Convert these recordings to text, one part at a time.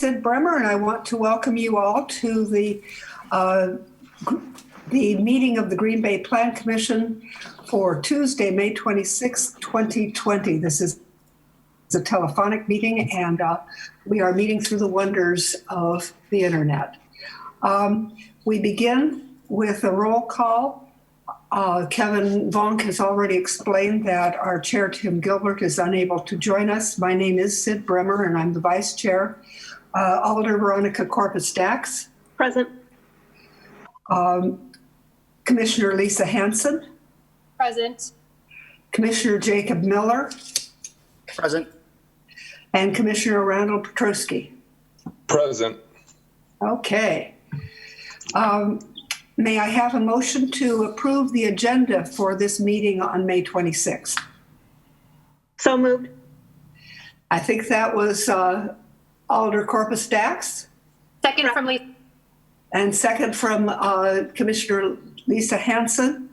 Sid Bremer, and I want to welcome you all to the meeting of the Green Bay Plan Commission for Tuesday, May 26, 2020. This is a telephonic meeting, and we are meeting through the wonders of the internet. We begin with a roll call. Kevin Vonk has already explained that our chair, Tim Gilbert, is unable to join us. My name is Sid Bremer, and I'm the vice chair. Alder Veronica Corpus-Dax. Present. Commissioner Lisa Hanson. Present. Commissioner Jacob Miller. Present. And Commissioner Randall Petrosky. Present. Okay. May I have a motion to approve the agenda for this meeting on May 26th? So moved. I think that was Alder Corpus-Dax. Second from Lisa. And second from Commissioner Lisa Hanson.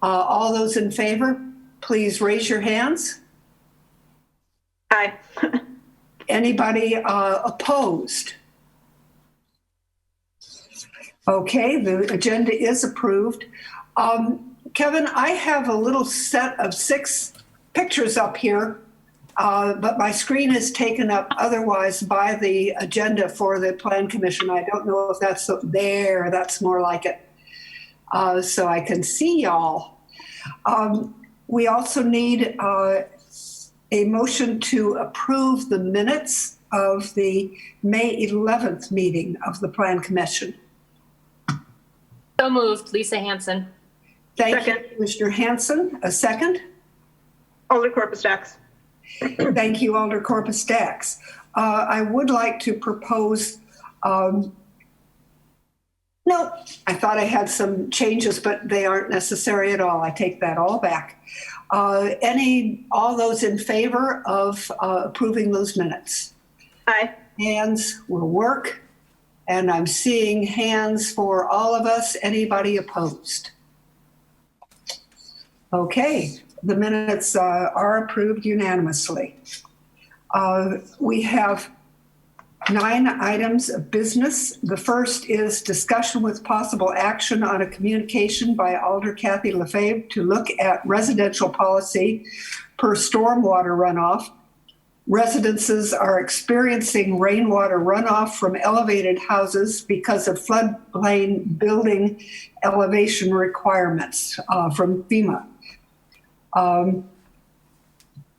All those in favor, please raise your hands. Aye. Anybody opposed? Okay, the agenda is approved. Kevin, I have a little set of 6 pictures up here, but my screen is taken up otherwise by the agenda for the Plan Commission. I don't know if that's there, that's more like it. So I can see y'all. We also need a motion to approve the minutes of the May 11th meeting of the Plan Commission. So moved. Lisa Hanson. Thank you, Commissioner Hanson. A second? Alder Corpus-Dax. Thank you, Alder Corpus-Dax. I would like to propose, no, I thought I had some changes, but they aren't necessary at all. I take that all back. All those in favor of approving those minutes? Aye. Hands will work. And I'm seeing hands for all of us. Anybody opposed? Okay, the minutes are approved unanimously. We have 9 items of business. The first is discussion with possible action on a communication by Alder Kathy Lefebvre to look at residential policy per stormwater runoff. Residences are experiencing rainwater runoff from elevated houses because of floodplain building elevation requirements from FEMA.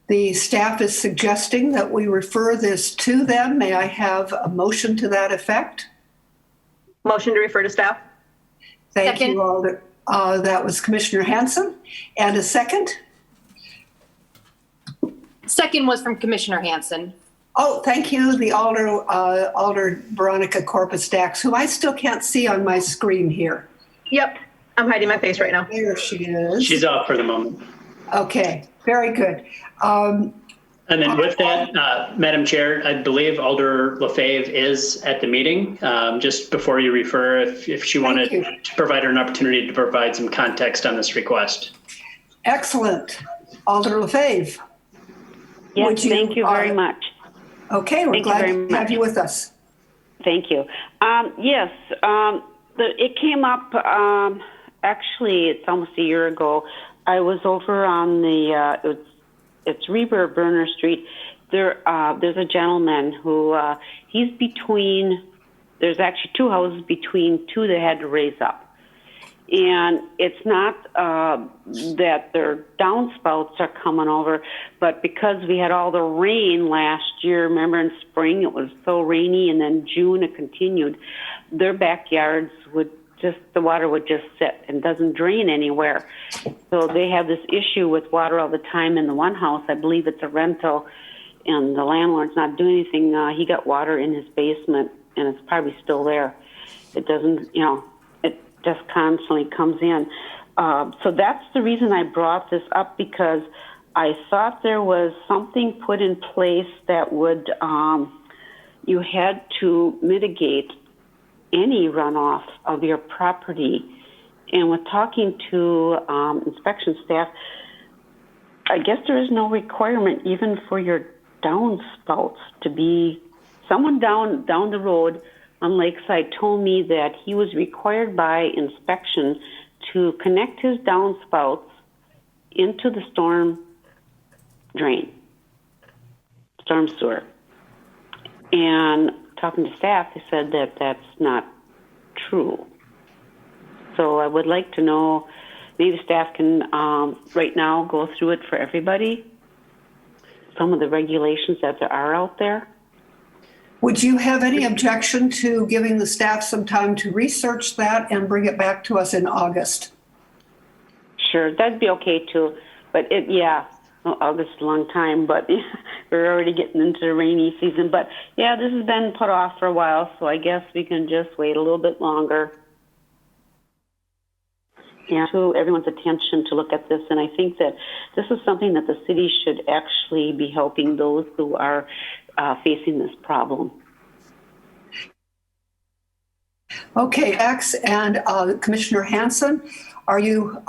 The staff is suggesting that we refer this to them. May I have a motion to that effect? Motion to refer to staff. Thank Second. you, Alder. That was Commissioner Hanson. And a second? Second was from Commissioner Hanson. Oh, thank you, the Alder Veronica Corpus-Dax, who I still can't see on my screen here. Yep. I'm hiding my face right now. There she is. She's off for the moment. Okay, very good. And then with that, Madam Chair, I believe Alder Lefebvre is at the meeting. Just before you refer, if she wanted to provide her an opportunity to provide some context on this request. Excellent. Alder Lefebvre. Yes, thank you very much. Okay, we're glad to have you with us. Thank you. Yes, it came up, actually, it's almost a year ago. I was over on it's Reber Burner Street. There's a gentleman who, he's between, there's actually 2 houses between 2 that had to raise up. And it's not that their downspouts are coming over, but because we had all the rain last year, remember in spring it was so rainy, and then June it continued, their backyards the water would just sit and doesn't drain anywhere. So they have this issue with water all the time in the one house. I believe it's a rental, and the landlord's not doing anything. He got water in his basement, and it's probably still there. It doesn't, it just constantly comes in. So that's the reason I brought this up, because I thought there was something put in place that would, you had to mitigate any runoff of your property. And with talking to inspection staff, I guess there is no requirement even for your downspouts to be someone down the road on Lakeside told me that he was required by inspection to connect his downspouts into the storm sewer. And talking to staff, they said that that's not true. So I would like to know, maybe staff can right now go through it for everybody, some of the regulations that there are out there. Would you have any objection to giving the staff some time to research that and bring it back to us in August? Sure, that'd be okay too. But well, August is a long time, but we're already getting into the rainy season. But yeah, this has been put off for a while, so I guess we can just wait a little bit longer. Yeah, to everyone's attention to look at this, and I think that this is something that the city should actually be helping those who are facing this problem. Okay, X and Commissioner Hanson, are you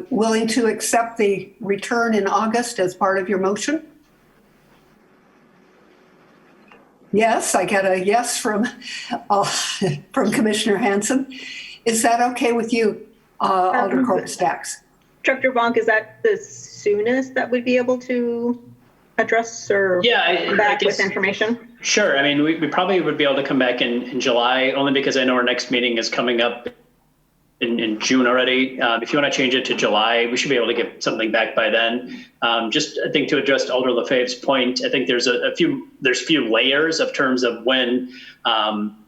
willing to accept the return in August as part of your motion? Yes, I get a yes from Commissioner Hanson. Is that okay with you, Alder Corpus-Dax? Director Vonk, is that the soonest that we'd be able to address or back with information? Sure. I mean, we probably would be able to come back in July, only because I know our next meeting is coming up in June already. If you want to change it to July, we should be able to get something back by then. Just, I think, to address Alder Lefebvre's point, I think there's few layers of terms of when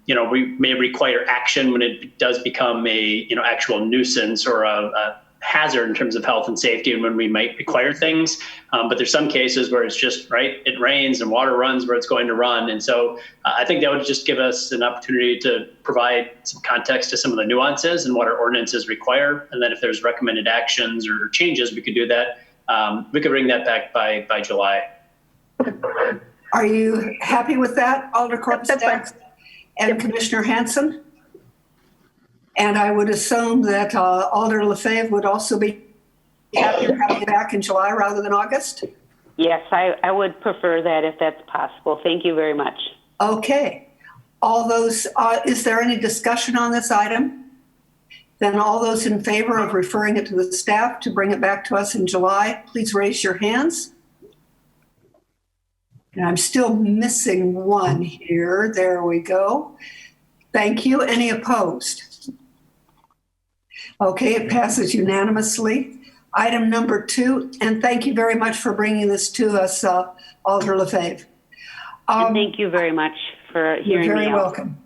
we may require action when it does become a actual nuisance or a hazard in terms of health and safety, and when we might require things. But there's some cases where it's just, it rains and water runs where it's going to run. And so I think that would just give us an opportunity to provide some context to some of the nuances and what our ordinances require. And then if there's recommended actions or changes, we could do that. We could bring that back by July. Are you happy with that, Alder Corpus-Dax? That's fine. And Yep. Commissioner Hanson? And I would assume that Alder Lefebvre would also be happy to have you back in July rather than August? Yes, I would prefer that if that's possible. Thank you very much. Okay. Is there any discussion on this item? Then all those in favor of referring it to the staff to bring it back to us in July, please raise your hands. And I'm still missing one here. There we go. Thank you. Any opposed? Okay, it passes unanimously. Item number 2, and thank you very much for bringing this to us, Alder Lefebvre. And thank you very much for hearing me out. You're very welcome.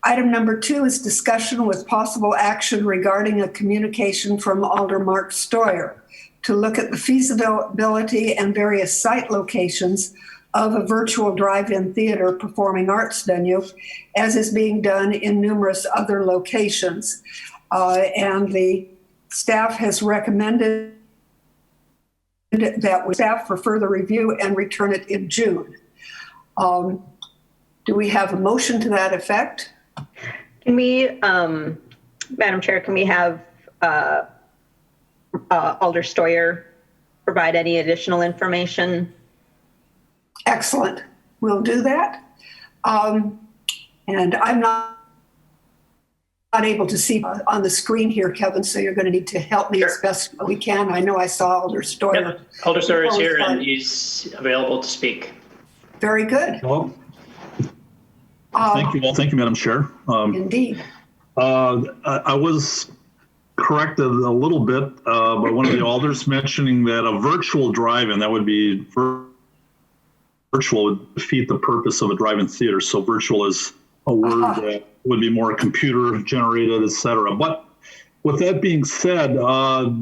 Item number 2 is discussion with possible action regarding a communication from Alder Mark Stoyer to look at the feasibility and various site locations of a virtual drive-in theater performing arts venue, as is being done in numerous other locations. And the staff has recommended that we staff for further review and return it in June. Do we have a motion to that effect? Can we, Madam Chair, can we have Alder Stoyer provide any additional information? Excellent. We'll do that. And I'm not able to see on the screen here, Kevin, so you're going to need to help me as best we can. I know I saw Alder Stoyer. Yep. Alder Stoyer is here and he's available to speak. Very good. Well, thank you. Well, thank you, Madam Chair. Indeed. I was corrected a little bit by one of the alders mentioning that a virtual drive-in, that would be virtual, would defeat the purpose of a drive-in theater. So virtual is a word that would be more computer generated, et cetera. But with that being said,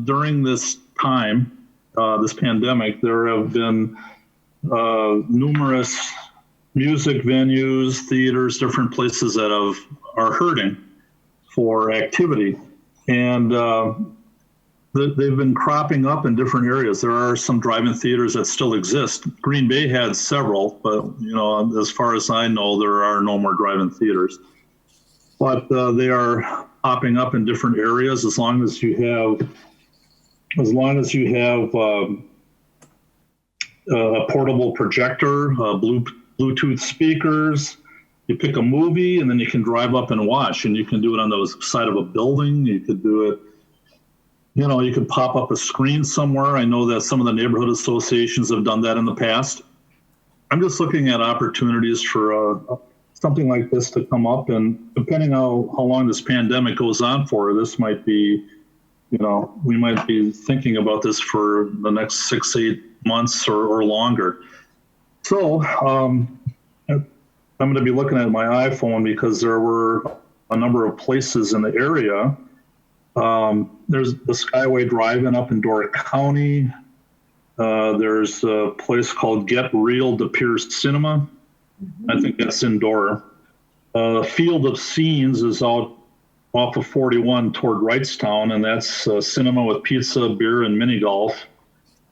during this time, this pandemic, there have been numerous music venues, theaters, different places that are hurting for activity. And they've been cropping up in different areas. There are some drive-in theaters that still exist. Green Bay had several, but as far as I know, there are no more drive-in theaters. But they are popping up in different areas as long as you have a portable projector, a Bluetooth speakers. You pick a movie and then you can drive up and watch, and you can do it on the side of a building. You could do it, you could pop up a screen somewhere. I know that some of the neighborhood associations have done that in the past. I'm just looking at opportunities for something like this to come up, and depending how long this pandemic goes on for, this might be, we might be thinking about this for the next 6-8 months or longer. So I'm going to be looking at my iPhone because there were a number of places in the area. There's the Skyway Drive-In up in Door County. There's a place called Get Real De Pierce Cinema. I think that's indoor. Field of Scenes is out off of 41 toward Wrightstown, and that's cinema with pizza, beer, and mini golf.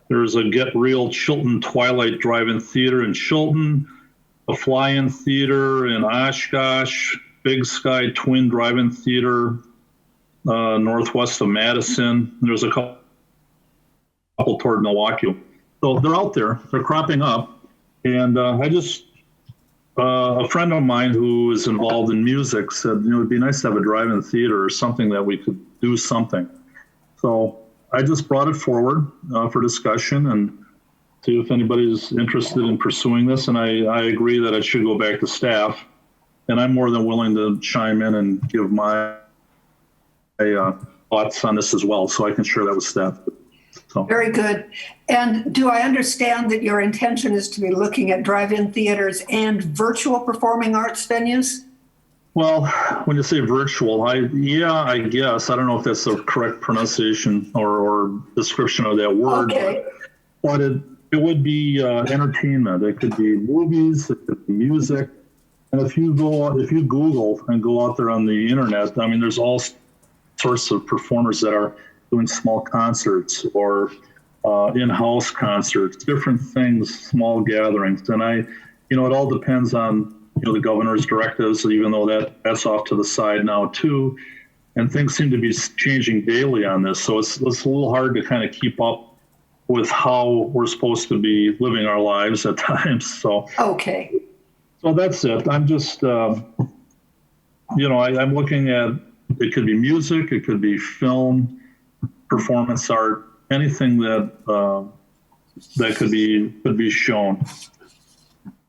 There's a Get Real Chilton Twilight Drive-In Theater in Chilton, a Fly-In Theater in Oshkosh, Big Sky Twin Drive-In Theater northwest of Madison. There's a couple toward Milwaukee. So they're out there, they're cropping up. And a friend of mine who is involved in music said, it'd be nice to have a drive-in theater or something that we could do something. So I just brought it forward for discussion and see if anybody's interested in pursuing this. And I agree that it should go back to staff. And I'm more than willing to chime in and give my thoughts on this as well, so I can share that with staff. So. Very good. And do I understand that your intention is to be looking at drive-in theaters and virtual performing arts venues? Well, when you say virtual, I guess. I don't know if that's the correct pronunciation or description of that word. Okay. But it would be entertainment. It could be movies, it could be music. And if you Google and go out there on the internet, I mean, there's all sorts of performers that are doing small concerts or in-house concerts, different things, small gatherings. And it all depends on, the governor's directives, even though that's off to the side now too. And things seem to be changing daily on this. So it's a little hard to kind of keep up with how we're supposed to be living our lives at times. So, okay. So that's it. I'm just, I'm looking at, it could be music, it could be film, performance art, anything that could be shown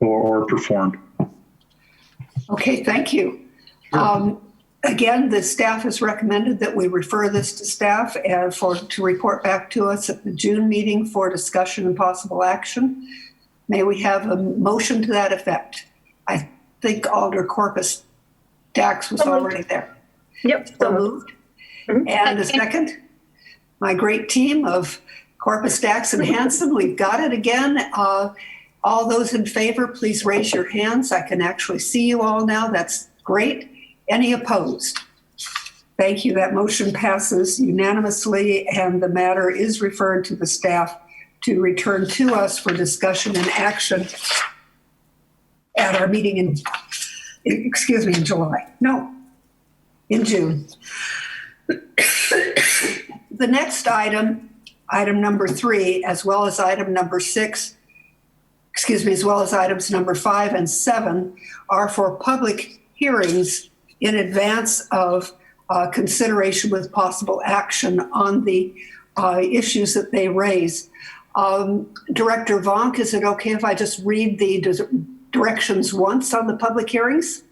or performed. Okay, thank you. Again, the staff has recommended that we refer this to staff and to report back to us at the June meeting for discussion and possible action. May we have a motion to that effect? I think Alder Corpus Dax was already there. Yep. So moved. And a second? My great team of Corpus Dax and Hanson, we've got it again. All those in favor, please raise your hands. I can actually see you all now. That's great. Any opposed? Thank you. That motion passes unanimously, and the matter is referred to the staff to return to us for discussion and action at our meeting in July. No, in June. The next item number 3, as well as item number 6, as well as items number 5 and 7, are for public hearings in advance of consideration with possible action on the issues that they raise. Director Vonk, is it okay if I just read the directions once on the public hearings?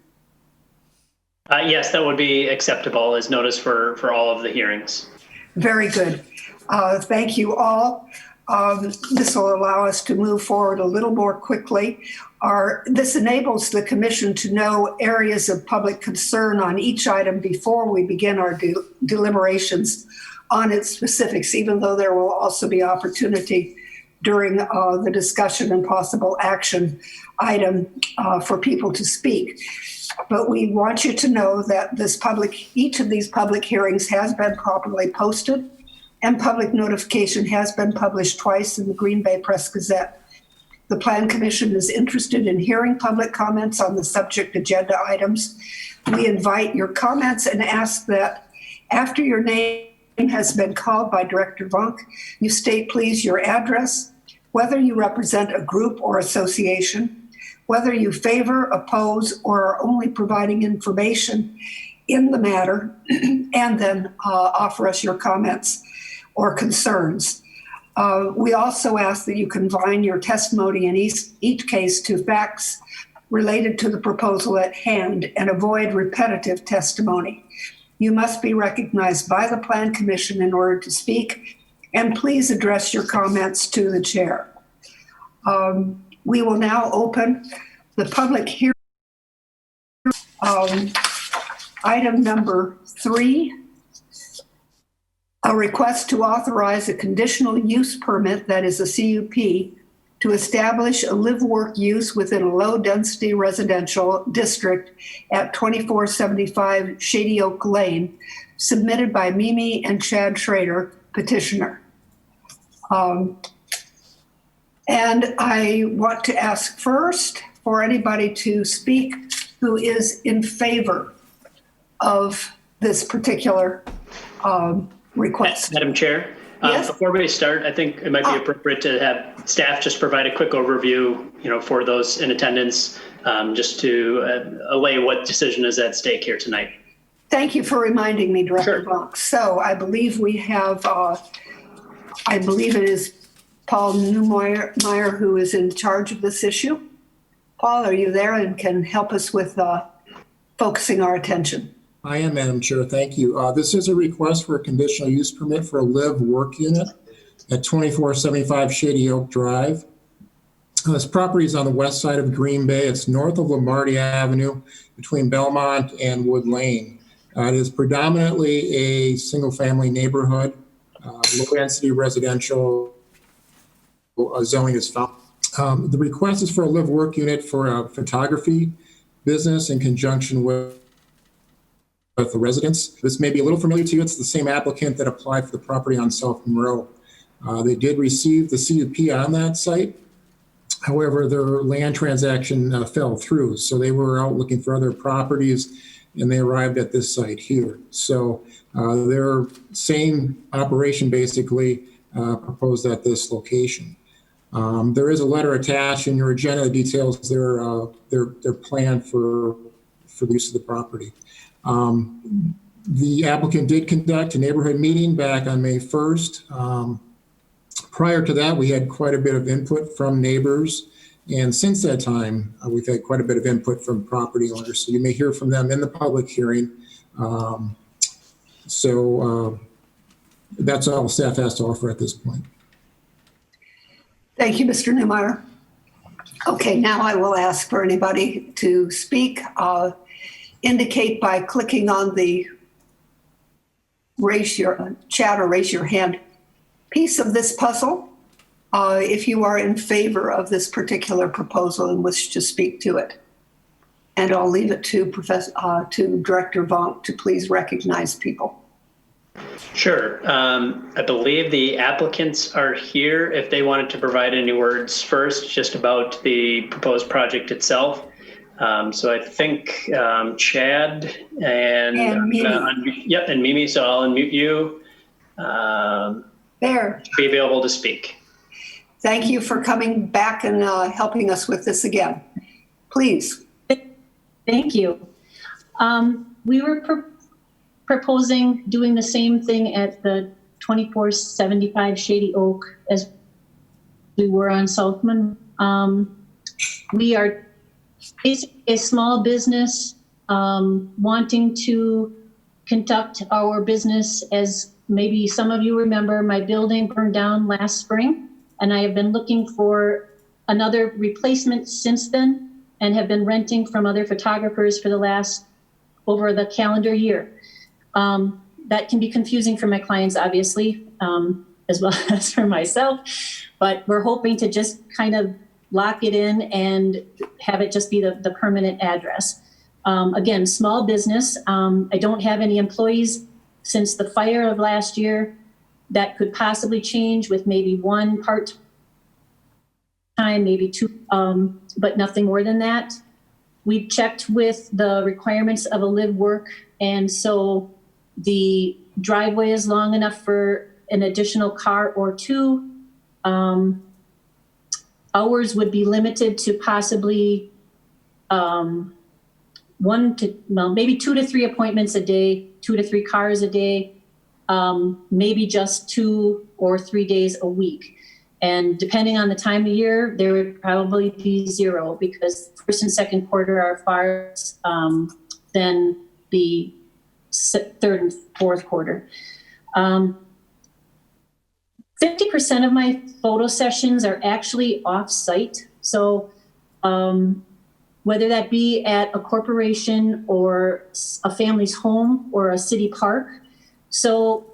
Yes, that would be acceptable as notice for all of the hearings. Very good. Thank you all. This will allow us to move forward a little more quickly. This enables the commission to know areas of public concern on each item before we begin our deliberations on its specifics, even though there will also be opportunity during the discussion and possible action item for people to speak. But we want you to know that each of these public hearings has been properly posted, and public notification has been published twice in the Green Bay Press Gazette. The Plan Commission is interested in hearing public comments on the subject agenda items. We invite your comments and ask that after your name has been called by Director Vonk, you state please your address, whether you represent a group or association, whether you favor, oppose, or are only providing information in the matter, and then offer us your comments or concerns. We also ask that you confine your testimony in each case to facts related to the proposal at hand and avoid repetitive testimony. You must be recognized by the Plan Commission in order to speak, and please address your comments to the chair. We will now open the public hearing. Item number 3, a request to authorize a conditional use permit, that is a CUP, to establish a live-work use within a low-density residential district at 2475 Shady Oak Lane, submitted by Mimi and Chad Schrader, petitioner. And I want to ask first for anybody to speak who is in favor of this particular request. Madam Chair, Yes? before we start, I think it might be appropriate to have staff just provide a quick overview, for those in attendance, just to allay what decision is at stake here tonight. Thank you for reminding me, Director Sure. Vonk. So I believe we have, I believe it is Paul Newmeyer who is in charge of this issue. Paul, are you there and can help us with focusing our attention? I am, Madam Chair. Thank you. This is a request for a conditional use permit for a live-work unit at 2475 Shady Oak Drive. This property is on the west side of Green Bay. It's north of Lombardi Avenue between Belmont and Wood Lane. It is predominantly a single-family neighborhood, low-density residential zoning is found. The request is for a live-work unit for a photography business in conjunction with the residents. This may be a little familiar to you. It's the same applicant that applied for the property on South Monroe. They did receive the CUP on that site. However, their land transaction fell through. So they were out looking for other properties and they arrived at this site here. So their same operation basically proposed at this location. There is a letter attached in your agenda that details their plan for the use of the property. The applicant did conduct a neighborhood meeting back on May 1st. Prior to that, we had quite a bit of input from neighbors. And since that time, we've had quite a bit of input from property owners. So you may hear from them in the public hearing. That's all staff has to offer at this point. Thank you, Mr. Newmeyer. Okay, now I will ask for anybody to speak. Indicate by clicking on the raise your chat or raise your hand piece of this puzzle if you are in favor of this particular proposal and wish to speak to it. And I'll leave it to Director Vonk to please recognize people. Sure. I believe the applicants are here if they wanted to provide any words first just about the proposed project itself. So I think Chad and Mimi. Yep, and Mimi. So I'll unmute you. There. Be available to speak. Thank you for coming back and helping us with this again. Please. Thank you. We were proposing doing the same thing at the 2475 Shady Oak as we were on South Monroe. We are basically a small business wanting to conduct our business. As maybe some of you remember, my building burned down last spring, and I have been looking for another replacement since then and have been renting from other photographers for the last over the calendar year. That can be confusing for my clients, obviously, as well as for myself, but we're hoping to just kind of lock it in and have it just be the permanent address. Again, small business. I don't have any employees since the fire of last year. That could possibly change with maybe one part-time, maybe two, but nothing more than that. We've checked with the requirements of a live work, and so the driveway is long enough for an additional car or two. Hours would be limited to possibly maybe 2 to 3 appointments a day, 2 to 3 cars a day, maybe just 2 or 3 days a week. And depending on the time of year, there would probably be 0 because first and second quarter are far than the third and fourth quarter. 50% of my photo sessions are actually off-site. So whether that be at a corporation or a family's home or a city park. So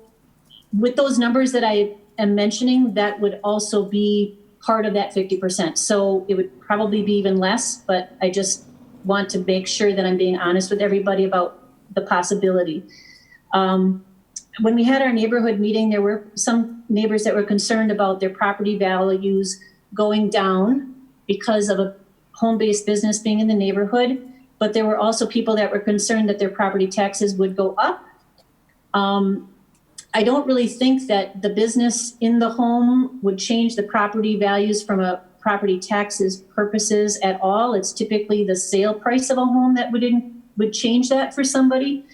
with those numbers that I am mentioning, that would also be part of that 50%. So it would probably be even less, but I just want to make sure that I'm being honest with everybody about the possibility. When we had our neighborhood meeting, there were some neighbors that were concerned about their property values going down because of a home-based business being in the neighborhood, but there were also people that were concerned that their property taxes would go up. I don't really think that the business in the home would change the property values from a property taxes purposes at all. It's typically the sale price of a home that would change that for somebody.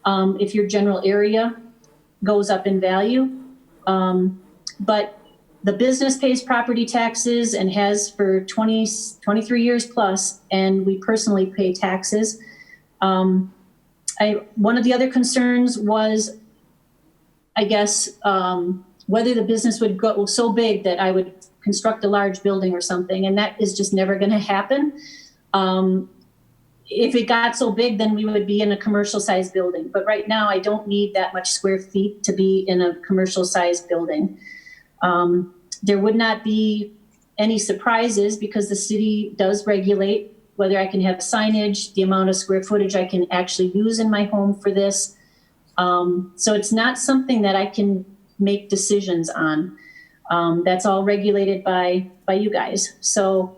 If your general area goes up in value. But the business pays property taxes and has for 23 years plus, and we personally pay taxes. One of the other concerns was, I guess, whether the business would go so big that I would construct a large building or something, and that is just never going to happen. If it got so big, then we would be in a commercial sized building. But right now, I don't need that much square feet to be in a commercial sized building. There would not be any surprises because the city does regulate whether I can have signage, the amount of square footage I can actually use in my home for this. So it's not something that I can make decisions on. That's all regulated by you guys. So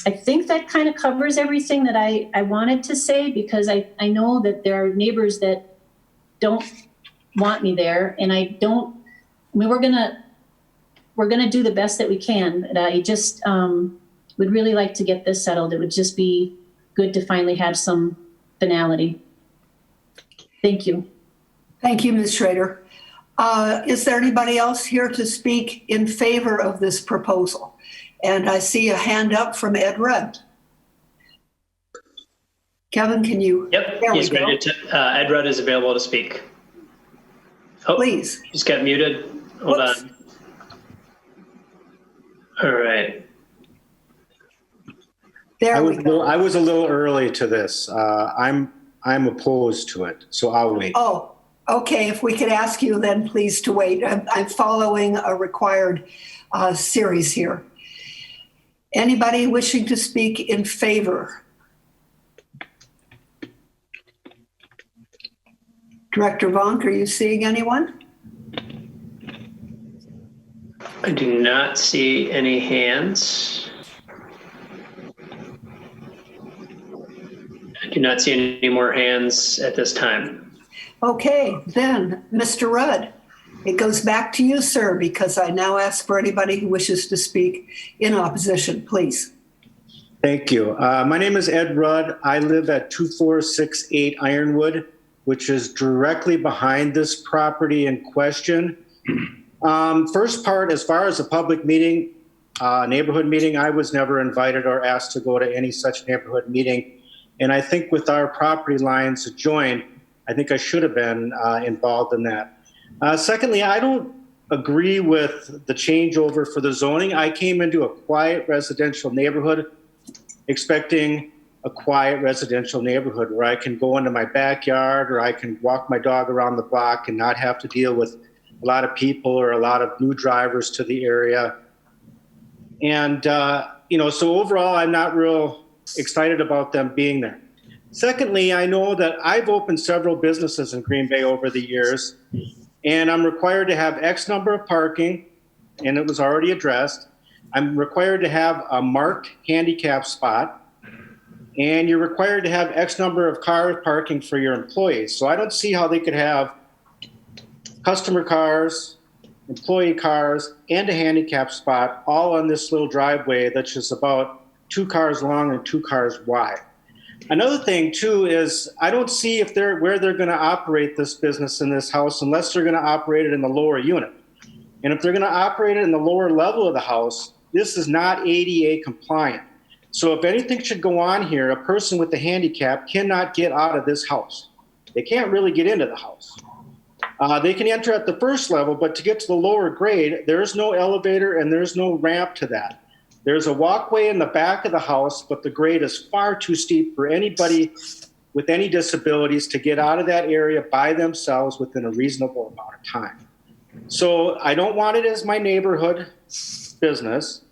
I think that kind of covers everything that I wanted to say, because I know that there are neighbors that don't want me there, and we're gonna do the best that we can. And I just would really like to get this settled. It would just be good to finally have some finality. Thank you. Thank you, Ms. Schrader. Is there anybody else here to speak in favor of this proposal? And I see a hand up from Ed Rudd. Kevin, can you? Yep, there he's we go. ready to, Ed Rudd is available to speak. Oh, Please. He's got muted. Hold Whoops. on. All right. There we go. I was a little early to this. I'm opposed to it, so I'll wait. Oh, okay. If we could ask you then please to wait. I'm following a required series here. Anybody wishing to speak in favor? Director Vonk, are you seeing anyone? I do not see any hands. I do not see any more hands at this time. Okay, then, Mr. Rudd, it goes back to you, sir, because I now ask for anybody who wishes to speak in opposition, please. Thank you. My name is Ed Rudd. I live at 2468 Ironwood, which is directly behind this property in question. First part, as far as a public meeting, neighborhood meeting, I was never invited or asked to go to any such neighborhood meeting. And I think with our property lines adjoined, I think I should have been involved in that. Secondly, I don't agree with the changeover for the zoning. I came into a quiet residential neighborhood expecting a quiet residential neighborhood where I can go into my backyard or I can walk my dog around the block and not have to deal with a lot of people or a lot of new drivers to the area. And, so overall, I'm not real excited about them being there. Secondly, I know that I've opened several businesses in Green Bay over the years, and I'm required to have X number of parking, and it was already addressed. I'm required to have a marked handicap spot, and you're required to have X number of car parking for your employees. So I don't see how they could have customer cars, employee cars, and a handicap spot all on this little driveway that's just about 2 cars long and 2 cars wide. Another thing too is I don't see where they're going to operate this business in this house unless they're going to operate it in the lower unit. And if they're going to operate it in the lower level of the house, this is not ADA compliant. So if anything should go on here, a person with a handicap cannot get out of this house. They can't really get into the house. They can enter at the first level, but to get to the lower grade, there's no elevator and there's no ramp to that. There's a walkway in the back of the house, but the grade is far too steep for anybody with any disabilities to get out of that area by themselves within a reasonable amount of time. So I don't want it as my neighborhood business,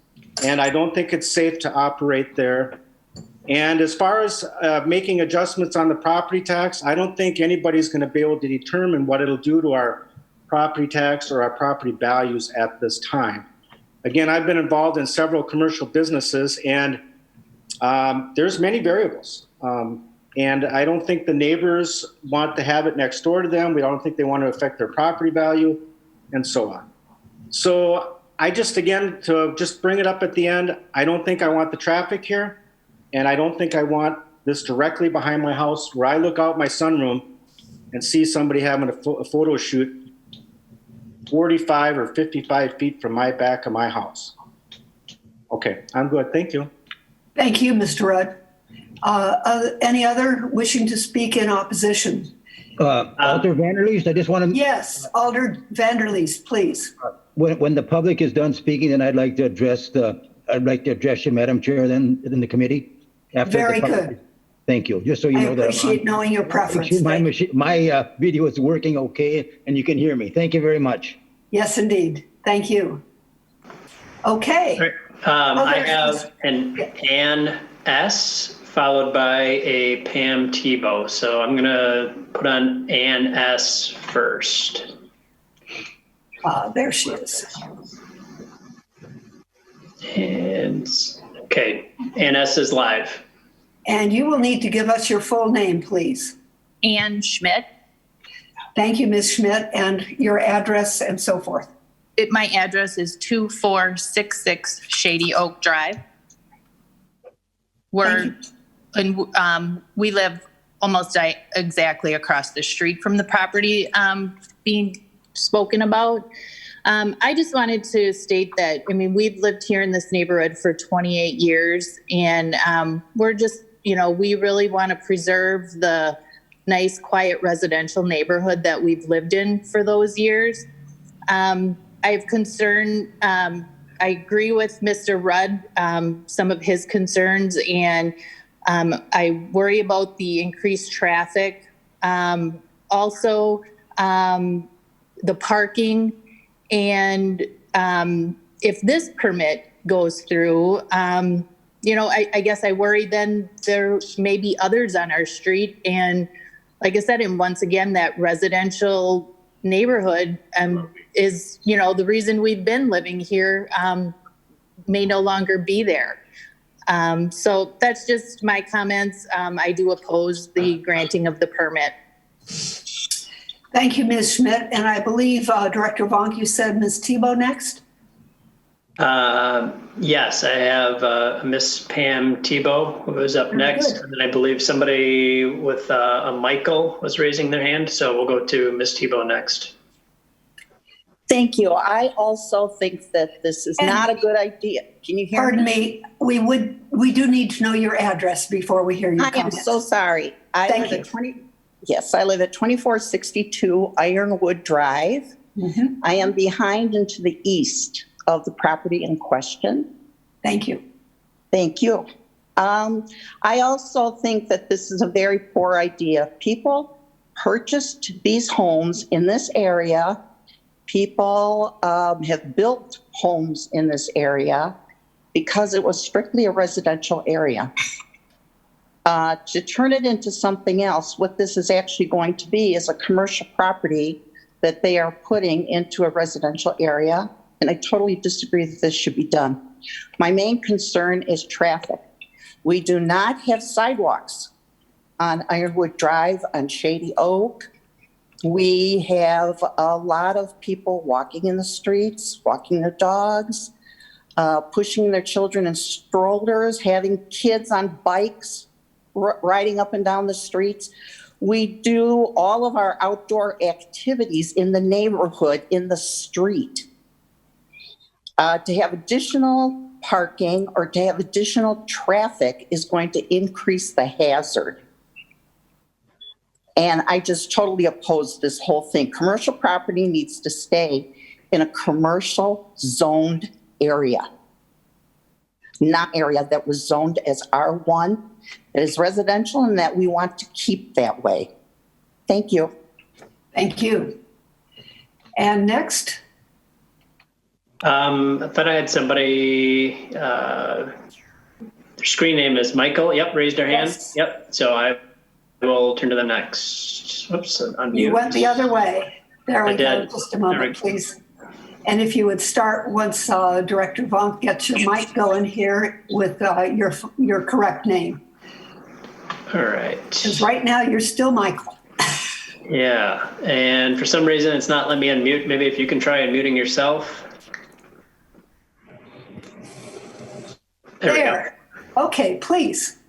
and I don't think it's safe to operate there. And as far as making adjustments on the property tax, I don't think anybody's going to be able to determine what it'll do to our property tax or our property values at this time. Again, I've been involved in several commercial businesses, and there's many variables. And I don't think the neighbors want to have it next door to them. We don't think they want to affect their property value, and so on. So I just, again, to just bring it up at the end, I don't think I want the traffic here, and I don't think I want this directly behind my house where I look out my sunroom and see somebody having a photo shoot 45 or 55 feet from my back of my house. Okay, I'm good. Thank you. Thank you, Mr. Rudd. Any other wishing to speak in opposition? Alder Vanderleest, I just want to. Yes, Alder Vanderleest, please. When the public is done speaking, then I'd like to address you, Madam Chair, then in the committee. Very good. Thank you. Just so you know that. I appreciate knowing your preference. My video is working okay, and you can hear me. Thank you very much. Yes, indeed. Thank you. Okay. Right. I have an Ann S. followed by a Pam Tebow. So I'm going to put on Ann S. first. There she is. And okay, Ann S. is live. And you will need to give us your full name, please. Ann Schmidt. Thank you, Ms. Schmidt, and your address and so forth. My address is 2466 Shady Oak Drive. We live almost exactly across the street from the property being spoken about. I just wanted to state that, we've lived here in this neighborhood for 28 years, and we're just, we really want to preserve the nice, quiet residential neighborhood that we've lived in for those years. I have concern, I agree with Mr. Rudd, some of his concerns, and I worry about the increased traffic. Also, the parking, and if this permit goes through, I guess I worry then there may be others on our street. And like I said, and once again, that residential neighborhood is, the reason we've been living here may no longer be there. So that's just my comments. I do oppose the granting of the permit. Thank you, Ms. Schmidt. And I believe Director Vonk, you said Ms. Tebow next? Yes, I have Miss Pam Tebow who is up next. Good. And then I believe somebody with a Michael was raising their hand. So we'll go to Miss Tebow next. Thank you. I also think that this is not a good idea. Can you hear me? Pardon me. We do need to know your address before we hear your comments. I am so sorry. Thank you. I live at 2462 Ironwood Drive. Mm-hmm. I am behind and to the east of the property in question. Thank you. Thank you. I also think that this is a very poor idea. People purchased these homes in this area. People have built homes in this area because it was strictly a residential area. To turn it into something else, what this is actually going to be is a commercial property that they are putting into a residential area, and I totally disagree that this should be done. My main concern is traffic. We do not have sidewalks on Ironwood Drive, on Shady Oak. We have a lot of people walking in the streets, walking their dogs. pushing their children in strollers, having kids on bikes, riding up and down the streets. We do all of our outdoor activities in the neighborhood, in the street. To have additional parking or to have additional traffic is going to increase the hazard. And I just totally oppose this whole thing. Commercial property needs to stay in a commercial zoned area, not area that was zoned as R1, that is residential, and that we want to keep that way. Thank you. Thank you. And next? I thought I had somebody, their screen name is Michael. Yep, raised their hand. Yes. Yep, so I will turn to them next. Oops, unmute. You went the other way. There we I go. did. Just a moment, please. And if you would start once Director Vonk gets your mic going here with your correct name. All right. Because right now you're still Michael. Yeah, and for some reason it's not letting me unmute. Maybe if you can try unmuting yourself. There. Okay, please.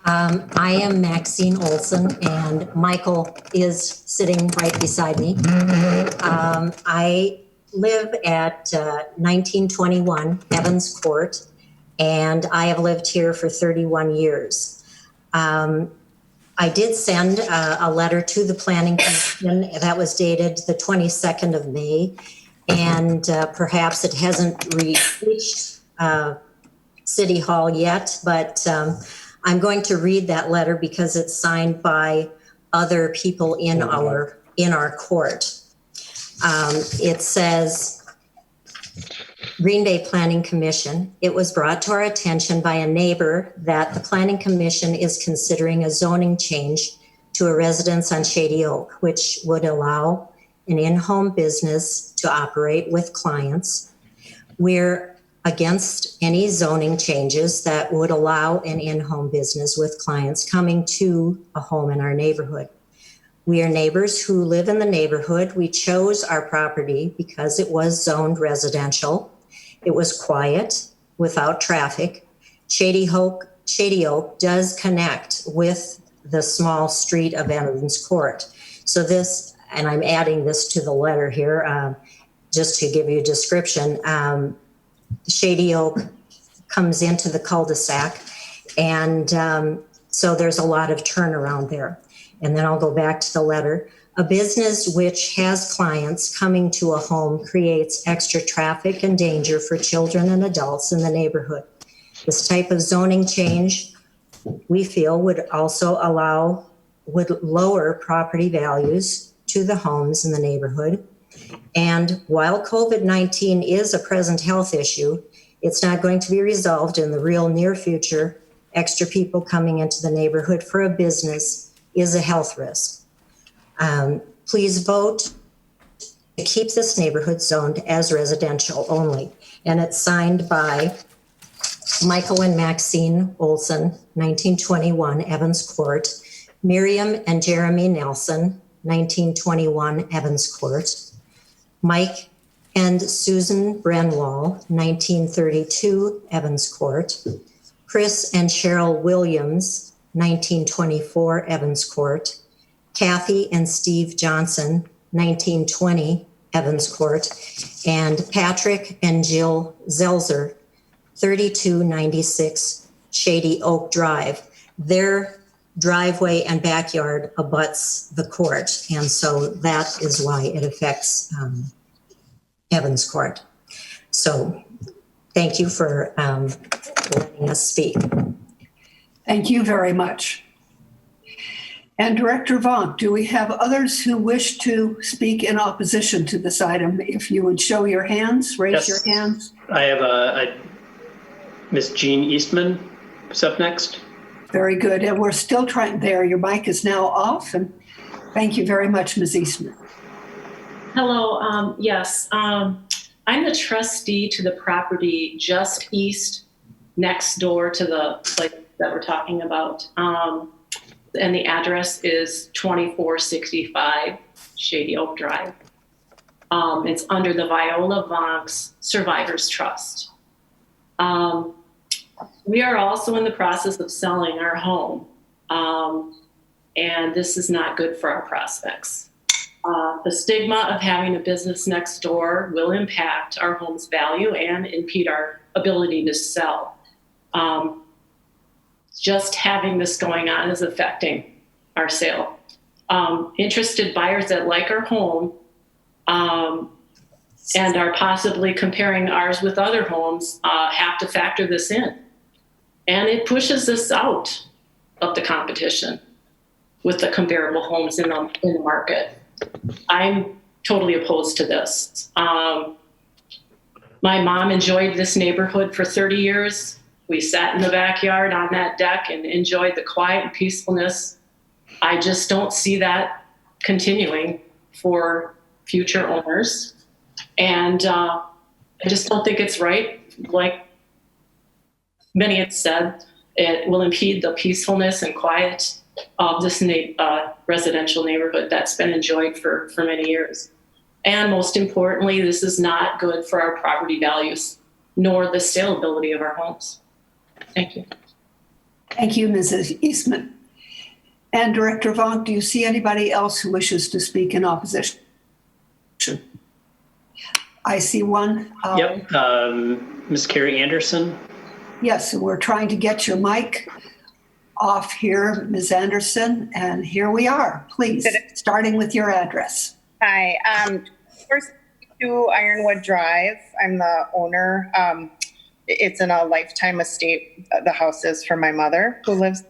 I am Maxine Olson, and Michael is sitting right beside me. I live at 1921 Evans Court, and I have lived here for 31 years. I did send a letter to the Planning Commission that was dated the 22nd of May, and perhaps it hasn't reached City Hall yet, but I'm going to read that letter because it's signed by other people in our court. It says, Green Bay Planning Commission, it was brought to our attention by a neighbor that the Planning Commission is considering a zoning change to a residence on Shady Oak, which would allow an in-home business to operate with clients. We're against any zoning changes that would allow an in-home business with clients coming to a home in our neighborhood. We are neighbors who live in the neighborhood. We chose our property because it was zoned residential. It was quiet, without traffic. Shady Oak does connect with the small street of Evans Court. So this, and I'm adding this to the letter here, just to give you a description. Shady Oak comes into the cul-de-sac, and so there's a lot of turnaround there. And then I'll go back to the letter. A business which has clients coming to a home creates extra traffic and danger for children and adults in the neighborhood. This type of zoning change, we feel, would lower property values to the homes in the neighborhood. And while COVID-19 is a present health issue, it's not going to be resolved in the real near future. Extra people coming into the neighborhood for a business is a health risk. Please vote to keep this neighborhood zoned as residential only. And it's signed by Michael and Maxine Olson, 1921 Evans Court, Miriam and Jeremy Nelson, 1921 Evans Court, Mike and Susan Brenwall, 1932 Evans Court, Chris and Cheryl Williams, 1924 Evans Court, Kathy and Steve Johnson, 1920 Evans Court, and Patrick and Jill Zelzer, 3296 Shady Oak Drive. Their driveway and backyard abuts the court, and so that is why it affects Evans Court. So thank you for letting us speak. Thank you very much. And Director Vonk, do we have others who wish to speak in opposition to this item? If you would show your hands, raise your hands. I have Miss Jean Eastman is up next. Very good. And we're still trying there. Your mic is now off. And thank you very much, Ms. Eastman. Hello. Yes. I'm the trustee to the property just east next door to the place that we're talking about. And the address is 2465 Shady Oak Drive. It's under the Viola Vonk's Survivors Trust. We are also in the process of selling our home, and this is not good for our prospects. The stigma of having a business next door will impact our home's value and impede our ability to sell. Just having this going on is affecting our sale. Interested buyers that like our home and are possibly comparing ours with other homes have to factor this in. And it pushes us out of the competition with the comparable homes in the market. I'm totally opposed to this. My mom enjoyed this neighborhood for 30 years. We sat in the backyard on that deck and enjoyed the quiet and peacefulness. I just don't see that continuing for future owners. And I just don't think it's right. Like many had said, it will impede the peacefulness and quiet of this residential neighborhood that's been enjoyed for many years. And most importantly, this is not good for our property values, nor the saleability of our homes. Thank you. Thank you, Mrs. Eastman. And Director Vonk, do you see anybody else who wishes to speak in opposition? I see one. Yep, Ms. Carrie Anderson. Yes, we're trying to get your mic off here, Ms. Anderson, and here we are. Please, starting with your address. Hi, 462 Ironwood Drive. I'm the owner. It's in a lifetime estate. The house is for my mother who lives.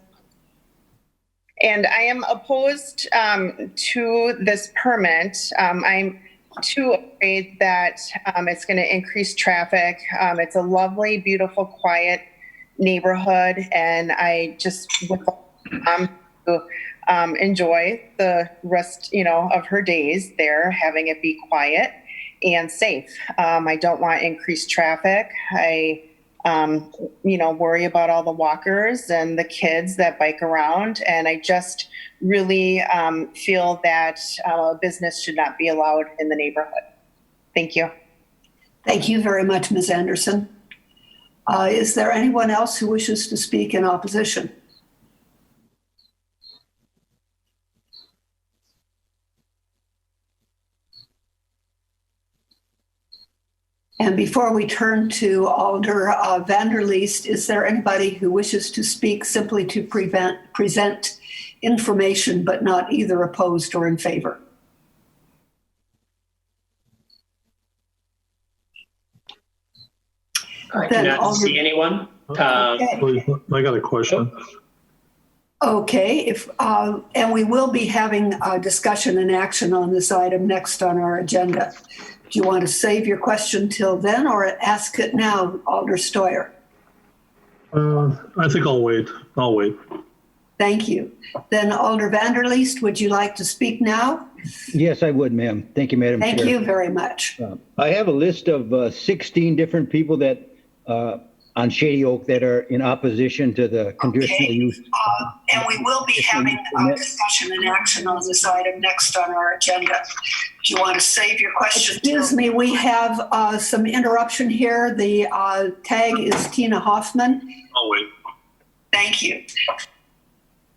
And I am opposed to this permit. I'm too afraid that it's going to increase traffic. It's a lovely, beautiful, quiet neighborhood, and I just would to enjoy the rest, of her days there, having it be quiet and safe. I don't want increased traffic. I worry about all the walkers and the kids that bike around, and I just really feel that a business should not be allowed in the neighborhood. Thank you. Thank you very much, Ms. Anderson. Is there anyone else who wishes to speak in opposition? And before we turn to Alder Vanderleest, is there anybody who wishes to speak simply to present information but not either opposed or in favor? I do not see anyone. Okay. I got a question. Okay, and we will be having a discussion and action on this item next on our agenda. Do you want to save your question till then or ask it now, Alder Steuer? I think I'll wait. Thank you. Then Alder Vanderleest, would you like to speak now? Yes, I would, ma'am. Thank you, Madam Chair. Thank you very much. I have a list of 16 different people that on Shady Oak that are in opposition to the conditional use. And we will be having a discussion and action on this item next on our agenda. Do you want to save your question? Excuse me, we have some interruption here. The tag is Tina Hoffman. I'll wait. Thank you.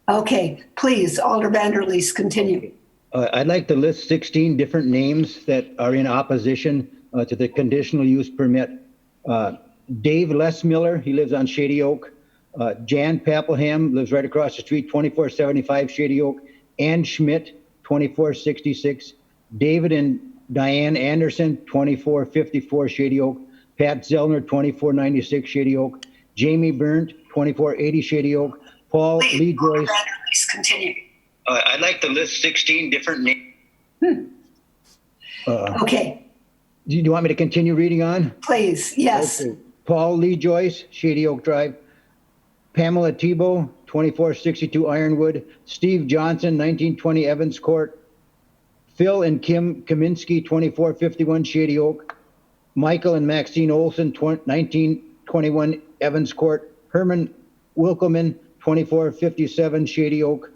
Okay, please, Alder Vanderleest, continue. I'd like to list 16 different names that are in opposition to the conditional use permit. Dave Lesmiller, he lives on Shady Oak. Jan Papelham lives right across the street, 2475 Shady Oak. Ann Schmidt, 2466. David and Diane Anderson, 2454 Shady Oak. Pat Zellner, 2496 Shady Oak. Jamie Burnt, 2480 Shady Oak. Paul Lee Joyce. Please continue. I'd like to list 16 different names. Okay. Do you want me to continue reading on? Please, yes. Okay. Paul Lee Joyce, Shady Oak Drive. Pamela Tebow, 2462 Ironwood. Steve Johnson, 1920 Evans Court. Phil and Kim Kaminsky, 2451 Shady Oak. Michael and Maxine Olson, 1921 Evans Court. Herman Wilkelman, 2457 Shady Oak.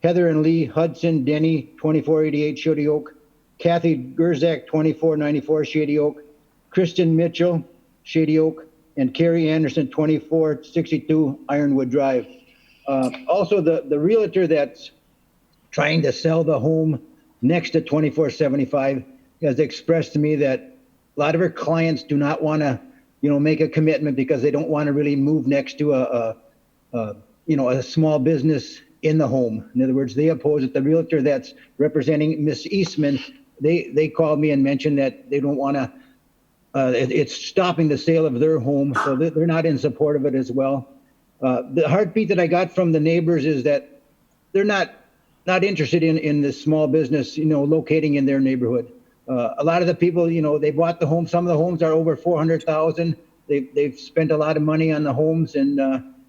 Heather and Lee Hudson Denny, 2488 Shady Oak. Kathy Gerzak, 2494 Shady Oak. Kristen Mitchell, Shady Oak. and Carrie Anderson, 2462 Ironwood Drive. Also, the realtor that's trying to sell the home next to 2475 has expressed to me that a lot of her clients do not want to, make a commitment because they don't want to really move next to a small business in the home. In other words, they oppose it. The realtor that's representing Miss Eastman, they called me and mentioned that they don't want to, it's stopping the sale of their home, so they're not in support of it as well. The heartbeat that I got from the neighbors is that they're not interested in this small business, locating in their neighborhood. A lot of the people, they bought the home. Some of the homes are over 400,000. They've spent a lot of money on the homes, and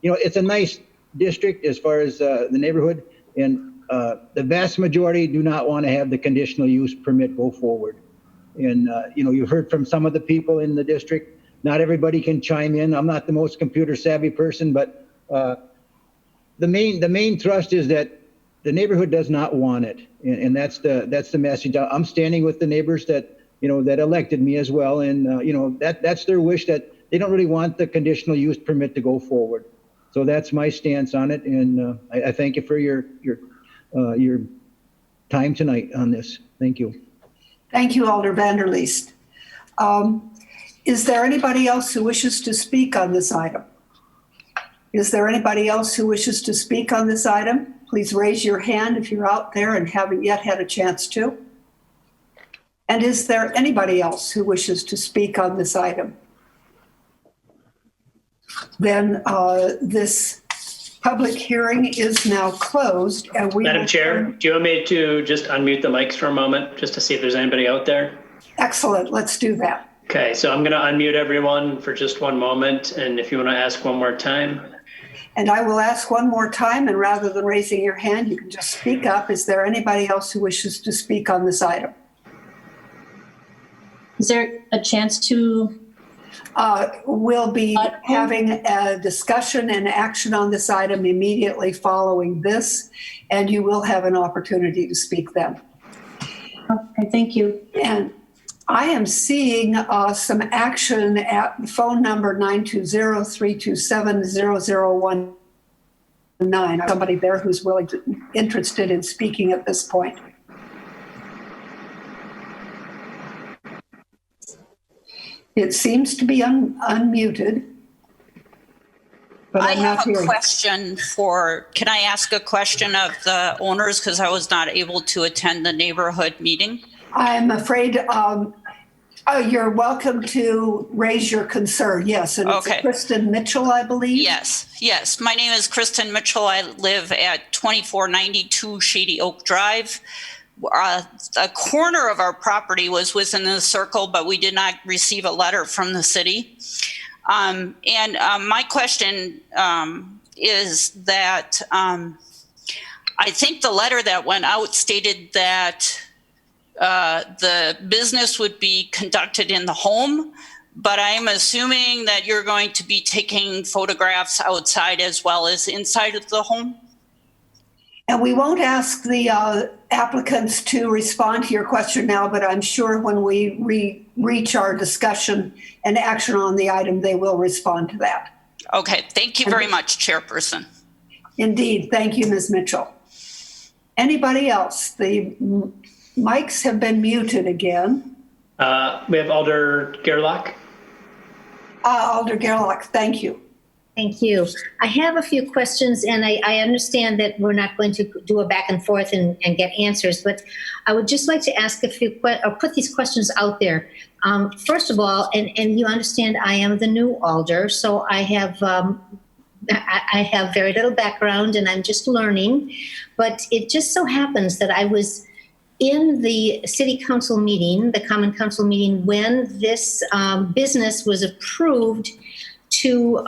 it's a nice district as far as the neighborhood. And the vast majority do not want to have the conditional use permit go forward. And you've heard from some of the people in the district. Not everybody can chime in. I'm not the most computer savvy person, but the main thrust is that the neighborhood does not want it, and that's the message. I'm standing with the neighbors that that elected me as well, and that's their wish, that they don't really want the conditional use permit to go forward. So that's my stance on it, and I thank you for your time tonight on this. Thank you. Thank you, Alder Vanderleest. Is there anybody else who wishes to speak on this item? Is there anybody else who wishes to speak on this item? Please raise your hand if you're out there and haven't yet had a chance to. And is there anybody else who wishes to speak on this item? Then this public hearing is now closed, and we Madam Chair, do you want me to just unmute the mics for a moment just to see if there's anybody out there? Excellent, let's do that. Okay, so I'm going to unmute everyone for just one moment, and if you want to ask one more time. And I will ask one more time, and rather than raising your hand, you can just speak up. Is there anybody else who wishes to speak on this item? Is there a chance to? We'll be having a discussion and action on this item immediately following this, and you will have an opportunity to speak then. Okay, thank you. And I am seeing some action at phone number 920-327-0019. Somebody there who's interested in speaking at this point. It seems to be unmuted. But I have a question can I ask a question of the owners, because I was not able to attend the neighborhood meeting? I'm afraid you're welcome to raise your concern. Yes, and it's Kristen Mitchell, I believe. Yes. My name is Kristen Mitchell. I live at 2492 Shady Oak Drive. A corner of our property was within the circle, but we did not receive a letter from the city. My question is that I think the letter that went out stated that the business would be conducted in the home, but I'm assuming that you're going to be taking photographs outside as well as inside of the home? And we won't ask the applicants to respond to your question now, but I'm sure when we reach our discussion and action on the item, they will respond to that. Okay, thank you very much, Chairperson. Indeed, thank you, Ms. Mitchell. Anybody else? The mics have been muted again. We have Alder Gerlach. Alder Gerlach, thank you. Thank you. I have a few questions, and I understand that we're not going to do a back and forth and get answers, but I would just like to ask a few or put these questions out there. First of all, and you understand I am the new alder, so I have very little background and I'm just learning, but it just so happens that I was in the city council meeting, the common council meeting, when this business was approved to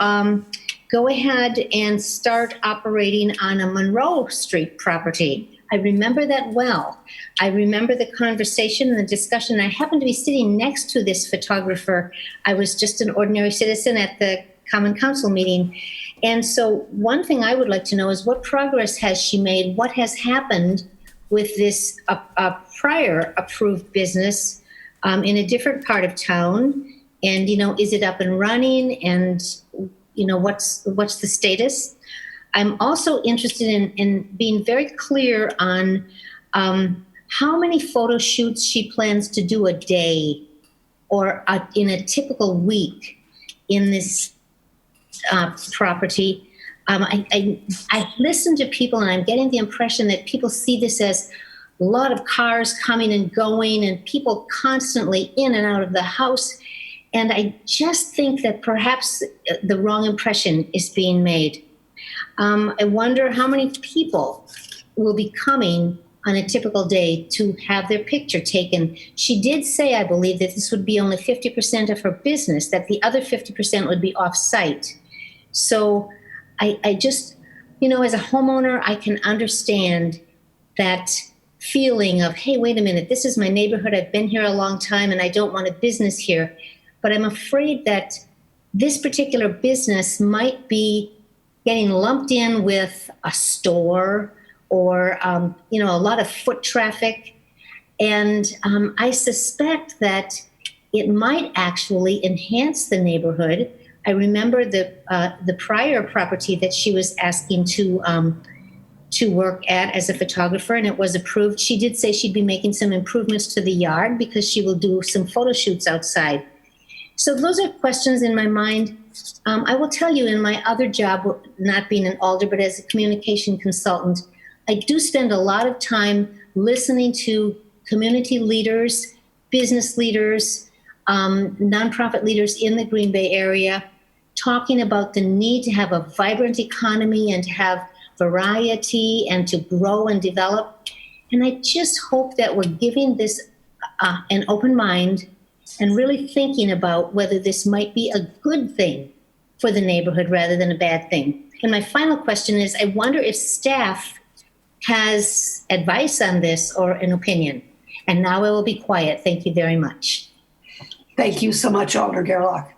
go ahead and start operating on a Monroe Street property. I remember that well. I remember the conversation and the discussion. I happened to be sitting next to this photographer. I was just an ordinary citizen at the common council meeting. And so one thing I would like to know is what progress has she made? What has happened with this prior approved business in a different part of town? And, is it up and running? And, what's the status? I'm also interested in being very clear on how many photo shoots she plans to do a day or in a typical week in this property. I listen to people, and I'm getting the impression that people see this as a lot of cars coming and going and people constantly in and out of the house. And I just think that perhaps the wrong impression is being made. I wonder how many people will be coming on a typical day to have their picture taken. She did say, I believe, that this would be only 50% of her business, that the other 50% would be off-site. So I just, as a homeowner, I can understand that feeling of, hey, wait a minute, this is my neighborhood. I've been here a long time and I don't want a business here. But I'm afraid that this particular business might be getting lumped in with a store or, a lot of foot traffic. And I suspect that it might actually enhance the neighborhood. I remember the prior property that she was asking to work at as a photographer, and it was approved. She did say she'd be making some improvements to the yard because she will do some photo shoots outside. So those are questions in my mind. I will tell you, in my other job, not being an alder, but as a communication consultant, I do spend a lot of time listening to community leaders, business leaders, nonprofit leaders in the Green Bay area, talking about the need to have a vibrant economy and to have variety and to grow and develop. And I just hope that we're giving this an open mind and really thinking about whether this might be a good thing for the neighborhood rather than a bad thing. And my final question is, I wonder if staff has advice on this or an opinion. And now I will be quiet. Thank you very much. Thank you so much, Alder Gerlach.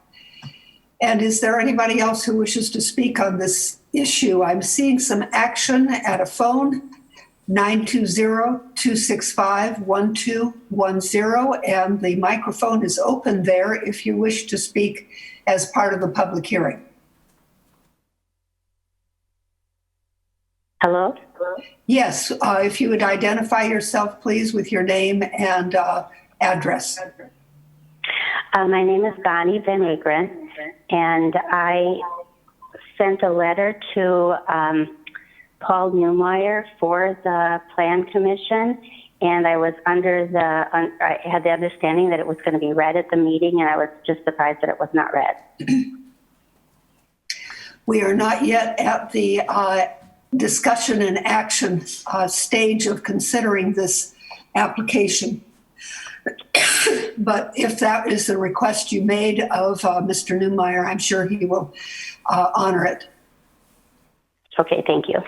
And is there anybody else who wishes to speak on this issue? I'm seeing some action at a phone, 920-265-1210, and the microphone is open there if you wish to speak as part of the public hearing. Hello? Yes, if you would identify yourself, please, with your name and address. My name is Bonnie Van Agren, and I sent a letter to Paul Newmeyer for the Plan Commission, and I was I had the understanding that it was going to be read at the meeting, and I was just surprised that it was not read. We are not yet at the discussion and action stage of considering this application. But if that is the request you made of Mr. Newmeyer, I'm sure he will honor it. Okay, thank you.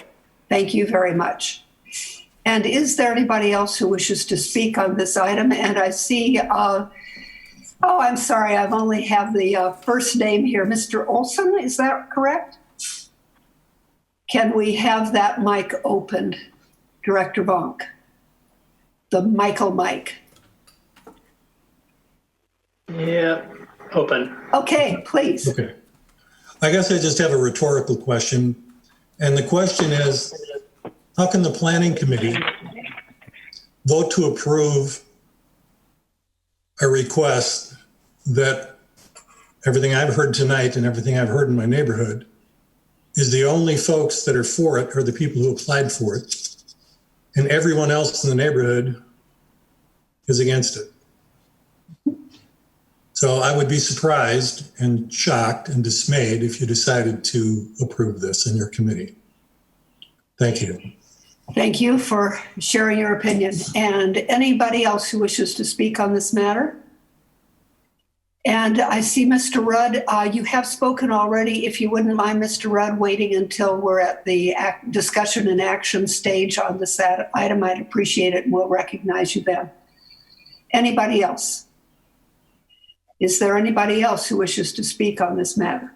Thank you very much. And is there anybody else who wishes to speak on this item? And I see, I'm sorry, I've only have the first name here. Mr. Olson, is that correct? Can we have that mic opened, Director Vonk? The Michael mic. Yeah, open. Okay, please. Okay. I guess I just have a rhetorical question. And the question is, how can the planning committee vote to approve a request that everything I've heard tonight and everything I've heard in my neighborhood is the only folks that are for it are the people who applied for it, and everyone else in the neighborhood is against it? So I would be surprised and shocked and dismayed if you decided to approve this in your committee. Thank you. Thank you for sharing your opinion. And anybody else who wishes to speak on this matter? And I see Mr. Rudd, you have spoken already. If you wouldn't mind, Mr. Rudd, waiting until we're at the discussion and action stage on this item, I'd appreciate it, and we'll recognize you then. Anybody else? Is there anybody else who wishes to speak on this matter?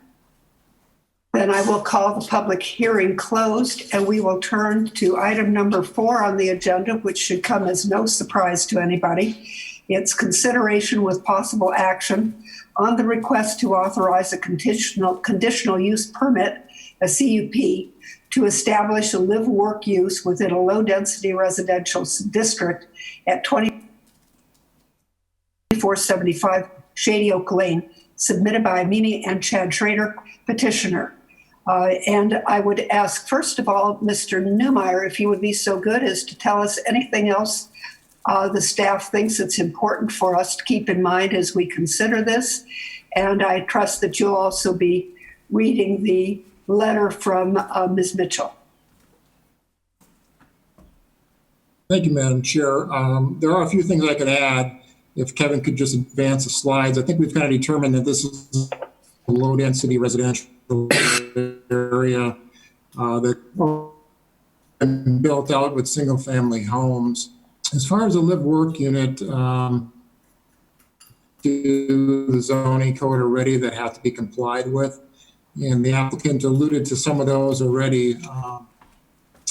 Then I will call the public hearing closed, and we will turn to item number 4 on the agenda, which should come as no surprise to anybody. It's consideration with possible action on the request to authorize a conditional use permit, a CUP, to establish a live-work use within a low-density residential district at 2475 Shady Oak Lane, submitted by Mimi and Chad Schrader, petitioner. And I would ask, first of all, Mr. Newmeyer, if you would be so good as to tell us anything else the staff thinks it's important for us to keep in mind as we consider this. And I trust that you'll also be reading the letter from Ms. Mitchell. Thank you, Madam Chair. There are a few things I could add. If Kevin could just advance the slides. I think we've kind of determined that this is a low-density residential area that's been built out with single-family homes. As far as a live-work unit, to the zoning code already that have to be complied with, and the applicant alluded to some of those already. In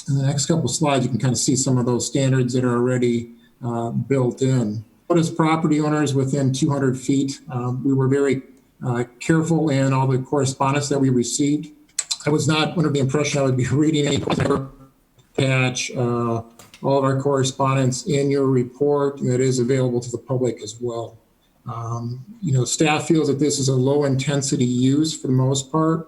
the next couple of slides, you can kind of see some of those standards that are already built in. As property owners within 200 feet, we were very careful in all the correspondence that we received. I was not under the impression I would be reading any patch, all of our correspondence in your report, and that is available to the public as well. Staff feels that this is a low intensity use for the most part,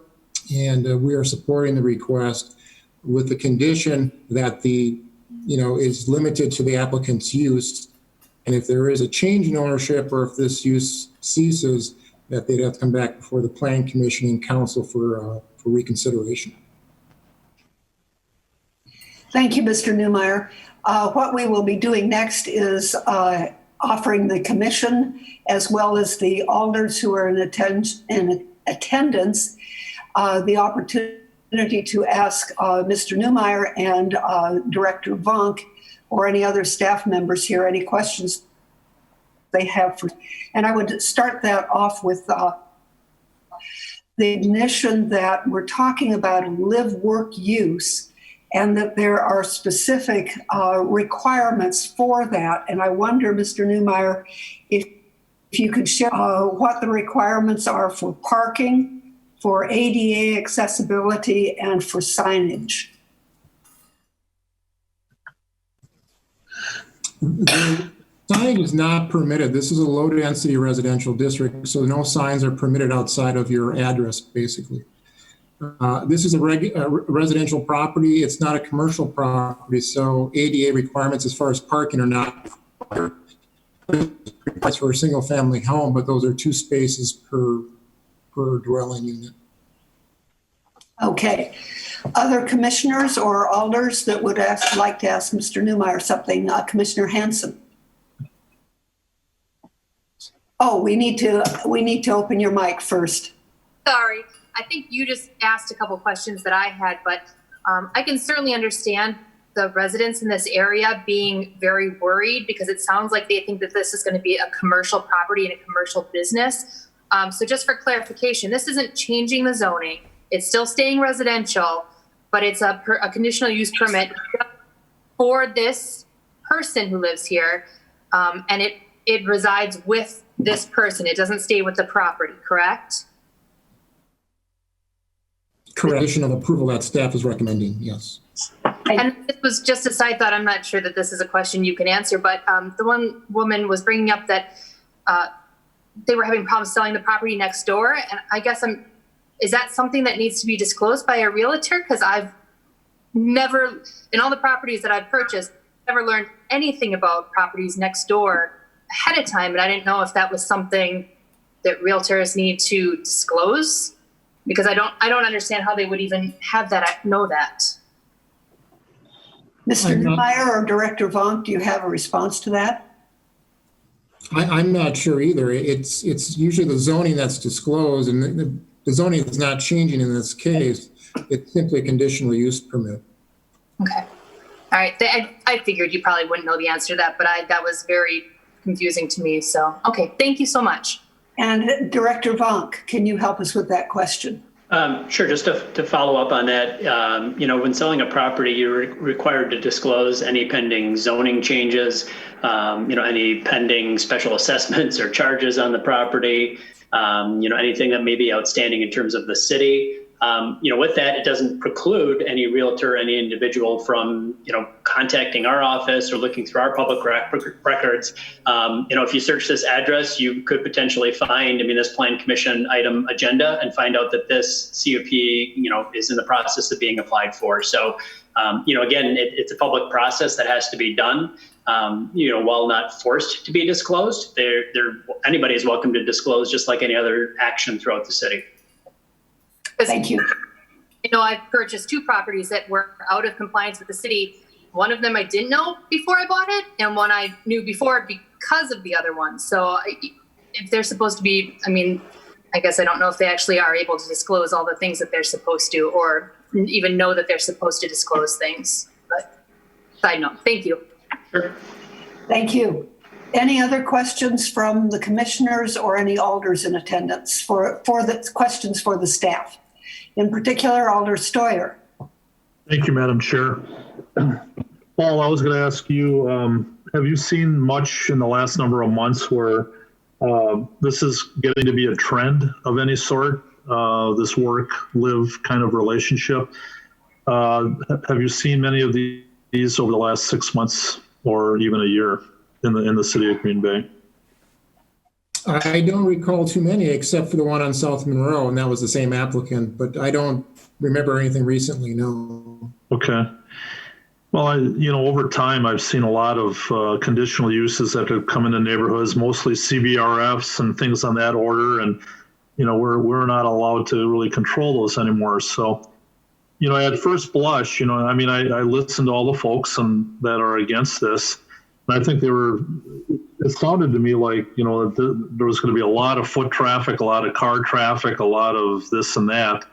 and we are supporting the request with the condition that is limited to the applicant's use. And if there is a change in ownership or if this use ceases, that they'd have to come back before the Planning Commission and Council for reconsideration. Thank you, Mr. Newmeyer. What we will be doing next is offering the commission, as well as the alders who are in attendance, the opportunity to ask Mr. Newmeyer and Director Vonk or any other staff members here any questions they have. And I would start that off with the admission that we're talking about live-work use, and that there are specific requirements for that. And I wonder, Mr. Newmeyer, if you could share what the requirements are for parking, for ADA accessibility, and for signage. Signage is not permitted. This is a low-density residential district, so no signs are permitted outside of your address, basically. This is a residential property. It's not a commercial property, so ADA requirements as far as parking are not required. It's for a single-family home, but those are 2 spaces per dwelling unit. Okay. Other commissioners or alders that would like to ask Mr. Newmeyer something? Commissioner Hanson. Oh, we need to open your mic first. Sorry. I think you just asked a couple questions that I had, but I can certainly understand the residents in this area being very worried, because it sounds like they think that this is going to be a commercial property and a commercial business. So just for clarification, this isn't changing the zoning. It's still staying residential, but it's a conditional use permit for this person who lives here, and it resides with this person. It doesn't stay with the property, correct? Correct. Additional approval that staff is recommending, yes. And this was just a side thought. I'm not sure that this is a question you can answer, but the one woman was bringing up that they were having problems selling the property next door. And I guess is that something that needs to be disclosed by a realtor? Because I've never, in all the properties that I've purchased, never learned anything about properties next door ahead of time. And I didn't know if that was something that realtors need to disclose, because I don't understand how they would even have that, know that. Mr. Newmeyer or Director Vonk, do you have a response to that? I'm not sure either. It's usually the zoning that's disclosed, and the zoning is not changing in this case. It's simply a conditional use permit. Okay. All right. I figured you probably wouldn't know the answer to that, but that was very confusing to me. So, okay. Thank you so much. And Director Vonk, can you help us with that question? Sure. Just to follow up on that, when selling a property, you're required to disclose any pending zoning changes, any pending special assessments or charges on the property, anything that may be outstanding in terms of the city. With that, it doesn't preclude any realtor, any individual from, contacting our office or looking through our public records. If you search this address, you could potentially find, this Plan Commission item agenda and find out that this CUP, is in the process of being applied for. So, again, it's a public process that has to be done. While not forced to be disclosed, anybody is welcome to disclose just like any other action throughout the city. Thank you. I've purchased 2 properties that were out of compliance with the city. One of them I didn't know before I bought it, and one I knew before because of the other one. So if they're supposed to be, I guess I don't know if they actually are able to disclose all the things that they're supposed to, or even know that they're supposed to disclose things. But side note, thank you. Sure. Thank you. Any other questions from the commissioners or any alders in attendance for the questions for the staff? In particular, Alder Steuer. Thank you, Madam Chair. Paul, I was going to ask you, have you seen much in the last number of months where this is getting to be a trend of any sort, this work-live kind of relationship? Have you seen many of these over the last 6 months or even a year in the city of Green Bay? I don't recall too many except for the one on South Monroe, and that was the same applicant, but I don't remember anything recently, no. Okay. Well, over time, I've seen a lot of conditional uses that have come into neighborhoods, mostly CBRFs and things on that order. And, we're not allowed to really control those anymore. So, at first blush, I listened to all the folks that are against this. And I think it sounded to me like, there was going to be a lot of foot traffic, a lot of car traffic, a lot of this and that.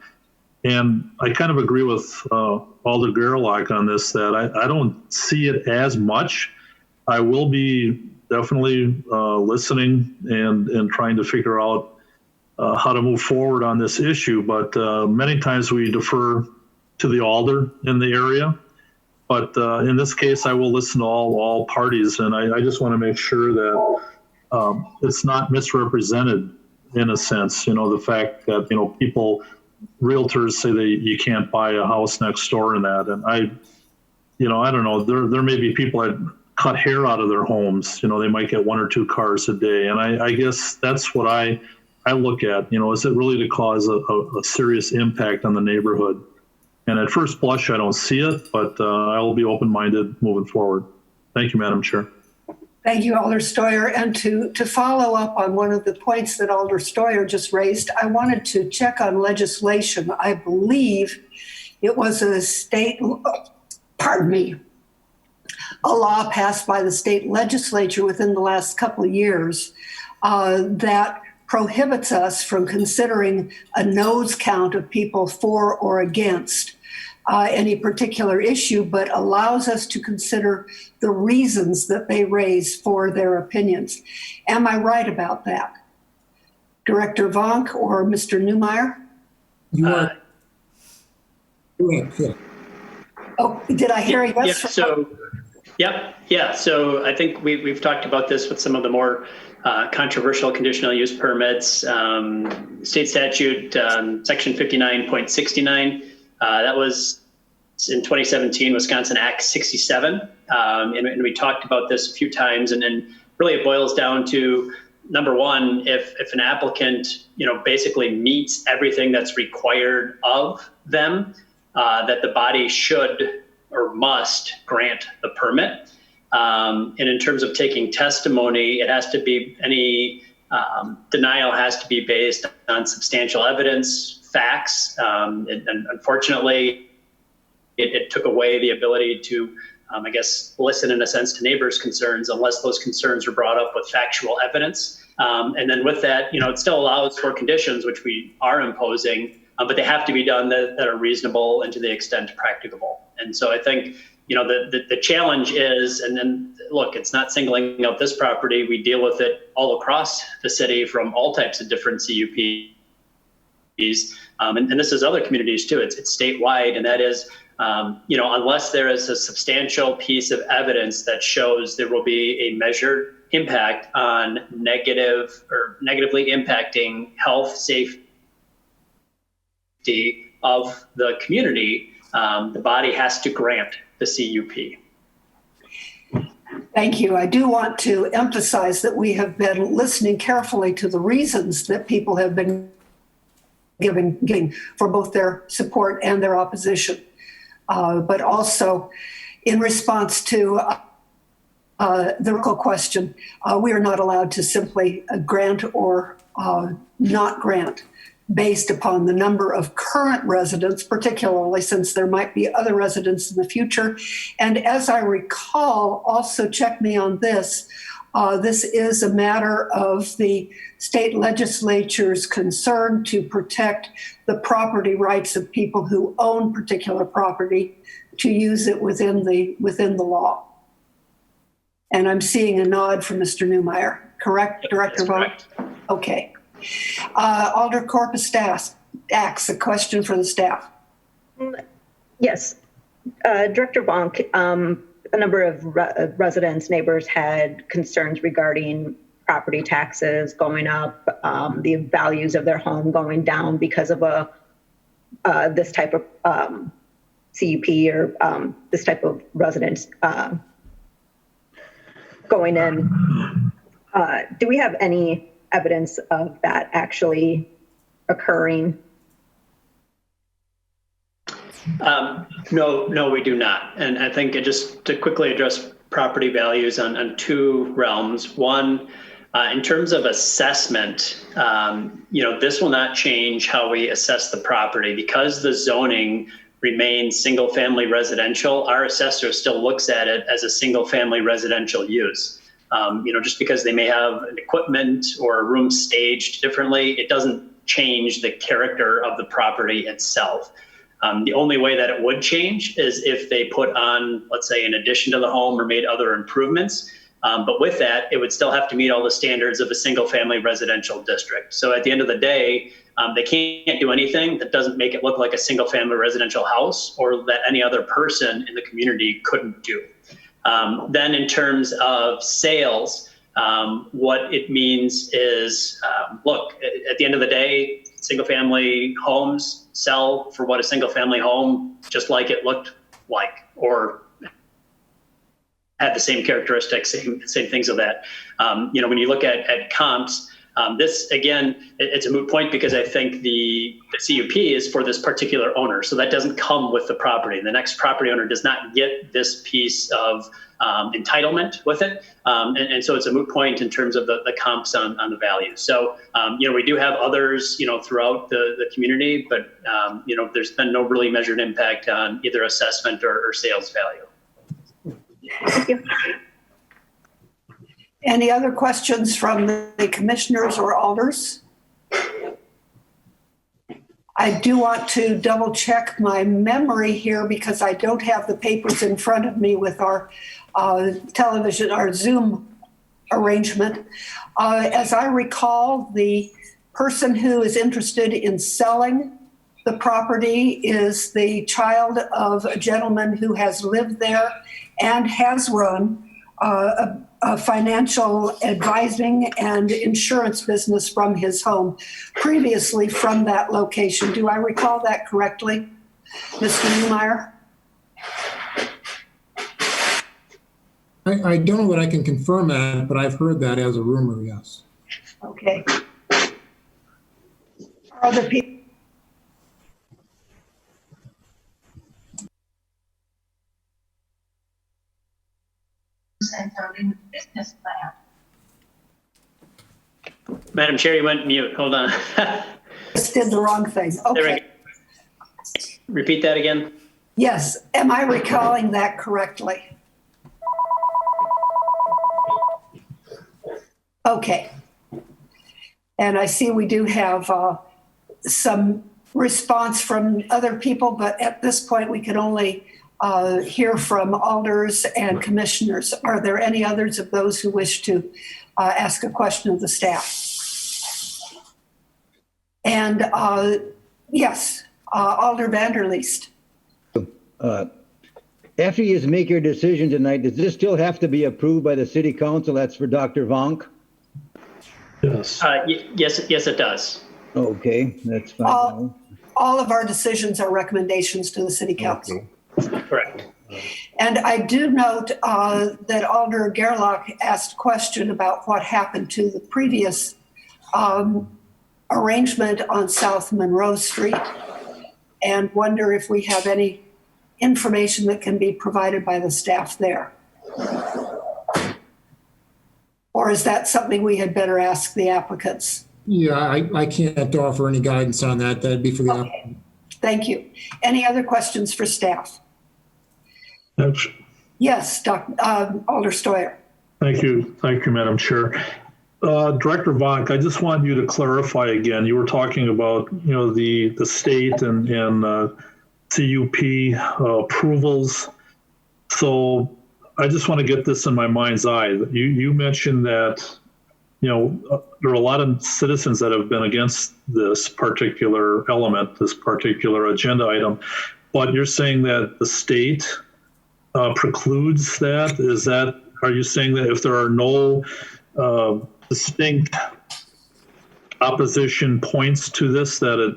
And I kind of agree with Alder Gerlach on this, that I don't see it as much. I will be definitely listening and trying to figure out how to move forward on this issue. But many times we defer to the alder in the area. But in this case, I will listen to all parties, and I just want to make sure that it's not misrepresented in a sense. The fact that realtors say that you can't buy a house next door and that, and I don't know. There may be people that cut hair out of their homes. They might get 1 or 2 cars a day, and I guess that's what I look at. Is it really to cause a serious impact on the neighborhood? And at first blush, I don't see it, but I will be open-minded moving forward. Thank you, Madam Chair. Thank you, Alder Steuer. And to follow up on one of the points that Alder Steuer just raised, I wanted to check on legislation. I believe it was a law passed by the state legislature within the last couple of years that prohibits us from considering a no's count of people for or against any particular issue, but allows us to consider the reasons that they raise for their opinions. Am I right about that? Director Vonk or Mr. Newmeyer? You are. Good. Oh, did I hear a yes? Yeah. So I think we've talked about this with some of the more controversial conditional use permits. State statute, section 59.69. That was in 2017, Wisconsin Act 67. And we talked about this a few times, and then really it boils down to, number one, if an applicant, basically meets everything that's required of them, that the body should or must grant the permit. And in terms of taking testimony, it has to be, any denial has to be based on substantial evidence, facts. And unfortunately, it took away the ability to, listen in a sense to neighbors' concerns unless those concerns were brought up with factual evidence. And then with that, it still allows for conditions which we are imposing, but they have to be done that are reasonable and to the extent practicable. And so I think, the challenge is, and then look, it's not singling out this property. We deal with it all across the city from all types of different CUPs. and this is other communities too, it's statewide, and that is, unless there is a substantial piece of evidence that shows there will be a measured impact on negatively impacting health, safety of the community, the body has to grant the CUP. Thank you. I do want to emphasize that we have been listening carefully to the reasons that people have been giving for both their support and their opposition. But also in response to the recall question, we are not allowed to simply grant or not grant based upon the number of current residents, particularly since there might be other residents in the future. And as I recall, also check me on this, this is a matter of the state legislature's concern to protect the property rights of people who own particular property to use it within the law. And I'm seeing a nod from Mr. Newmeyer, correct, Director Vaughn? Okay. Alder Corpus Dax, a question for the staff. Yes. Director Bonk, a number of residents, neighbors had concerns regarding property taxes going up, the values of their home going down because of this type of CUP or this type of residence going in. Do we have any evidence of that actually occurring? No, we do not. And I think just to quickly address property values on two realms. One, in terms of assessment, this will not change how we assess the property. Because the zoning remains single family residential, our assessor still looks at it as a single family residential use. Just because they may have an equipment or a room staged differently, it doesn't change the character of the property itself. The only way that it would change is if they put on, let's say, an addition to the home or made other improvements. But with that, it would still have to meet all the standards of a single family residential district. So at the end of the day, they can't do anything that doesn't make it look like a single family residential house or that any other person in the community couldn't do. Then in terms of sales, what it means is, look, at the end of the day, single family homes sell for what a single family home just like it looked like, or had the same characteristics, same things of that. When you look at comps, this, again, it's a moot point because I think the CUP is for this particular owner. So that doesn't come with the property. The next property owner does not get this piece of entitlement with it. And so it's a moot point in terms of the comps on the value. So, we do have others, throughout the community, but, there's been no really measured impact on either assessment or sales value. Thank you. Any other questions from the commissioners or alders? I do want to double check my memory here because I don't have the papers in front of me with our television, our Zoom arrangement. As I recall, the person who is interested in selling the property is the child of a gentleman who has lived there and has run a financial advising and insurance business from his home, previously from that location. Do I recall that correctly, Mr. Newmeyer? I don't know that I can confirm that, but I've heard that as a rumor, yes. Okay. Are other people? Business plan. Madam Chair, you went mute. Hold on. Just did the wrong thing. Okay. Repeat that again. Yes. Am I recalling that correctly? Okay. And I see we do have some response from other people, but at this point we can only hear from alders and commissioners. Are there any others of those who wish to ask a question of the staff? And yes, Alder Vanderleest. After you make your decision tonight, does this still have to be approved by the city council? That's for Dr. Vonk? Yes. Yes, it does. Okay, that's fine. All of our decisions are recommendations to the city council. Okay. Correct. And I do note that Alder Gerlach asked a question about what happened to the previous arrangement on South Monroe Street, and wonder if we have any information that can be provided by the staff there. Or is that something we had better ask the applicants? Yeah, I can't offer any guidance on that. That'd be for the applicant. Thank you. Any other questions for staff? Yes, Alder Steuer. Thank you, Madam Chair. Director Vonk, I just want you to clarify again. You were talking about, the state and CUP approvals. So I just want to get this in my mind's eye. You mentioned that, there are a lot of citizens that have been against this particular element, this particular agenda item, but you're saying that the state precludes that? Are you saying that if there are no distinct opposition points to this, that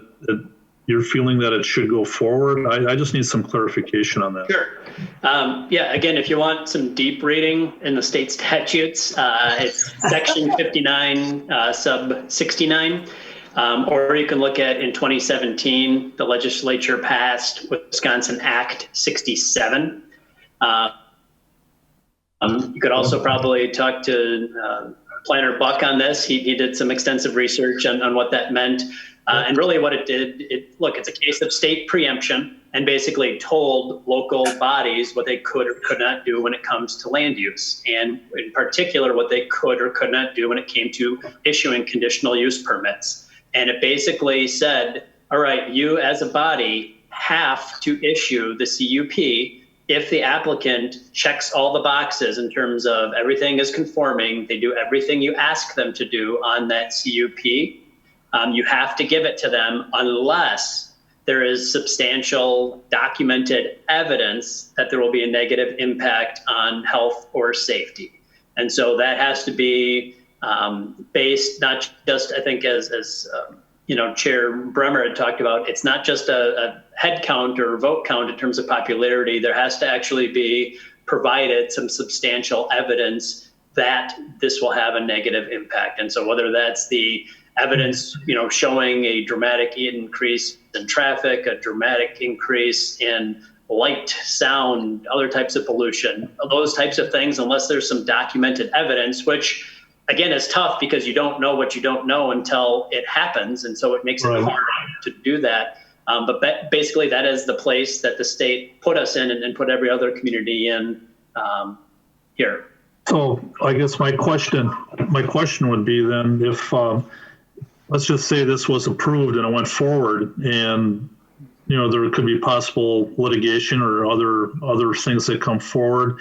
you're feeling that it should go forward? I just need some clarification on that. Sure. Again, if you want some deep reading in the state statutes, it's section 59, sub 69. Or you can look at in 2017, the legislature passed Wisconsin Act 67. You could also probably talk to Planner Buck on this. He did some extensive research on what that meant. And really what it did, it's a case of state preemption, and basically told local bodies what they could or could not do when it comes to land use, and in particular what they could or could not do when it came to issuing conditional use permits. And it basically said, all right, you as a body have to issue the CUP if the applicant checks all the boxes in terms of everything is conforming, they do everything you ask them to do on that CUP. You have to give it to them unless there is substantial documented evidence that there will be a negative impact on health or safety. And so that has to be based not just, I think, as Chair Bremer had talked about, it's not just a head count or vote count in terms of popularity. There has to actually be provided some substantial evidence that this will have a negative impact. And so whether that's the evidence, showing a dramatic increase in traffic, a dramatic increase in light, sound, other types of pollution, those types of things, unless there's some documented evidence, which again is tough because you don't know what you don't know until it happens. And so it makes it hard to do that. But basically that is the place that the state put us in and put every other community in here. So I guess my question would be then, if let's just say this was approved and it went forward, and there could be possible litigation or other things that come forward.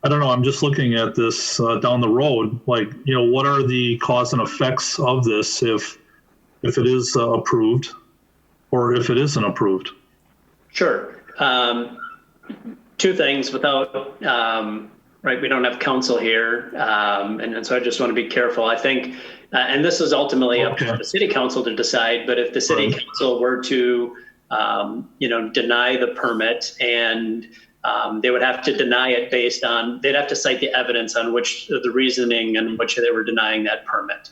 I don't know. I'm just looking at this down the road. What are the cause and effects of this if it is approved, or if it isn't approved? Sure. Two things without, we don't have counsel here. And so I just want to be careful. I think, and this is ultimately up to the city council to decide, but if the city council were to, deny the permit, and they would have to deny it based on, they'd have to cite the evidence on which the reasoning in which they were denying that permit.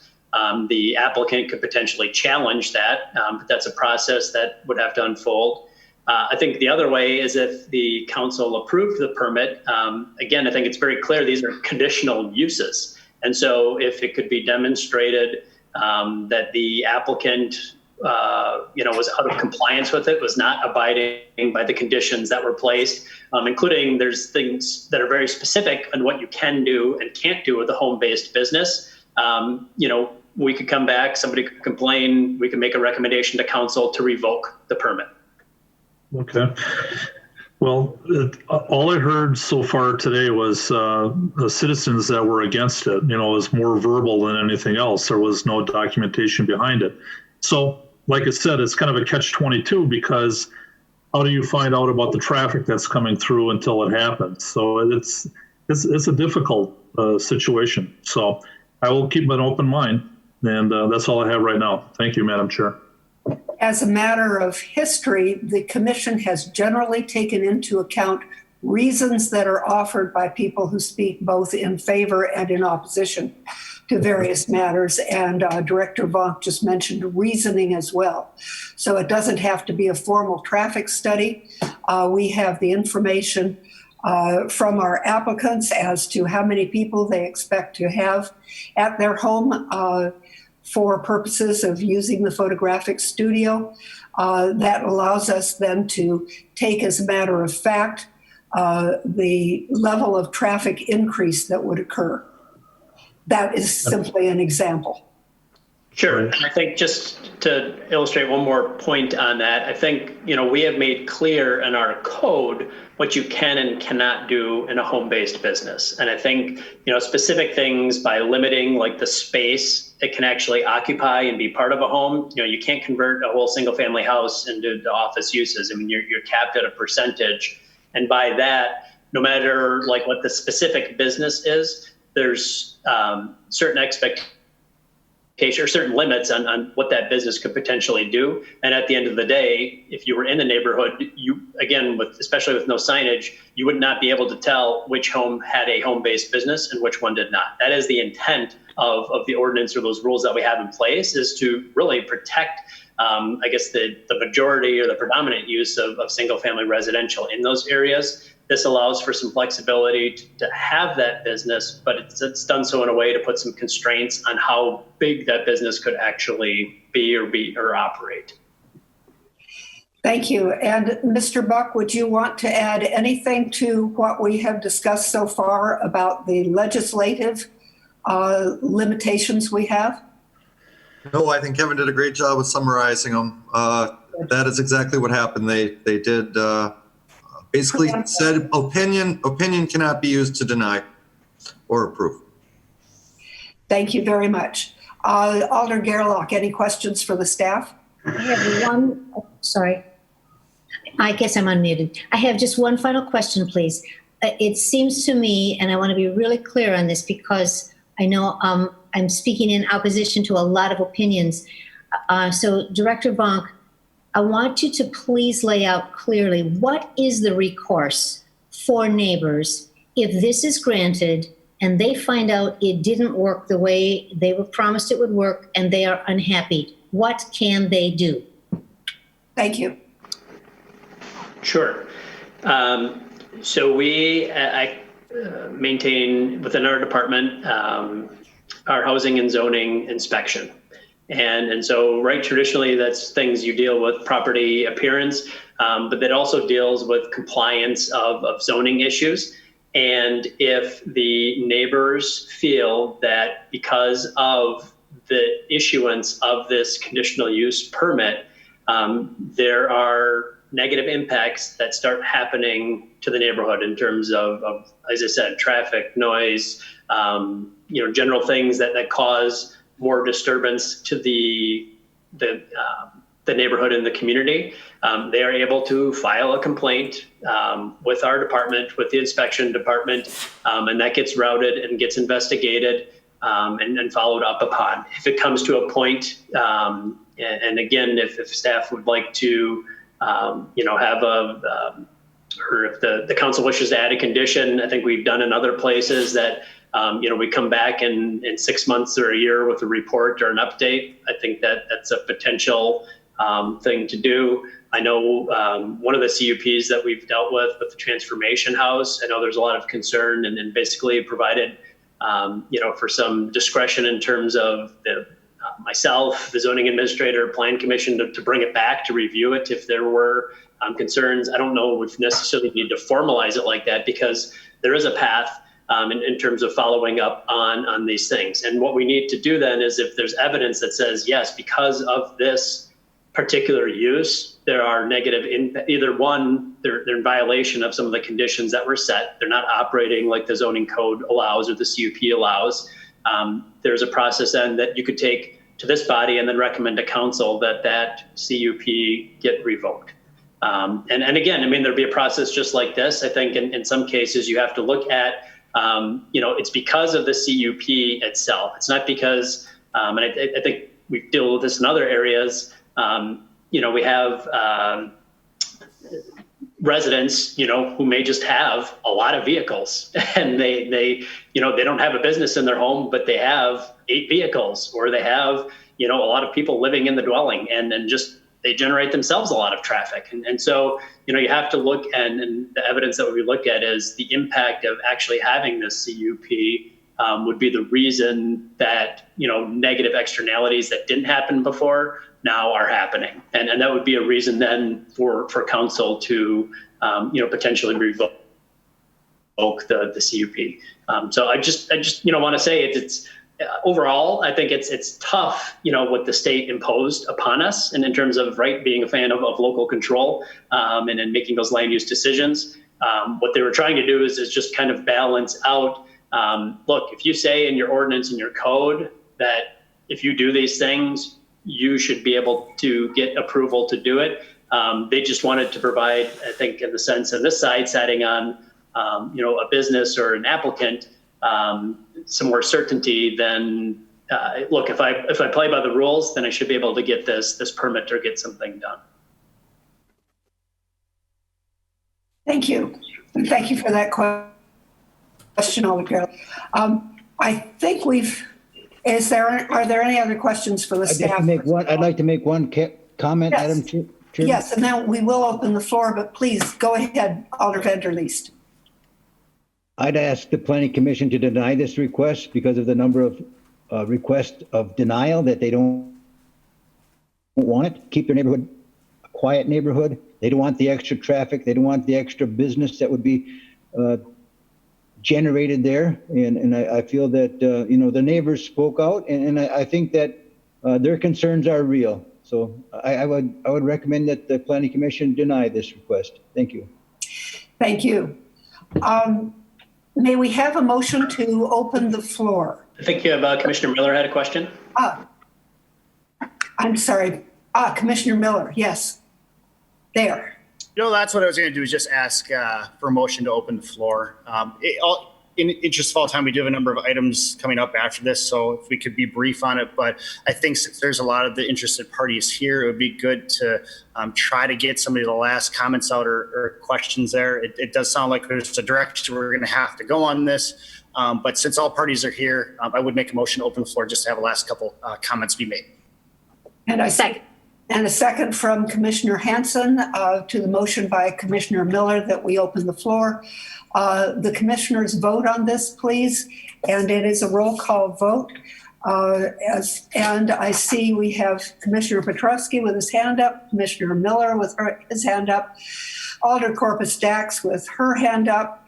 The applicant could potentially challenge that, but that's a process that would have to unfold. I think the other way is if the council approved the permit, again, I think it's very clear these are conditional uses. And so if it could be demonstrated that the applicant was out of compliance with it, was not abiding by the conditions that were placed, including there's things that are very specific on what you can do and can't do with a home-based business. We could come back, somebody could complain, we can make a recommendation to council to revoke the permit. Okay. Well, all I heard so far today was the citizens that were against it. It was more verbal than anything else. There was no documentation behind it. So like I said, it's kind of a catch-22 because how do you find out about the traffic that's coming through until it happens? So it's a difficult situation. So I will keep an open mind, and that's all I have right now. Thank you, Madam Chair. As a matter of history, the commission has generally taken into account reasons that are offered by people who speak both in favor and in opposition to various matters. And Director Vonk just mentioned reasoning as well. So it doesn't have to be a formal traffic study. We have the information from our applicants as to how many people they expect to have at their home for purposes of using the photographic studio. That allows us then to take as a matter of fact the level of traffic increase that would occur. That is simply an example. Sure. And I think just to illustrate one more point on that, I think, we have made clear in our code what you can and cannot do in a home-based business. And I think, specific things by limiting like the space it can actually occupy and be part of a home. You can't convert a whole single family house into office uses. I mean, you're capped at a percentage. And by that, no matter like what the specific business is, there's certain expectations or certain limits on what that business could potentially do. And at the end of the day, if you were in the neighborhood, you, again, especially with no signage, you would not be able to tell which home had a home-based business and which one did not. That is the intent of the ordinance or those rules that we have in place, is to really protect, I guess, the majority or the predominant use of single-family residential in those areas. This allows for some flexibility to have that business, but it's done so in a way to put some constraints on how big that business could actually be or operate. Thank you. And Mr. Buck, would you want to add anything to what we have discussed so far about the legislative limitations we have? No, I think Kevin did a great job of summarizing them. That is exactly what happened. They did basically said opinion cannot be used to deny or approve. Thank you very much. Alder Gerlach, any questions for the staff? I have one, sorry. I guess I'm unmuted. I have just one final question, please. It seems to me, and I want to be really clear on this because I know I'm speaking in opposition to a lot of opinions. So Director Vonk, I want you to please lay out clearly what is the recourse for neighbors if this is granted and they find out it didn't work the way they were promised it would work and they are unhappy. What can they do? Thank you. Sure. So we maintain within our department our housing and zoning inspection. And so, right, traditionally, that's things you deal with property appearance, but that also deals with compliance of zoning issues. And if the neighbors feel that because of the issuance of this conditional use permit, there are negative impacts that start happening to the neighborhood in terms of as I said, traffic, noise, general things that cause more disturbance to the neighborhood and the community, they are able to file a complaint with our department, with the inspection department, and that gets routed and gets investigated and followed up upon. If it comes to a point, and again, if staff would like to, have or if the council wishes to add a condition, I think we've done in other places that we come back in 6 months or a year with a report or an update. I think that's a potential thing to do. I know one of the CUPs that we've dealt with the Transformation House, I know there's a lot of concern and basically provided, for some discretion in terms of myself, the zoning administrator, plan commission to bring it back to review it if there were concerns. I don't know if we necessarily need to formalize it like that because there is a path in terms of following up on these things. And what we need to do then is if there's evidence that says, yes, because of this particular use, there are negative either one, they're in violation of some of the conditions that were set. They're not operating like the zoning code allows or the CUP allows. There's a process then that you could take to this body and then recommend to council that that CUP get revoked. And again, I mean, there'd be a process just like this. I think in some cases you have to look at, it's because of the CUP itself. It's not because, and I think we deal with this in other areas. We have residents, who may just have a lot of vehicles, and they don't have a business in their home, but they have 8 vehicles, or they have, a lot of people living in the dwelling, and just they generate themselves a lot of traffic. And so, you have to look, and the evidence that we look at is the impact of actually having this CUP would be the reason that, negative externalities that didn't happen before now are happening. And that would be a reason then for council to, potentially revoke the CUP. So I just want to say it's overall, I think it's tough, what the state imposed upon us, and in terms of being a fan of local control, and then making those land use decisions. What they were trying to do is just kind of balance out. Look, if you say in your ordinance and your code that if you do these things, you should be able to get approval to do it. They just wanted to provide, I think, in the sense of this side setting on, a business or an applicant, some more certainty than, look, if I play by the rules, then I should be able to get this permit or get something done. Thank you. And thank you for that question, Alder. I think are there any other questions for the staff? I'd like to make one comment, Yes. Madam Chair. Yes, and then we will open the floor, but please go ahead, Alder Vanderleest. I'd ask the Planning Commission to deny this request because of the number of requests of denial, that they don't want it. Keep their neighborhood a quiet neighborhood. They don't want the extra traffic. They don't want the extra business that would be generated there. And I feel that, the neighbors spoke out, and I think that their concerns are real. So I would recommend that the Planning Commission deny this request. Thank you. Thank you. May we have a motion to open the floor? I think Commissioner Miller had a question. I'm sorry. Commissioner Miller, yes. There. That's what I was going to do, is just ask for a motion to open the floor. In interest of all time, we do have a number of items coming up after this, so if we could be brief on it. But I think since there's a lot of the interested parties here, it would be good to try to get some of the last comments out or questions there. It does sound like there's a direction we're going to have to go on this. But since all parties are here, I would make a motion to open the floor just to have a last couple comments be made. And a second from Commissioner Hanson to the motion by Commissioner Miller that we open the floor. The commissioners vote on this, please. And it is a roll call vote. And I see we have Commissioner Petrowski with his hand up, Commissioner Miller with his hand up, Alder Corpus Dax with her hand up.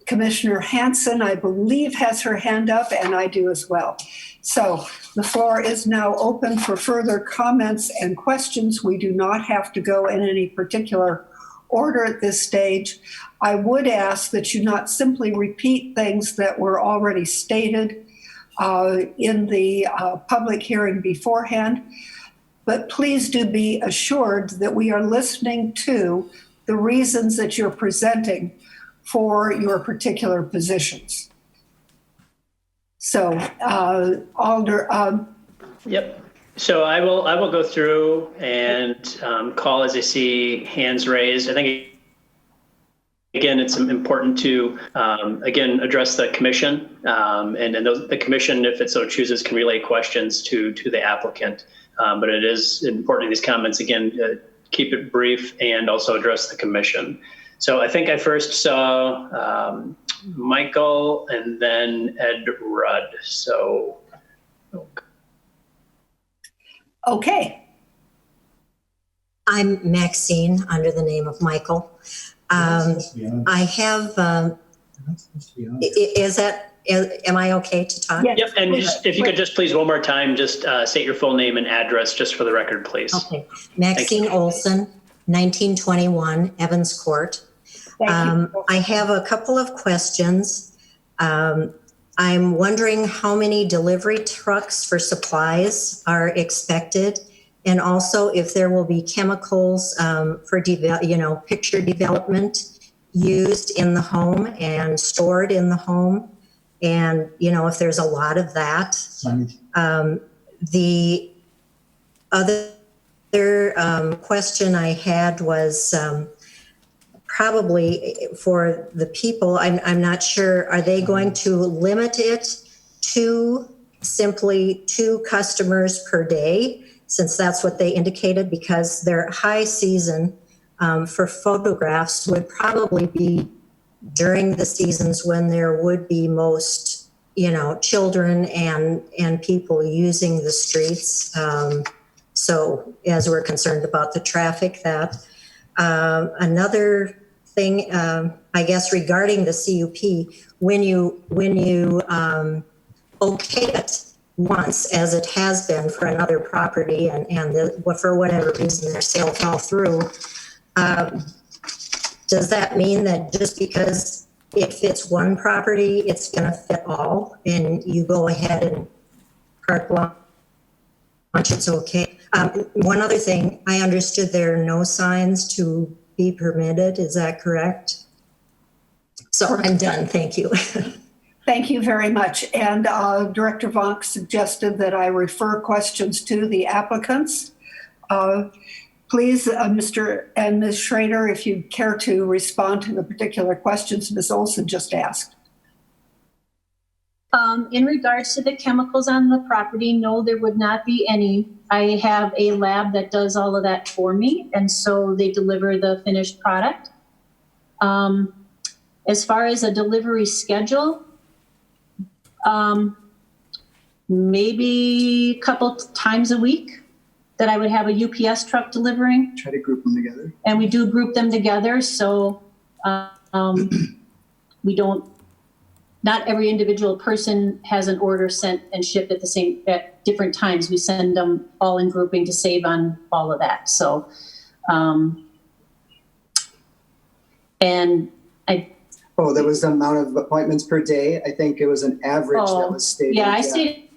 Commissioner Hanson, I believe, has her hand up, and I do as well. So the floor is now open for further comments and questions. We do not have to go in any particular order at this stage. I would ask that you not simply repeat things that were already stated in the public hearing beforehand, but please do be assured that we are listening to the reasons that you're presenting for your particular positions. So, Alder. Yep. So I will go through and call as I see hands raised. I think, again, it's important to, again, address the commission. And the commission, if it so chooses, can relay questions to the applicant. But it is important in these comments, again, keep it brief and also address the commission. So I think I first saw Michael and then Ed Rudd. So. Okay. I'm Maxine, under the name of Michael. I have, am I okay to talk? Yep, and if you could just please one more time, just state your full name and address just for the record, please. Okay, Maxine Olson, 1921 Evans Court. I have a couple of questions. I'm wondering how many delivery trucks for supplies are expected, and also if there will be chemicals for picture development used in the home and stored in the home, and if there's a lot of that. The other question I had was probably for the people. I'm not sure. Are they going to limit it to simply 2 customers per day, since that's what they indicated? Because their high season for photographs would probably be during the seasons when there would be most, children and people using the streets. So as we're concerned about the traffic, that another thing, I guess, regarding the CUP, when you okay it once, as it has been for another property, and for whatever reason their sale fell through, does that mean that just because it fits one property, it's going to fit all, and you go ahead and carte blanche, it's okay? One other thing, I understood there are no signs to be permitted. Is that correct? So I'm done. Thank you. Thank you very much. And Director Vonk suggested that I refer questions to the applicants. Please, Mr. and Ms. Schrader, if you'd care to respond to the particular questions Ms. Olson just asked. In regards to the chemicals on the property, no, there would not be any. I have a lab that does all of that for me, and so they deliver the finished product. As far as a delivery schedule, maybe a couple times a week that I would have a UPS truck delivering. Try to group them together. And we do group them together, so we don't. Not every individual person has an order sent and shipped at different times. We send them all in grouping to save on all of that. So, and I. Oh, there was the amount of appointments per day. I think it was an average that was stated. Yeah, I stated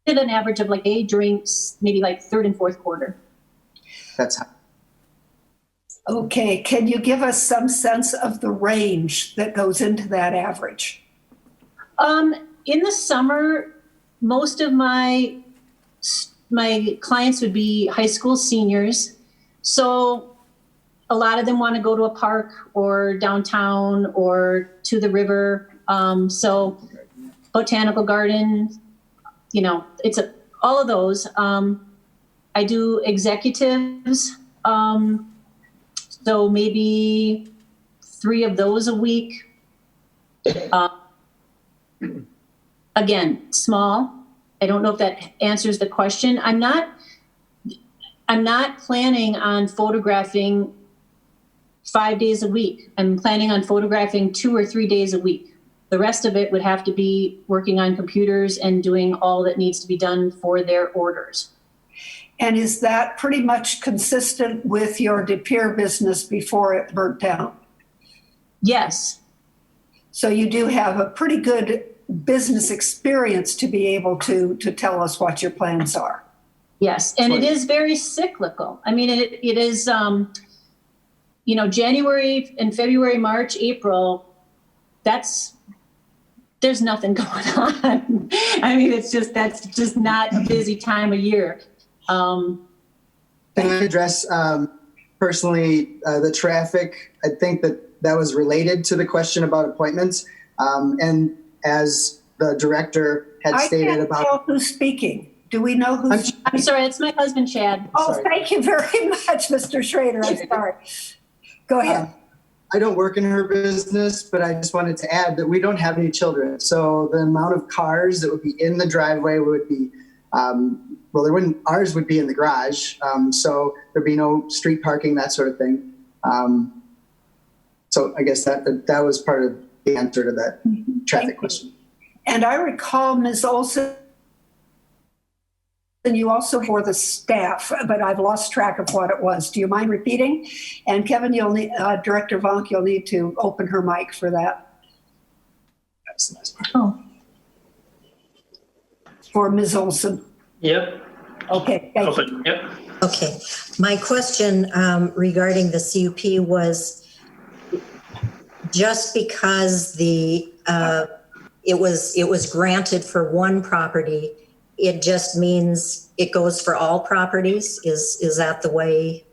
an average of like 8 drinks, maybe like third and fourth quarter. That's how. Okay, can you give us some sense of the range that goes into that average? In the summer, most of my clients would be high school seniors. So a lot of them want to go to a park or downtown or to the river. So botanical garden, it's all of those. I do executives. So maybe 3 of those a week. Again, small. I don't know if that answers the question. I'm not planning on photographing 5 days a week. I'm planning on photographing 2 or 3 days a week. The rest of it would have to be working on computers and doing all that needs to be done for their orders. And is that pretty much consistent with your De Pere business before it burnt down? Yes. So you do have a pretty good business experience to be able to tell us what your plans are. Yes, and it is very cyclical. I mean, it is, January and February, March, April, there's nothing going on. I mean, that's just not a busy time of year. Can I address personally the traffic? I think that was related to the question about appointments. And as the director had stated about. I can't tell who's speaking. Do we know who's? I'm sorry, it's my husband, Chad. Oh, sorry. Thank you very much, Mr. Schrader. I'm sorry. Go ahead. I don't work in her business, but I just wanted to add that we don't have any children. So the amount of cars that would be in the driveway would be, ours would be in the garage. So there'd be no street parking, that sort of thing. So I guess that was part of the answer to that traffic question. And I recall, Ms. Olson, you also for the staff, but I've lost track of what it was. Do you mind repeating? And Kevin, you'll need, Director Vonk, you'll need to open her mic for that. That's the nice part. Oh. for Ms. Olson? Yep. Okay, thank you. Open. Yep. Okay. My question regarding the CUP was just because it was granted for one property, it just means it goes for all properties? Is that the way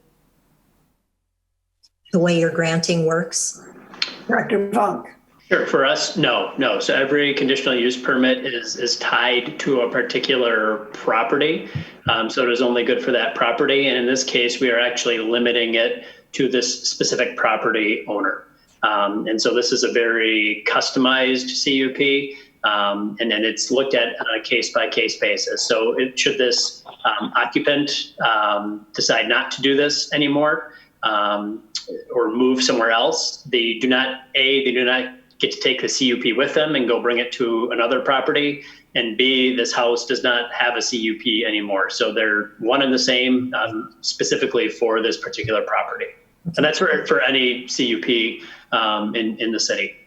your granting works? Director Vonk. Sure. For us, no. So every conditional use permit is tied to a particular property. So it is only good for that property. And in this case, we are actually limiting it to this specific property owner. And so this is a very customized CUP, and then it's looked at on a case-by-case basis. So should this occupant decide not to do this anymore or move somewhere else, they do not get to take the CUP with them and go bring it to another property. And B, this house does not have a CUP anymore. So they're one and the same specifically for this particular property. And that's for any CUP in the city.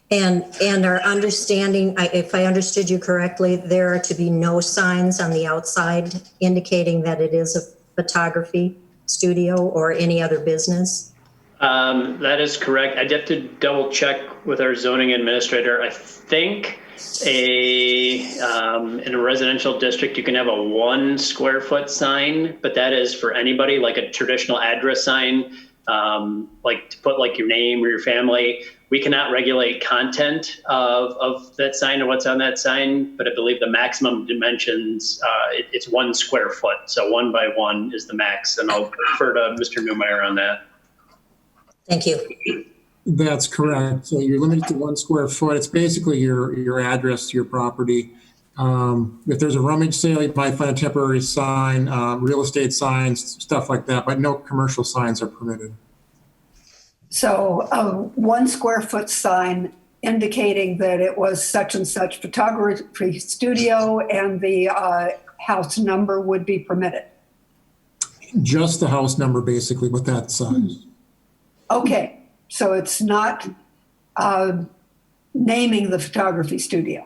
And our understanding, if I understood you correctly, there are to be no signs on the outside indicating that it is a photography studio or any other business? That is correct. I'd have to double check with our zoning administrator. I think in a residential district, you can have a 1 square foot sign, but that is for anybody, like a traditional address sign, like to put like your name or your family. We cannot regulate content of that sign or what's on that sign, but I believe the maximum dimensions, it's 1 square foot. So 1 by 1 is the max. And I'll refer to Mr. Newmeyer on that. Thank you. That's correct. So you're limited to 1 square foot. It's basically your address to your property. If there's a rummage sale, you might find a temporary sign, real estate signs, stuff like that, but no commercial signs are permitted. So a 1 square foot sign indicating that it was such and such photography studio and the house number would be permitted. Just the house number, basically, with that size. Okay, so it's not naming the photography studio.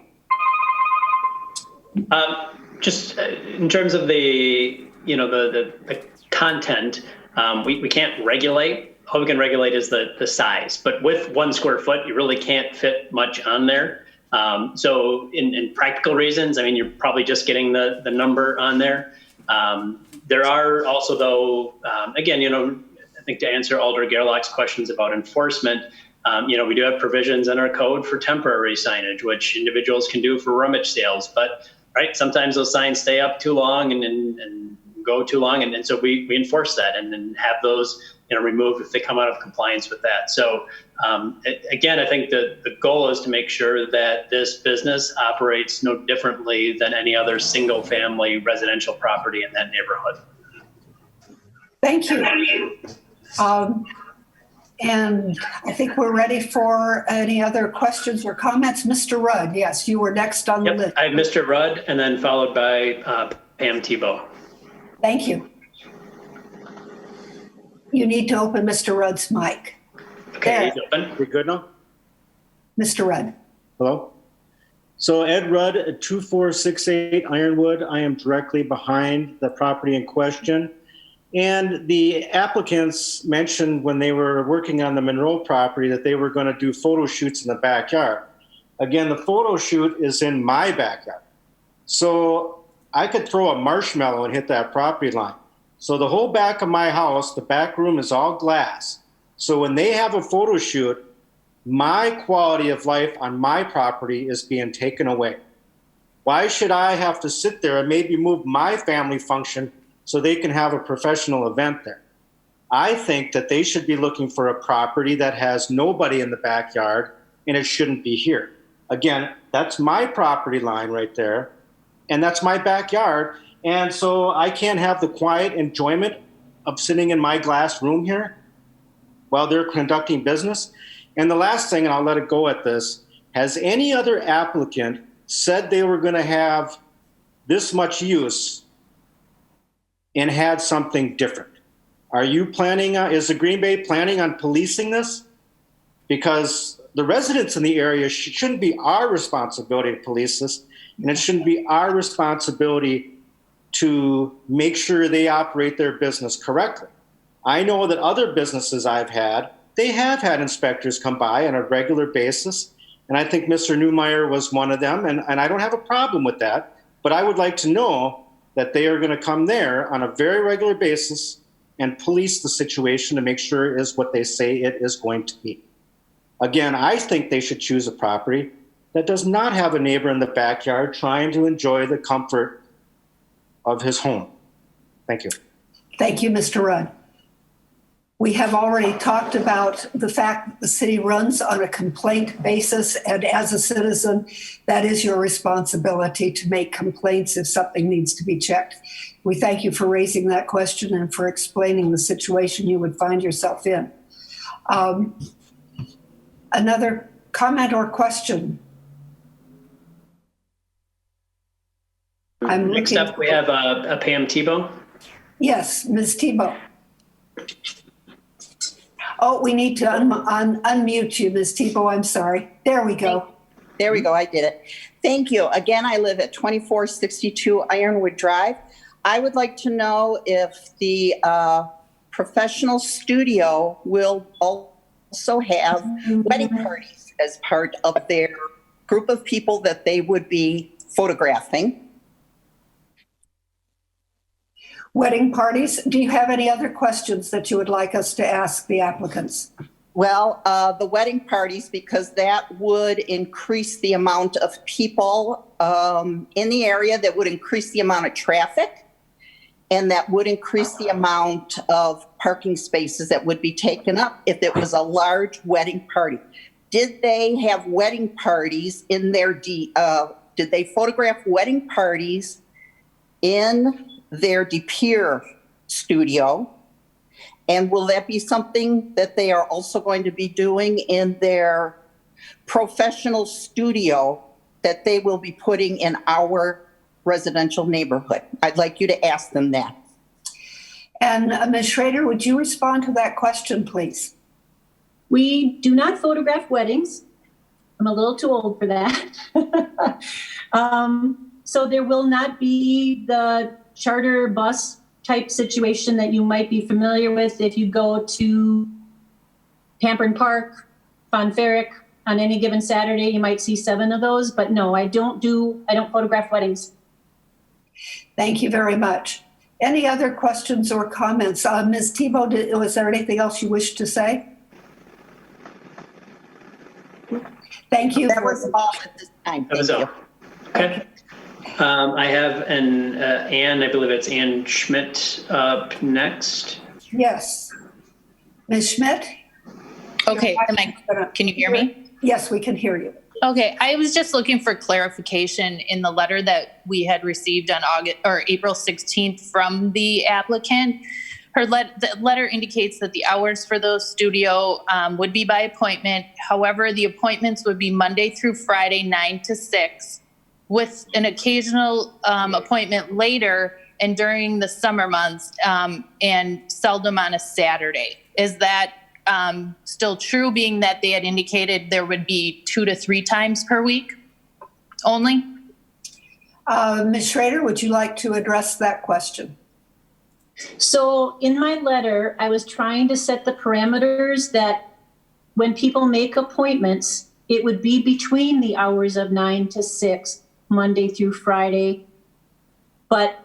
Just in terms of the content, we can't regulate. All we can regulate is the size, but with 1 square foot, you really can't fit much on there. So in practical reasons, I mean, you're probably just getting the number on there. There are also, though, again, I think to answer Alder Gerlach's questions about enforcement, we do have provisions in our code for temporary signage, which individuals can do for rummage sales. But sometimes those signs stay up too long and go too long, and so we enforce that and then have those removed if they come out of compliance with that. So again, I think the goal is to make sure that this business operates no differently than any other single family residential property in that neighborhood. Thank you. And I think we're ready for any other questions or comments. Mr. Rudd, yes, you were next on the list. I have Mr. Rudd and then followed by Pam Tebow. Thank you. You need to open Mr. Rudd's mic. Okay, he's open. We good now? Mr. Rudd. Hello? So Ed Rudd at 2468 Ironwood. I am directly behind the property in question. And the applicants mentioned when they were working on the Monroe property that they were going to do photo shoots in the backyard. Again, the photo shoot is in my backyard. So I could throw a marshmallow and hit that property line. So the whole back of my house, the back room is all glass. So when they have a photo shoot, my quality of life on my property is being taken away. Why should I have to sit there and maybe move my family function so they can have a professional event there? I think that they should be looking for a property that has nobody in the backyard, and it shouldn't be here. Again, that's my property line right there, and that's my backyard. And so I can't have the quiet enjoyment of sitting in my glass room here while they're conducting business. And the last thing, and I'll let it go at this, has any other applicant said they were going to have this much use and had something different? Are you planning, is the Green Bay planning on policing this? Because the residents in the area shouldn't be our responsibility to police this, and it shouldn't be our responsibility to make sure they operate their business correctly. I know that other businesses I've had, they have had inspectors come by on a regular basis, and I think Mr. Newmeyer was one of them, and I don't have a problem with that, but I would like to know that they are going to come there on a very regular basis and police the situation to make sure it is what they say it is going to be. Again, I think they should choose a property that does not have a neighbor in the backyard trying to enjoy the comfort of his home. Thank you. Thank you, Mr. Rudd. We have already talked about the fact that the city runs on a complaint basis, and as a citizen, that is your responsibility to make complaints if something needs to be checked. We thank you for raising that question and for explaining the situation you would find yourself in. Another comment or question? Next up, we have a Pam Tebow. Yes, Ms. Tebow. Oh, we need to unmute you, Ms. Tebow. I'm sorry. There we go. There we go. I did it. Thank you. Again, I live at 2462 Ironwood Drive. I would like to know if the professional studio will also have wedding parties as part of their group of people that they would be photographing. Wedding parties. Do you have any other questions that you would like us to ask the applicants? Well, the wedding parties, because that would increase the amount of people in the area, that would increase the amount of traffic, and that would increase the amount of parking spaces that would be taken up if it was a large wedding party. Did they have wedding parties in their, did they photograph wedding parties in their De Pere studio? And will that be something that they are also going to be doing in their professional studio that they will be putting in our residential neighborhood? I'd like you to ask them that. And Ms. Schrader, would you respond to that question, please? We do not photograph weddings. I'm a little too old for that. So there will not be the charter bus type situation that you might be familiar with if you go to Pampern Park, Von Ferrick on any given Saturday. You might see 7 of those, but no, I don't photograph weddings. Thank you very much. Any other questions or comments? Ms. Tebow, was there anything else you wish to say? Thank you. That was all at this time. That was all. Okay. I have Ann, I believe it's Ann Schmidt up next. Yes. Ms. Schmidt? Okay, can you hear me? Yes, we can hear you. Okay, I was just looking for clarification in the letter that we had received on April 16th from the applicant. The letter indicates that the hours for the studio would be by appointment. However, the appointments would be Monday through Friday, 9 to 6, with an occasional appointment later and during the summer months, and seldom on a Saturday. Is that still true, being that they had indicated there would be 2 to 3 times per week only? Ms. Schrader, would you like to address that question? So in my letter, I was trying to set the parameters that when people make appointments, it would be between the hours of 9 to 6, Monday through Friday. But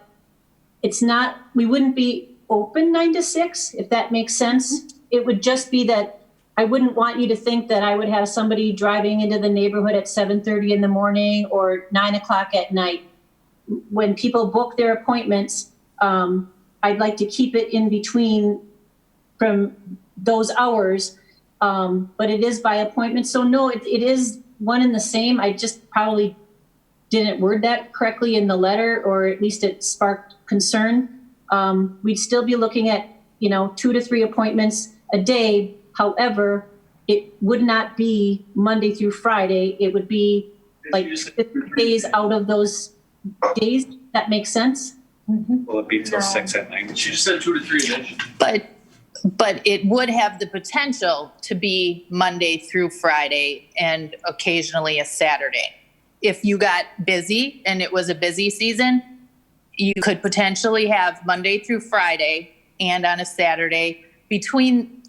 it's not, we wouldn't be open 9 to 6, if that makes sense. It would just be that I wouldn't want you to think that I would have somebody driving into the neighborhood at 7:30 in the morning or 9 o'clock at night. When people book their appointments, I'd like to keep it in between from those hours, but it is by appointment. So no, it is one and the same. I just probably didn't word that correctly in the letter, or at least it sparked concern. We'd still be looking at, 2 to 3 appointments a day. However, it would not be Monday through Friday. It would be like 50 days out of those days. That makes sense? Will it be till 6 at night? She just said 2 to 3 a day. But But it would have the potential to be Monday through Friday and occasionally a Saturday. If you got busy and it was a busy season, you could potentially have Monday through Friday and on a Saturday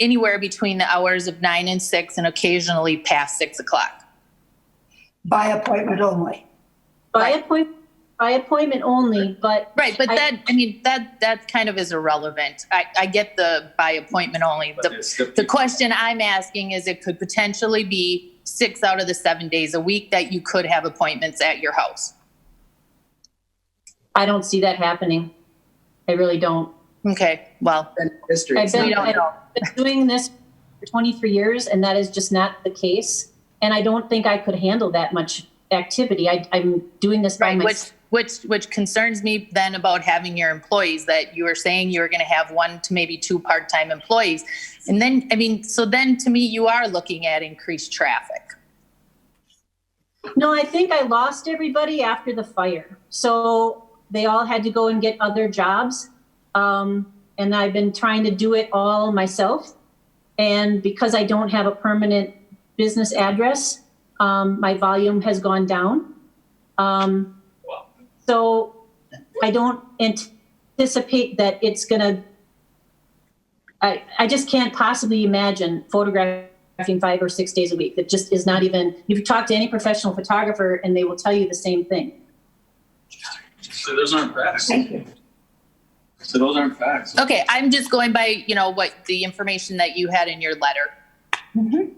anywhere between the hours of 9 and 6 and occasionally past 6 o'clock. By appointment only. By appointment only, but. Right, but that kind of is irrelevant. I get the by appointment only. The question I'm asking is, it could potentially be 6 out of the 7 days a week that you could have appointments at your house. I don't see that happening. I really don't. Okay, well. I've been doing this for 23 years, and that is just not the case. And I don't think I could handle that much activity. I'm doing this by myself. Which concerns me then about having your employees, that you were saying you were going to have 1 to maybe 2 part-time employees. And then, so then to me, you are looking at increased traffic. No, I think I lost everybody after the fire. So they all had to go and get other jobs. And I've been trying to do it all myself. And because I don't have a permanent business address, my volume has gone down. So I don't anticipate that it's going to, I just can't possibly imagine photographing 5 or 6 days a week. That just is not even, you've talked to any professional photographer and they will tell you the same thing. So those aren't facts. Thank you. So those aren't facts. Okay, I'm just going by, what the information that you had in your letter. Mm-hmm.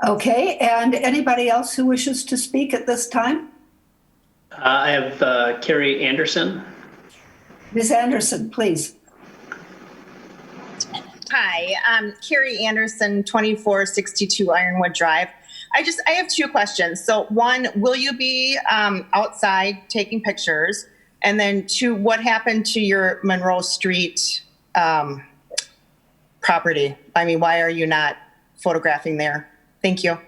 Okay, and anybody else who wishes to speak at this time? I have Carrie Anderson. Ms. Anderson, please. Hi, Carrie Anderson, 2462 Ironwood Drive. I have 2 questions. So 1, will you be outside taking pictures? And then 2, what happened to your Monroe Street property? I mean, why are you not photographing there? Thank you.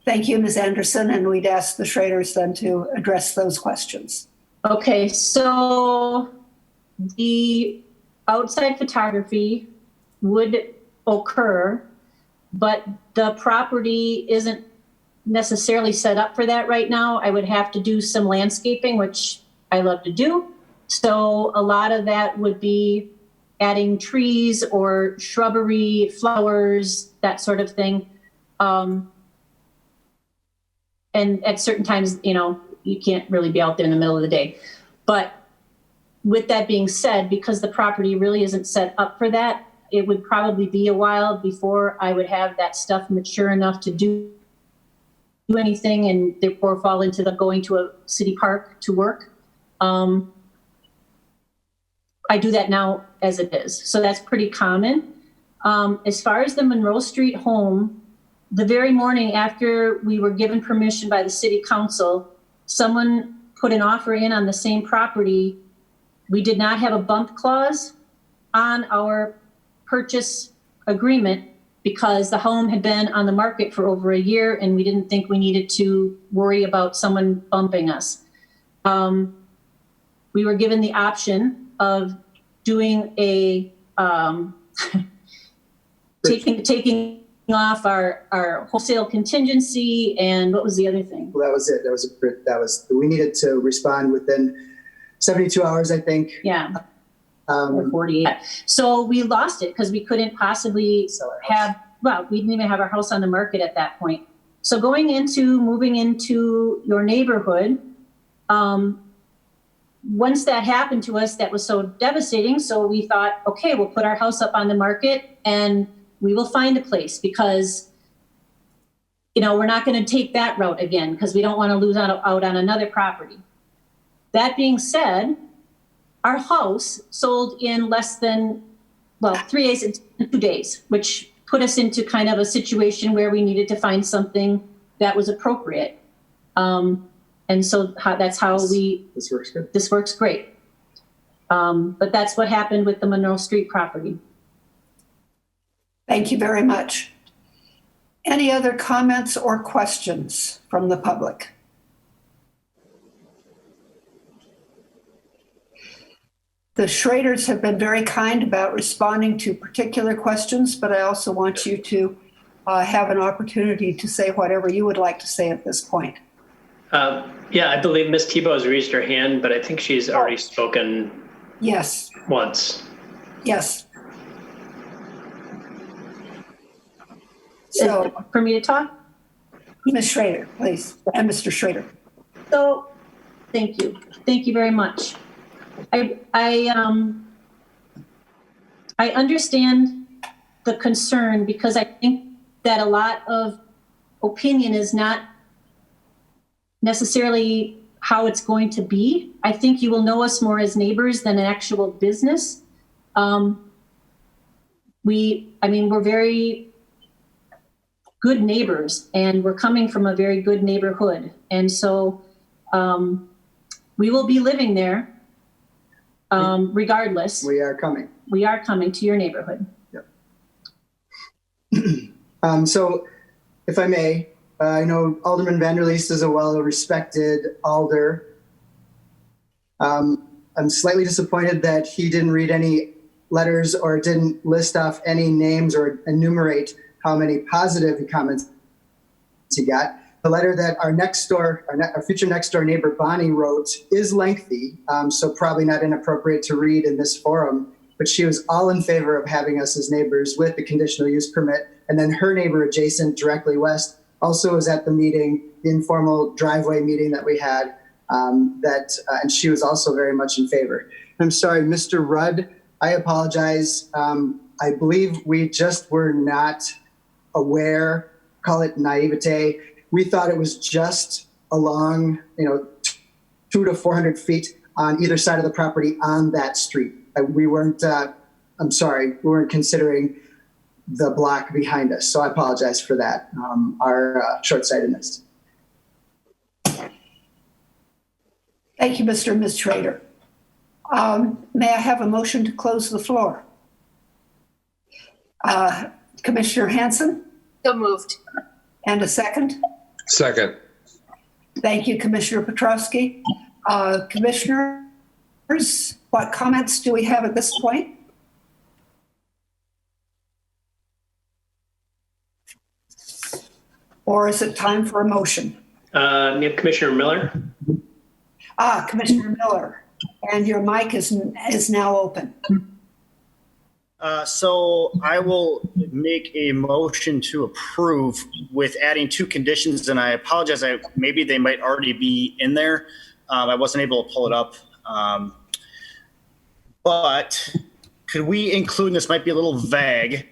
Thank you, Ms. Anderson, and we'd ask the Schraders then to address those questions. Okay, so the outside photography would occur, but the property isn't necessarily set up for that right now. I would have to do some landscaping, which I love to do. So a lot of that would be adding trees or shrubbery, flowers, that sort of thing. And at certain times, you can't really be out there in the middle of the day. But with that being said, because the property really isn't set up for that, it would probably be a while before I would have that stuff mature enough to do anything and therefore fall into the going to a city park to work. I do that now as it is. So that's pretty common. As far as the Monroe Street home, the very morning after we were given permission by the city council, someone put an offer in on the same property. We did not have a bump clause on our purchase agreement because the home had been on the market for over a year and we didn't think we needed to worry about someone bumping us. We were given the option of doing a, taking off our wholesale contingency, and what was the other thing? Well, that was it. We needed to respond within 72 hours, I think. Yeah. Or 48. So we lost it because we couldn't possibly we didn't even have our house on the market at that point. So moving into your neighborhood, once that happened to us, that was so devastating. So we thought, okay, we'll put our house up on the market and we will find a place because, we're not going to take that route again because we don't want to lose out on another property. That being said, our house sold in less than, 3 days and 2 days, which put us into kind of a situation where we needed to find something that was appropriate. And so that's how this works good. This works great. But that's what happened with the Monroe Street property. Thank you very much. Any other comments or questions from the public? The Schraders have been very kind about responding to particular questions, but I also want you to have an opportunity to say whatever you would like to say at this point. Yeah, I believe Ms. Tebow has raised her hand, but I think she's already spoken. Yes. Once. Yes. So, for me to talk? Ms. Schrader, please, and Mr. Schrader. So, thank you. Thank you very much. I understand the concern because I think that a lot of opinion is not necessarily how it's going to be. I think you will know us more as neighbors than an actual business. We're very good neighbors and we're coming from a very good neighborhood. And so we will be living there regardless. We are coming. We are coming to your neighborhood. Yep. So if I may, I know Alderman Vanderleest is a well-respected alder. I'm slightly disappointed that he didn't read any letters or didn't list off any names or enumerate how many positive comments he got. The letter that our future next door neighbor Bonnie wrote is lengthy, so probably not inappropriate to read in this forum, but she was all in favor of having us as neighbors with the conditional use permit. And then her neighbor adjacent directly west also was at the meeting, the informal driveway meeting that we had, and she was also very much in favor. I'm sorry, Mr. Rudd, I apologize. I believe we just were not aware, call it naivete. We thought it was just along, 200 to 400 feet on either side of the property on that street. We weren't, I'm sorry, we weren't considering the block behind us. So I apologize for that, our short-sightedness. Thank you, Mr. and Ms. Schrader. May I have a motion to close the floor? Commissioner Hanson? So moved. And a second? Second. Thank you, Commissioner Petrowski. Commissioners, what comments do we have at this point? Or is it time for a motion? We have Commissioner Miller. Commissioner Miller, and your mic is now open. So I will make a motion to approve with adding two conditions, and I apologize, maybe they might already be in there. I wasn't able to pull it up. But could we include, and this might be a little vague,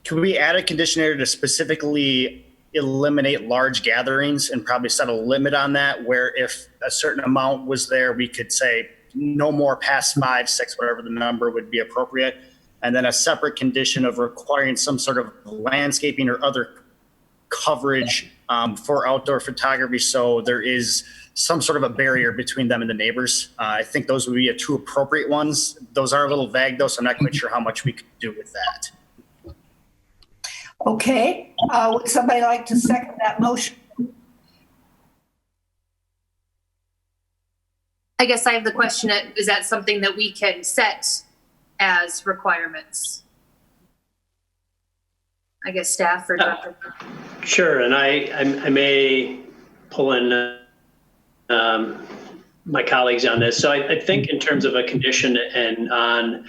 could we add a condition there to specifically eliminate large gatherings and probably set a limit on that, where if a certain amount was there, we could say no more past 5, 6, whatever the number would be appropriate. And then a separate condition of requiring some sort of landscaping or other coverage for outdoor photography. So there is some sort of a barrier between them and the neighbors. I think those would be two appropriate ones. Those are a little vague though, so I'm not quite sure how much we could do with that. Okay, would somebody like to second that motion? I guess I have the question, is that something that we can set as requirements? I guess staff or Dr. Sure, and I may pull in my colleagues on this. So I think in terms of a condition and on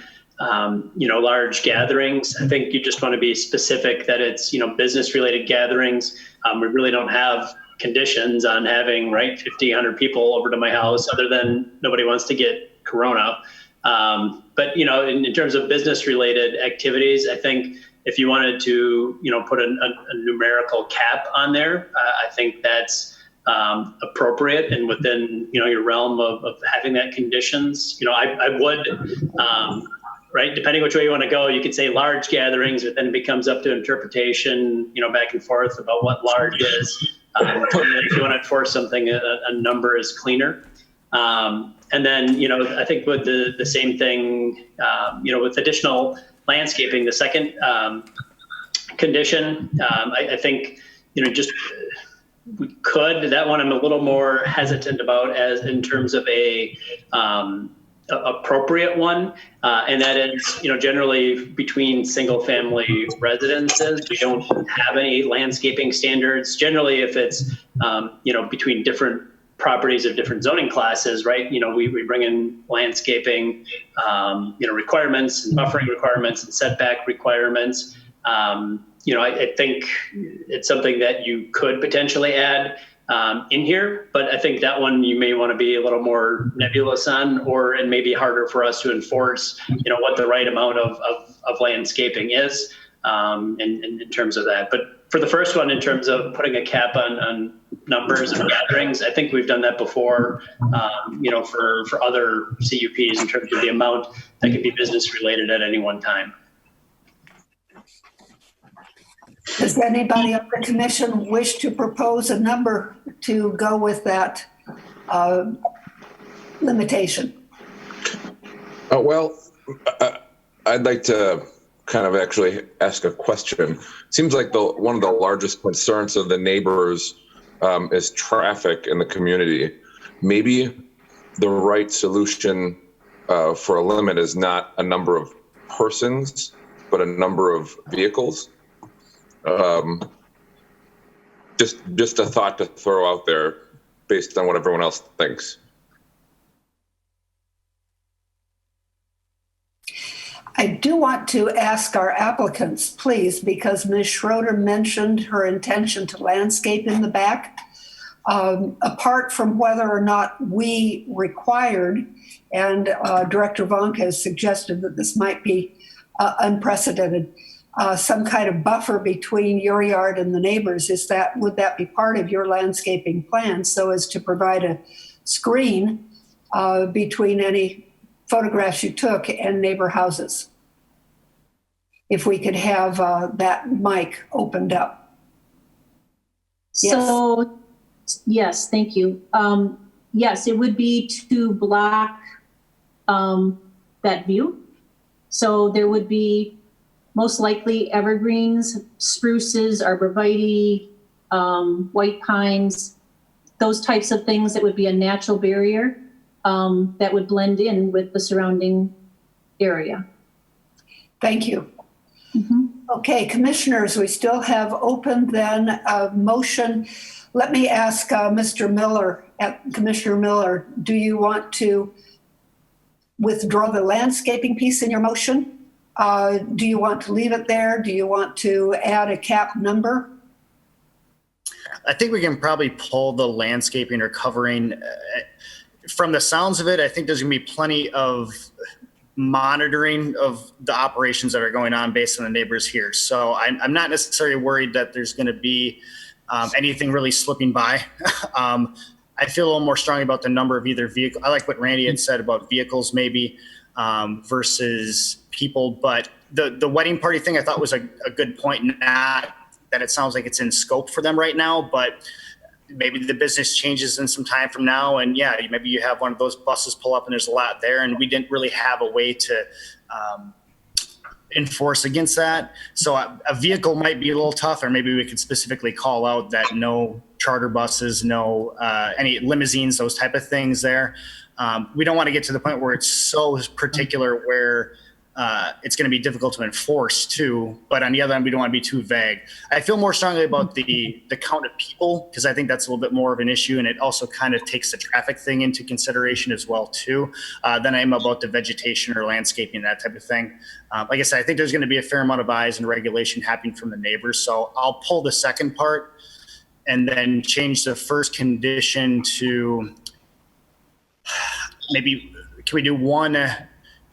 large gatherings, I think you just want to be specific that it's, business related gatherings. We really don't have conditions on having 50, 100 people over to my house, other than nobody wants to get corona. But, in terms of business related activities, I think if you wanted to, put a numerical cap on there, I think that's appropriate and within, your realm of having that conditions. I would, depending which way you want to go, you could say large gatherings, but then it becomes up to interpretation, back and forth about what large is. If you want to enforce something, a number is cleaner. And then, I think with the same thing, with additional landscaping, the second condition, I think, just we could, that one I'm a little more hesitant about as in terms of a appropriate one, and that is, generally between single-family residences, we don't have any landscaping standards. Generally, if it's, between different properties of different zoning classes, right? We bring in landscaping, requirements and buffering requirements and setback requirements. I think it's something that you could potentially add in here, but I think that one you may want to be a little more nebulous on, and maybe harder for us to enforce, what the right amount of landscaping is in terms of that. But for the first one, in terms of putting a cap on numbers of gatherings, I think we've done that before, for other CUPs in terms of the amount that can be business related at any one time. Does anybody on the commission wish to propose a number to go with that limitation? I'd like to kind of actually ask a question. Seems like one of the largest concerns of the neighbors is traffic in the community. Maybe the right solution for a limit is not a number of persons, but a number of vehicles. Just a thought to throw out there based on what everyone else thinks. I do want to ask our applicants, please, because Ms. Schroeder mentioned her intention to landscape in the back. Apart from whether or not we required, and Director Vonk has suggested that this might be unprecedented, some kind of buffer between your yard and the neighbors, would that be part of your landscaping plan so as to provide a screen between any photographs you took and neighbor houses? If we could have that mic opened up. So, yes, thank you. Yes, it would be to block that view. So there would be most likely evergreens, spruces, arborvitae, white pines, those types of things that would be a natural barrier that would blend in with the surrounding area. Thank you. Mm-hmm. Okay, commissioners, we still have open then a motion. Let me ask Mr. Miller, Commissioner Miller, do you want to withdraw the landscaping piece in your motion? Do you want to leave it there? Do you want to add a cap number? I think we can probably pull the landscaping or covering. From the sounds of it, I think there's going to be plenty of monitoring of the operations that are going on based on the neighbors here. So I'm not necessarily worried that there's going to be anything really slipping by. I feel a little more strongly about the number of either vehicle. I like what Randy had said about vehicles maybe versus people, but the wedding party thing I thought was a good point. Not that it sounds like it's in scope for them right now, but maybe the business changes in some time from now. And yeah, maybe you have one of those buses pull up and there's a lot there and we didn't really have a way to enforce against that. So a vehicle might be a little tough, or maybe we could specifically call out that no charter buses, no any limousines, those type of things there. We don't want to get to the point where it's so particular where it's going to be difficult to enforce too. But on the other hand, we don't want to be too vague. I feel more strongly about the count of people because I think that's a little bit more of an issue, and it also kind of takes the traffic thing into consideration as well too. Than I am about the vegetation or landscaping, that type of thing. Like I said, I think there's going to be a fair amount of eyes and regulation happening from the neighbors. So I'll pull the second part and then change the first condition to maybe, can we do one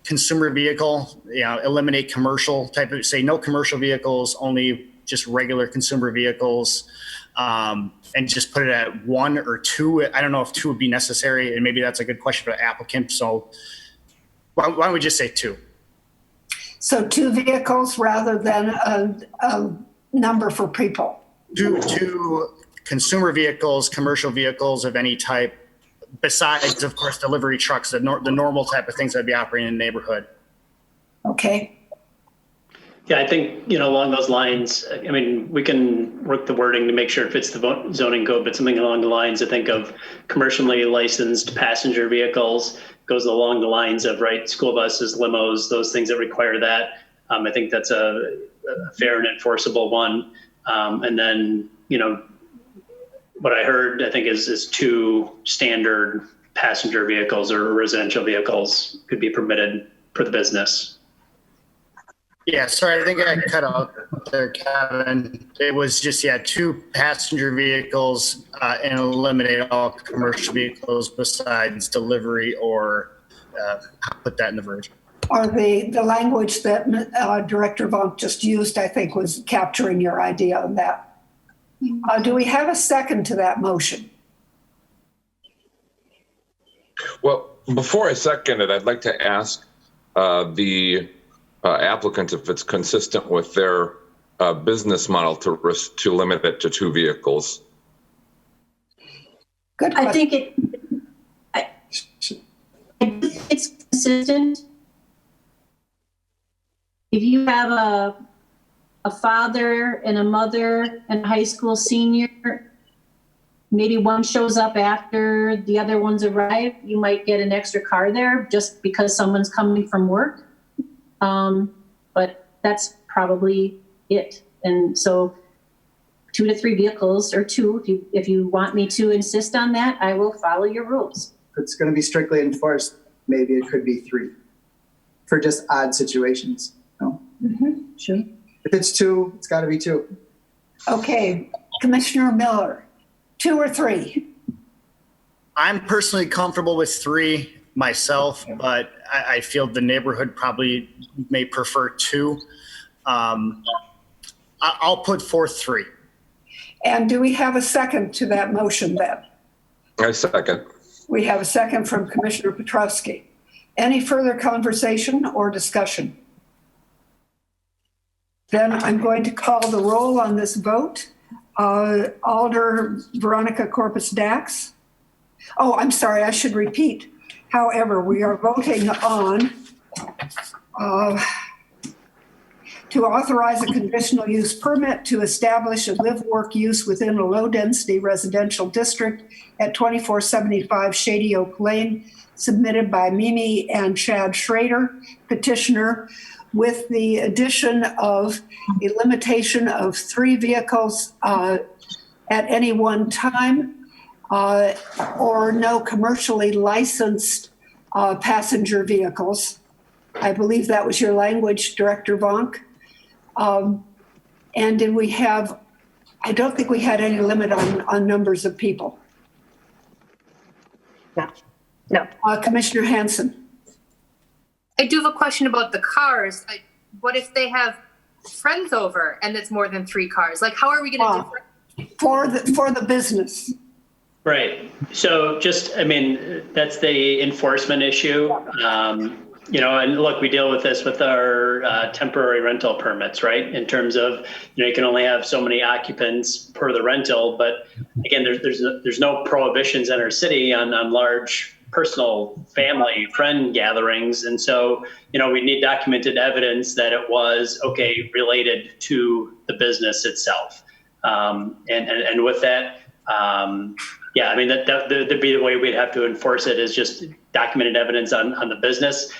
consumer vehicle, eliminate commercial type of, say no commercial vehicles, only just regular consumer vehicles, and just put it at 1 or 2. I don't know if 2 would be necessary, and maybe that's a good question for the applicant. So why don't we just say 2? So 2 vehicles rather than a number for people? 2 consumer vehicles, commercial vehicles of any type, besides, of course, delivery trucks, the normal type of things that'd be operating in the neighborhood. Okay. Yeah, I think, along those lines, I mean, we can work the wording to make sure it fits the zoning code, but something along the lines, I think, of commercially licensed passenger vehicles goes along the lines of, right, school buses, limos, those things that require that. I think that's a fair and enforceable one. And then, what I heard, I think is 2 standard passenger vehicles or residential vehicles could be permitted for the business. Yeah, sorry, I think I cut out there, Kevin. It was just, 2 passenger vehicles and eliminate all commercial vehicles besides delivery or put that in the version. Or the language that Director Vonk just used, I think, was capturing your idea on that. Do we have a second to that motion? Well, before I second it, I'd like to ask the applicant if it's consistent with their business model to limit it to 2 vehicles. Good question. I think it's consistent. If you have a father and a mother and a high school senior, maybe one shows up after the other ones arrive, you might get an extra car there just because someone's coming from work. But that's probably it. And so 2 to 3 vehicles, or 2, if you want me to insist on that, I will follow your rules. If it's going to be strictly enforced, maybe it could be 3 for just odd situations. No? Sure. If it's 2, it's got to be 2. Okay, Commissioner Miller, 2 or 3? I'm personally comfortable with 3 myself, but I feel the neighborhood probably may prefer 2. I'll put forth 3. And do we have a second to that motion then? I second. We have a second from Commissioner Petrowski. Any further conversation or discussion? Then I'm going to call the roll on this vote. Alder Veronica Corpus Dax. Oh, I'm sorry, I should repeat. However, we are voting on to authorize a conditional use permit to establish a live-work use within a low-density residential district at 2475 Shady Oak Lane, submitted by Mimi and Chad Schrader, petitioner, with the addition of a limitation of 3 vehicles at any one time, or no commercially licensed passenger vehicles. I believe that was your language, Director Vonk. And did we have, I don't think we had any limit on numbers of people. No. Commissioner Hanson. I do have a question about the cars. What if they have friends over and it's more than 3 cars? Like, how are we going to for the business? Right. So just, that's the enforcement issue. And look, we deal with this with our temporary rental permits, right? In terms of, you can only have so many occupants per the rental, but again, there's no prohibitions in our city on large personal family friend gatherings. And so, we need documented evidence that it was related to the business itself. And with that, that'd be the way we'd have to enforce it, is just documented evidence on the business.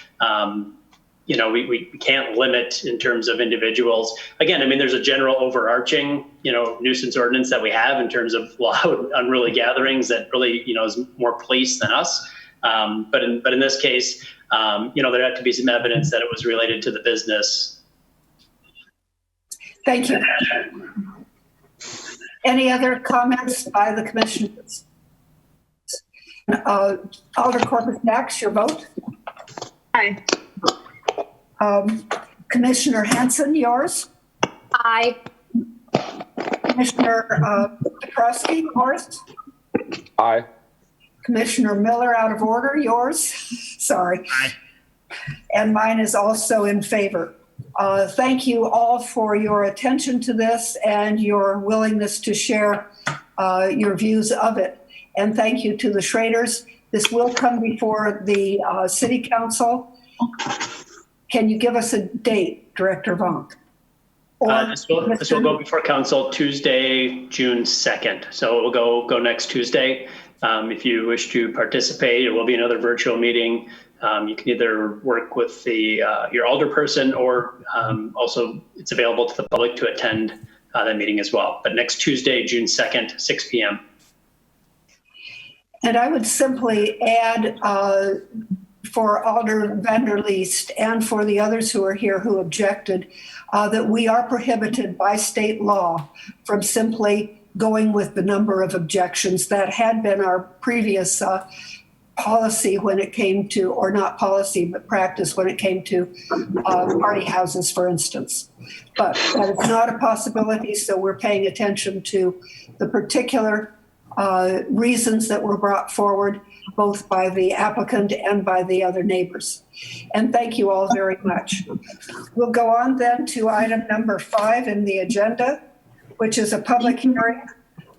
We can't limit in terms of individuals. Again, there's a general overarching, nuisance ordinance that we have in terms of loud, unruly gatherings that really, is more police than us. But in this case, there had to be some evidence that it was related to the business. Thank you. Any other comments by the commissioners? Alder Corpus Dax, your vote? Aye. Commissioner Hanson, yours? Aye. Commissioner Petrowski, yours? Aye. Commissioner Miller, out of order, yours? Sorry. Aye. And mine is also in favor. Thank you all for your attention to this and your willingness to share your views of it. And thank you to the Schraders. This will come before the City Council. Can you give us a date, Director Vonk? This will go before council Tuesday, June 2nd. So it will go next Tuesday. If you wish to participate, it will be another virtual meeting. You can either work with your alderperson, or also it's available to the public to attend that meeting as well. But next Tuesday, June 2nd, 6 p.m. And I would simply add for Alder Vanderleest and for the others who are here who objected, that we are prohibited by state law from simply going with the number of objections. That had been our previous policy when it came to, or not policy, but practice when it came to party houses, for instance. But that is not a possibility, so we're paying attention to the particular reasons that were brought forward, both by the applicant and by the other neighbors. And thank you all very much. We'll go on then to item number 5 in the agenda, which is a public hearing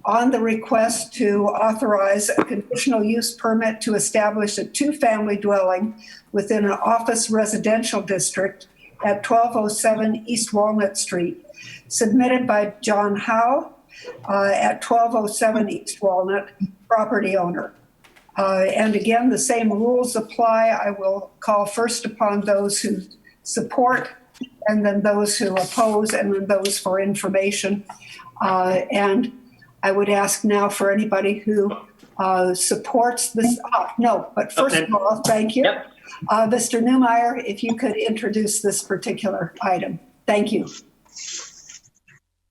on the request to authorize a conditional use permit to establish a 2-family dwelling within an office residential district at 1207 East Walnut Street, submitted by John Howe at 1207 East Walnut, property owner. And again, the same rules apply. I will call first upon those who support, and then those who oppose, and then those for information. And I would ask now for anybody who supports this. No, but first of all, thank you. Yep. Mr. Newmeyer, if you could introduce this particular item. Thank you.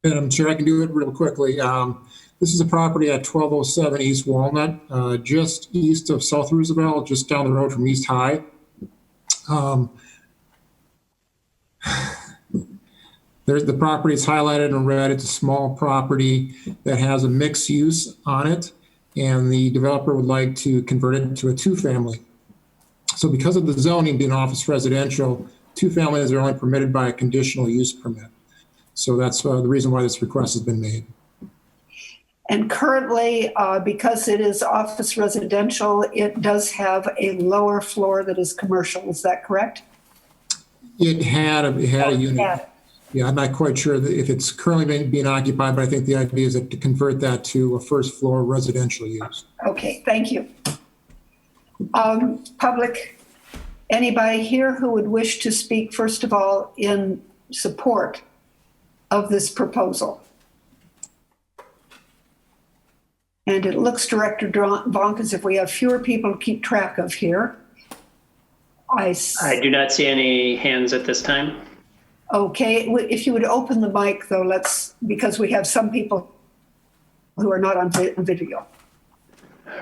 Madam Chair, I can do it real quickly. This is a property at 1207 East Walnut, just east of South Roosevelt, just down the road from East High. There's the property is highlighted in red. It's a small property that has a mixed use on it, and the developer would like to convert it into a 2-family. So because of the zoning being office residential, 2 families are only permitted by a conditional use permit. So that's the reason why this request has been made. And currently, because it is office residential, it does have a lower floor that is commercial. Is that correct? It had a unit. Yeah, I'm not quite sure if it's currently being occupied, but I think the idea is to convert that to a first floor residential use. Okay, thank you. Public, anybody here who would wish to speak, first of all, in support of this proposal? And it looks, Director Vonk, as if we have fewer people to keep track of here. I do not see any hands at this time. Okay, if you would open the mic though, because we have some people who are not on video.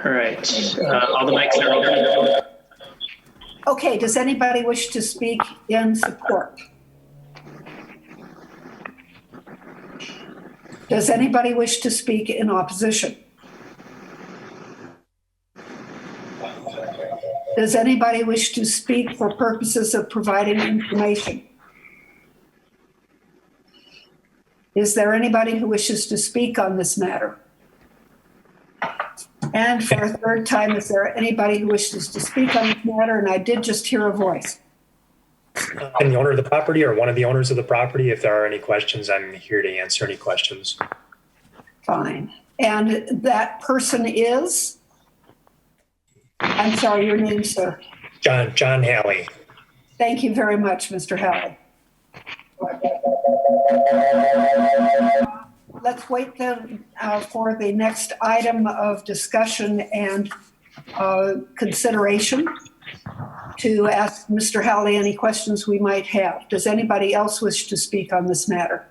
All right, all the mics are open. Okay, does anybody wish to speak in support? Does anybody wish to speak in opposition? Does anybody wish to speak for purposes of providing information? Is there anybody who wishes to speak on this matter? And for a third time, is there anybody who wishes to speak on this matter? And I did just hear a voice. I'm the owner of the property, or one of the owners of the property. If there are any questions, I'm here to answer any questions. Fine. And that person is? I'm sorry, your name, sir. John Halley. Thank you very much, Mr. Halley. Let's wait then for the next item of discussion and consideration to ask Mr. Halley any questions we might have. Does anybody else wish to speak on this matter?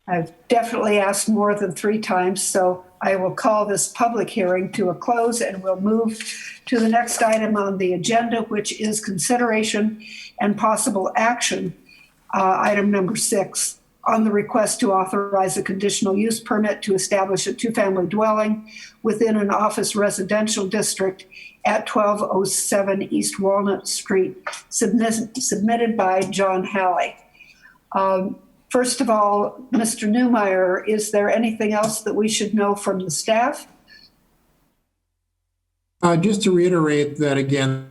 I've definitely asked more than 3 times, so I will call this public hearing to a close, and we'll move to the next item on the agenda, which is consideration and possible action, item number 6, on the request to authorize a conditional use permit to establish a 2-family dwelling within an office residential district at 1207 East Walnut Street, submitted by John Halley. First of all, Mr. Newmeyer, is there anything else that we should know from the staff? Just to reiterate that again,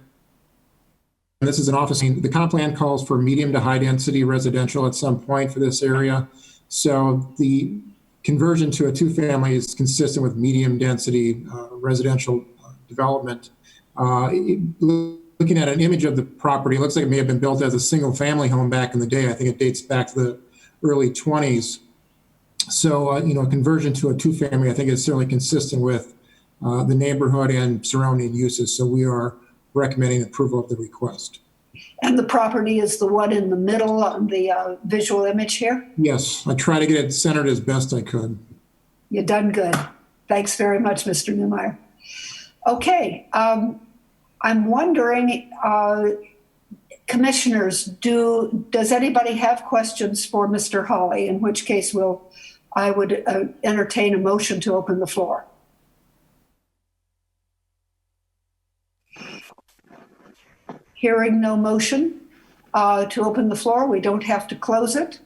this is an office. The comp plan calls for medium to high density residential at some point for this area. So the conversion to a two-family is consistent with medium density residential development. Looking at an image of the property, it looks like it may have been built as a single family home back in the day. I think it dates back to the early 20s. So, a conversion to a two-family, I think is certainly consistent with the neighborhood and surrounding uses. So we are recommending approval of the request. And the property is the one in the middle on the visual image here? Yes, I try to get it centered as best I could. You've done good. Thanks very much, Mr. Newmeyer. Okay, I'm wondering, commissioners, does anybody have questions for Mr. Hawley? In which case I would entertain a motion to open the floor. Hearing no motion to open the floor, we don't have to close it.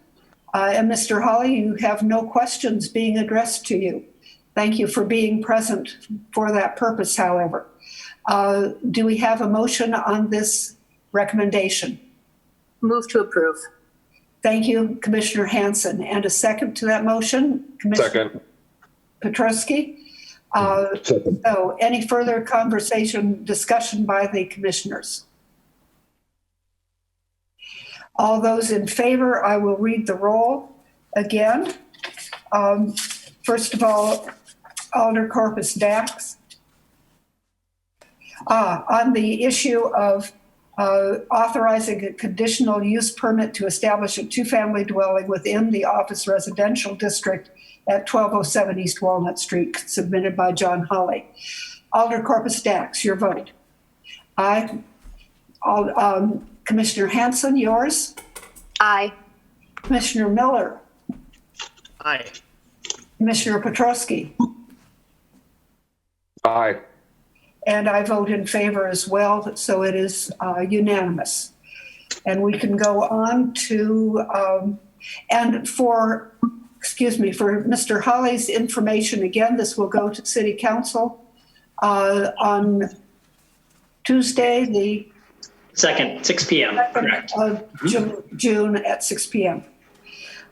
And Mr. Hawley, you have no questions being addressed to you. Thank you for being present for that purpose, however. Do we have a motion on this recommendation? Move to approve. Thank you, Commissioner Hanson. And a second to that motion? Commissioner Petrosky? Second. So any further discussion by the commissioners? All those in favor, I will read the roll again. First of all, Alder Corpus Dax. On the issue of authorizing a conditional use permit to establish a two-family dwelling within the office residential district at 1207 East Walnut Street, submitted by John Hawley. Alder Corpus Dax, your vote. Aye. Commissioner Hanson, yours? Aye. Commissioner Miller? Aye. Commissioner Petrosky? Aye. And I vote in favor as well, so it is unanimous. And we can go on to, and for Mr. Hawley's information, again, this will go to City Council on Tuesday, the 2nd, 6 p.m. June at 6 p.m.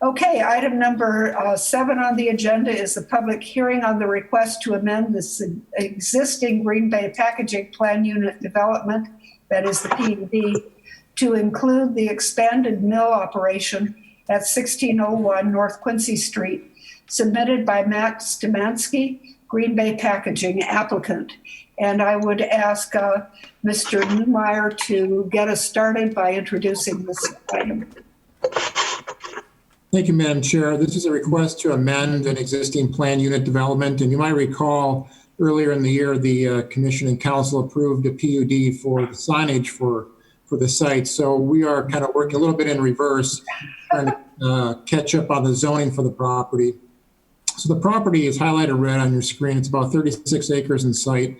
Okay, item number 7 on the agenda is the public hearing on the request to amend this existing Green Bay Packaging Plan Unit development, that is the PUD, to include the expanded mill operation at 1601 North Quincy Street, submitted by Matt Stemansky, Green Bay Packaging applicant. And I would ask Mr. Newmeyer to get us started by introducing this item. Thank you, Madam Chair. This is a request to amend an existing plan unit development. And you might recall earlier in the year, the Commission and Council approved a PUD for the signage for the site. So we are kind of working a little bit in reverse, trying to catch up on the zoning for the property. So the property is highlighted red on your screen. It's about 36 acres in site.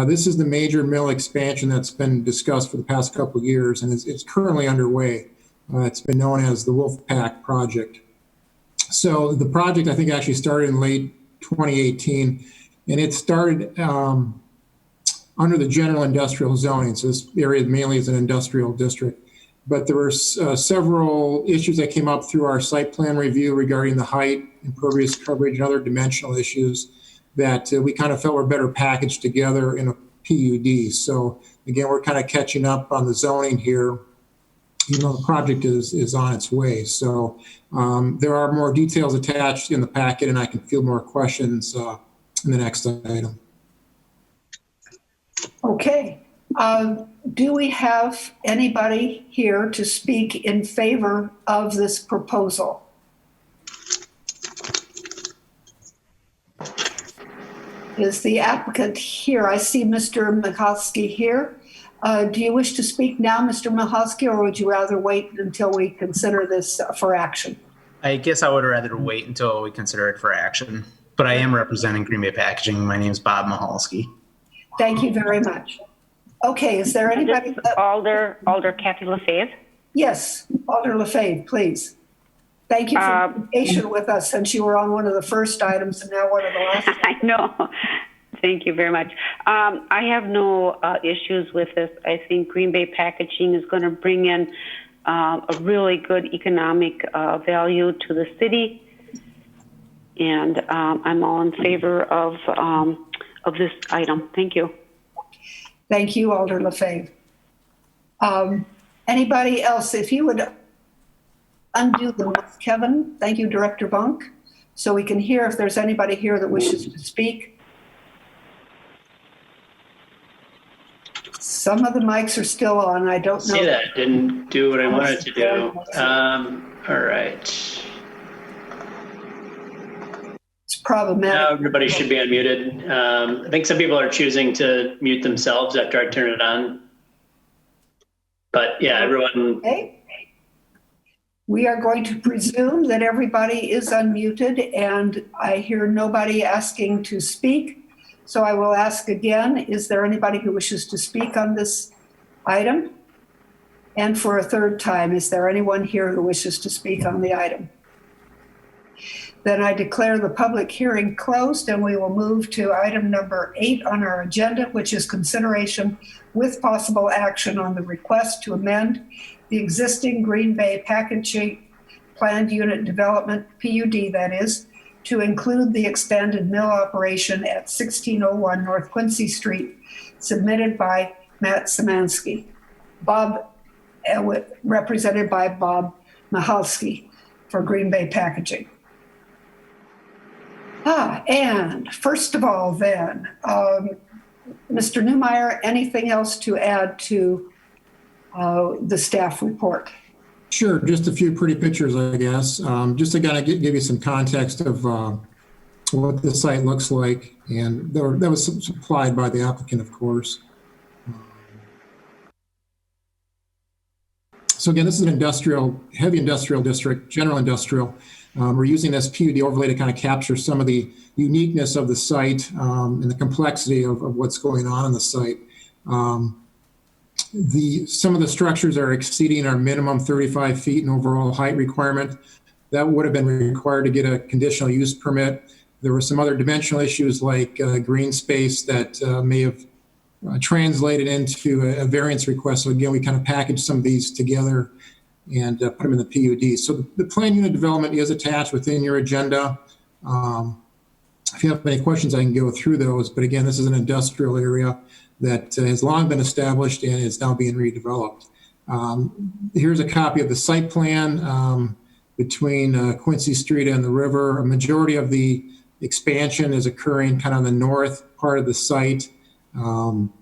This is the major mill expansion that's been discussed for the past couple of years, and it's currently underway. It's been known as the Wolfpack project. So the project, I think, actually started in late 2018, and it started under the general industrial zoning. So this area mainly is an industrial district. But there were several issues that came up through our site plan review regarding the height, impervious coverage, and other dimensional issues that we kind of felt were better packaged together in a PUD. So again, we're kind of catching up on the zoning here, even though the project is on its way. So there are more details attached in the packet, and I can field more questions in the next item. Okay. Do we have anybody here to speak in favor of this proposal? Is the applicant here? I see Mr. Michalski here. Do you wish to speak now, Mr. Michalski, or would you rather wait until we consider this for action? I guess I would rather wait until we consider it for action, but I am representing Green Bay Packaging. My name is Bob Michalski. Thank you very much. Okay, is there anybody? Alder Kathy LaFave? Yes, Alder LaFave, please. Thank you for being patient with us since you were on one of the first items and now one of the last. I know. Thank you very much. I have no issues with this. I think Green Bay Packaging is going to bring in a really good economic value to the city, and I'm all in favor of this item. Thank you. Thank you, Alder Lefebvre. Anybody else? If you would undo the mic, Kevin. Thank you, Director Bunk, so we can hear if there's anybody here that wishes to speak. Some of the mics are still on. I don't know. See that? Didn't do what I wanted to do. All right. It's problematic. Now everybody should be unmuted. I think some people are choosing to mute themselves after I turn it on. But yeah, everyone. Okay. We are going to presume that everybody is unmuted, and I hear nobody asking to speak. So I will ask again, is there anybody who wishes to speak on this item? And for a third time, is there anyone here who wishes to speak on the item? Then I declare the public hearing closed, and we will move to item number 8 on our agenda, which is consideration with possible action on the request to amend the existing Green Bay Packaging Planned Unit Development, PUD that is, to include the expanded mill operation at 1601 North Quincy Street, submitted by Matt Szymanski. Represented by Bob Michalski for Green Bay Packaging. And first of all then, Mr. Newmeyer, anything else to add to the staff report? Sure, just a few pretty pictures, I guess. Just to kind of give you some context of what the site looks like, and that was supplied by the applicant, of course. So again, this is an heavy industrial district, general industrial. We're using this PUD overlay to kind of capture some of the uniqueness of the site and the complexity of what's going on in the site. Some of the structures are exceeding our minimum 35 feet in overall height requirement. That would have been required to get a conditional use permit. There were some other dimensional issues like green space that may have translated into a variance request. So again, we kind of packaged some of these together and put them in the PUD. So the plan unit development is attached within your agenda. If you have any questions, I can go through those. But again, this is an industrial area that has long been established and is now being redeveloped. Here's a copy of the site plan between Quincy Street and the river. A majority of the expansion is occurring kind of on the north part of the site, on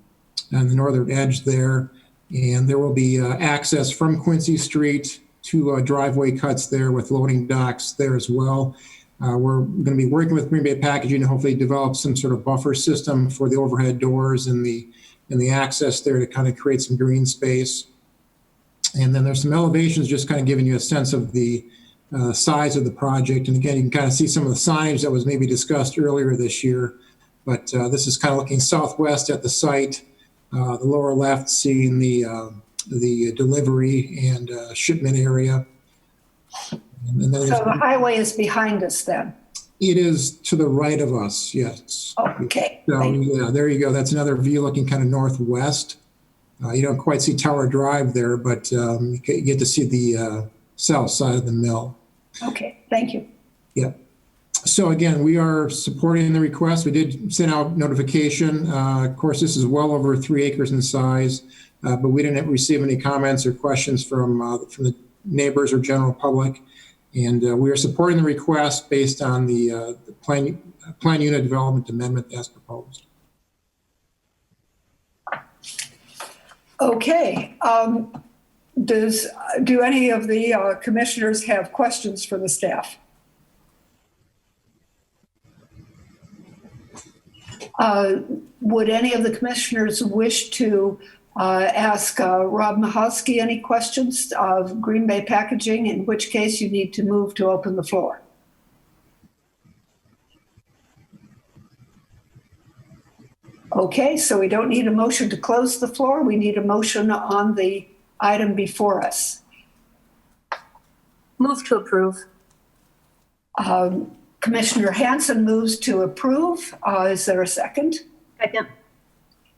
the northern edge there. And there will be access from Quincy Street to driveway cuts there with loading docks there as well. We're going to be working with Green Bay Packaging to hopefully develop some sort of buffer system for the overhead doors and the access there to kind of create some green space. And then there's some elevations just kind of giving you a sense of the size of the project. And again, you can kind of see some of the signage that was maybe discussed earlier this year. But this is kind of looking southwest at the site. The lower left seeing the delivery and shipment area. And then so the highway is behind us then? It is to the right of us, yes. Okay. So, yeah, there you go. That's another view looking kind of northwest. You don't quite see Tower Drive there, but you get to see the south side of the mill. Okay, thank you. Yeah. So again, we are supporting the request. We did send out notification. Of course, this is well over 3 acres in size, but we didn't receive any comments or questions from the neighbors or general public. And we are supporting the request based on the plan unit development amendment as proposed. Okay. Do any of the commissioners have questions for the staff? Would any of the commissioners wish to ask Rob Michalski any questions of Green Bay Packaging, in which case you need to move to open the floor? Okay, so we don't need a motion to close the floor. We need a motion on the item before us. Move to approve. Commissioner Hanson moves to approve. Is there a second? Second.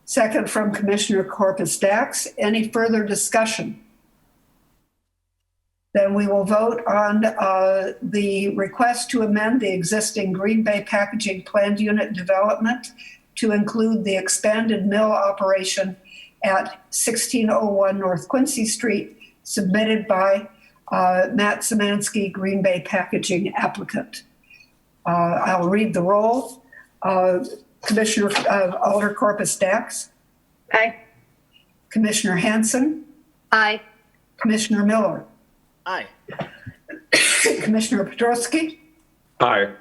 Second from Commissioner Corpus Dax. Any further discussion? Then we will vote on the request to amend the existing Green Bay Packaging Planned Unit development to include the expanded mill operation at 1601 North Quincy Street, submitted by Matt Szymanski, Green Bay Packaging applicant. I'll read the roll. Commissioner Alder Corpus Dax. Aye. Commissioner Hanson. Aye. Commissioner Miller. Aye. Commissioner Pedrowski. Aye.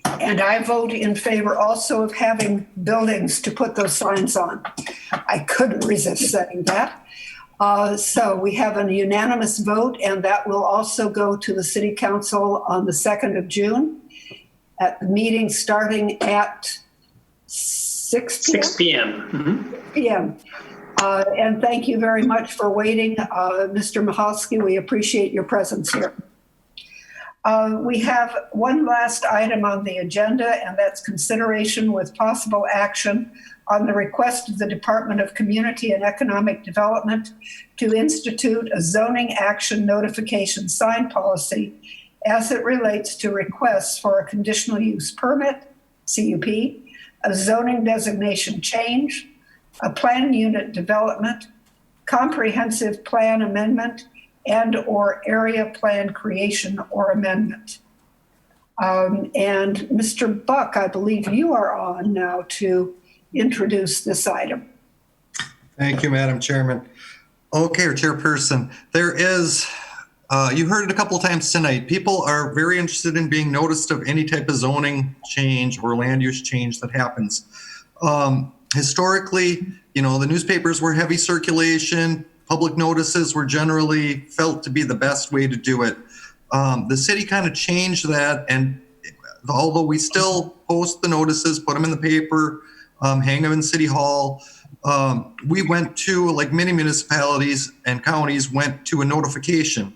And I vote in favor also of having buildings to put those signs on. I couldn't resist saying that. So we have a unanimous vote, and that will also go to the City Council on the 2nd of June at the meeting starting at 6 p.m. 6 p.m. p.m. And thank you very much for waiting, Mr. Michalski. We appreciate your presence here. We have one last item on the agenda, and that's consideration with possible action on the request of the Department of Community and Economic Development to institute a zoning action notification sign policy as it relates to requests for a conditional use permit, CUP, a zoning designation change, a plan unit development, comprehensive plan amendment, and or area plan creation or amendment. And Mr. Buck, I believe you are on now to introduce this item. Thank you, Madam Chairman. Okay, or Chairperson, there is, you heard it a couple of times tonight, people are very interested in being noticed of any type of zoning change or land use change that happens. Historically, you know, the newspapers were heavy circulation, public notices were generally felt to be the best way to do it. The city kind of changed that, and although we still post the notices, put them in the paper, hang them in City Hall, we went to, like many municipalities and counties, went to a notification.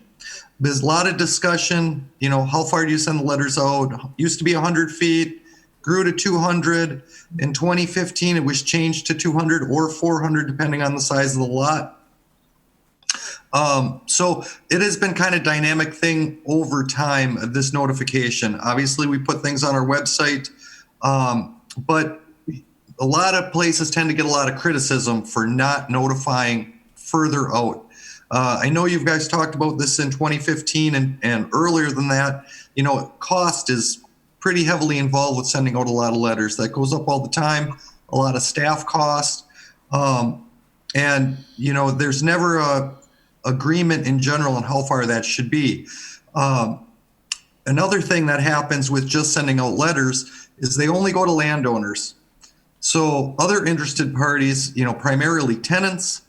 There's a lot of discussion, you know, how far do you send the letters out? Used to be 100 feet, grew to 200. In 2015, it was changed to 200 or 400, depending on the size of the lot. So it has been kind of dynamic thing over time, this notification. Obviously, we put things on our website, but a lot of places tend to get a lot of criticism for not notifying further out. I know you guys talked about this in 2015 and earlier than that. You know, cost is pretty heavily involved with sending out a lot of letters. That goes up all the time, a lot of staff cost. And, you know, there's never a agreement in general on how far that should be. Another thing that happens with just sending out letters is they only go to landowners. So other interested parties, you know, primarily tenants,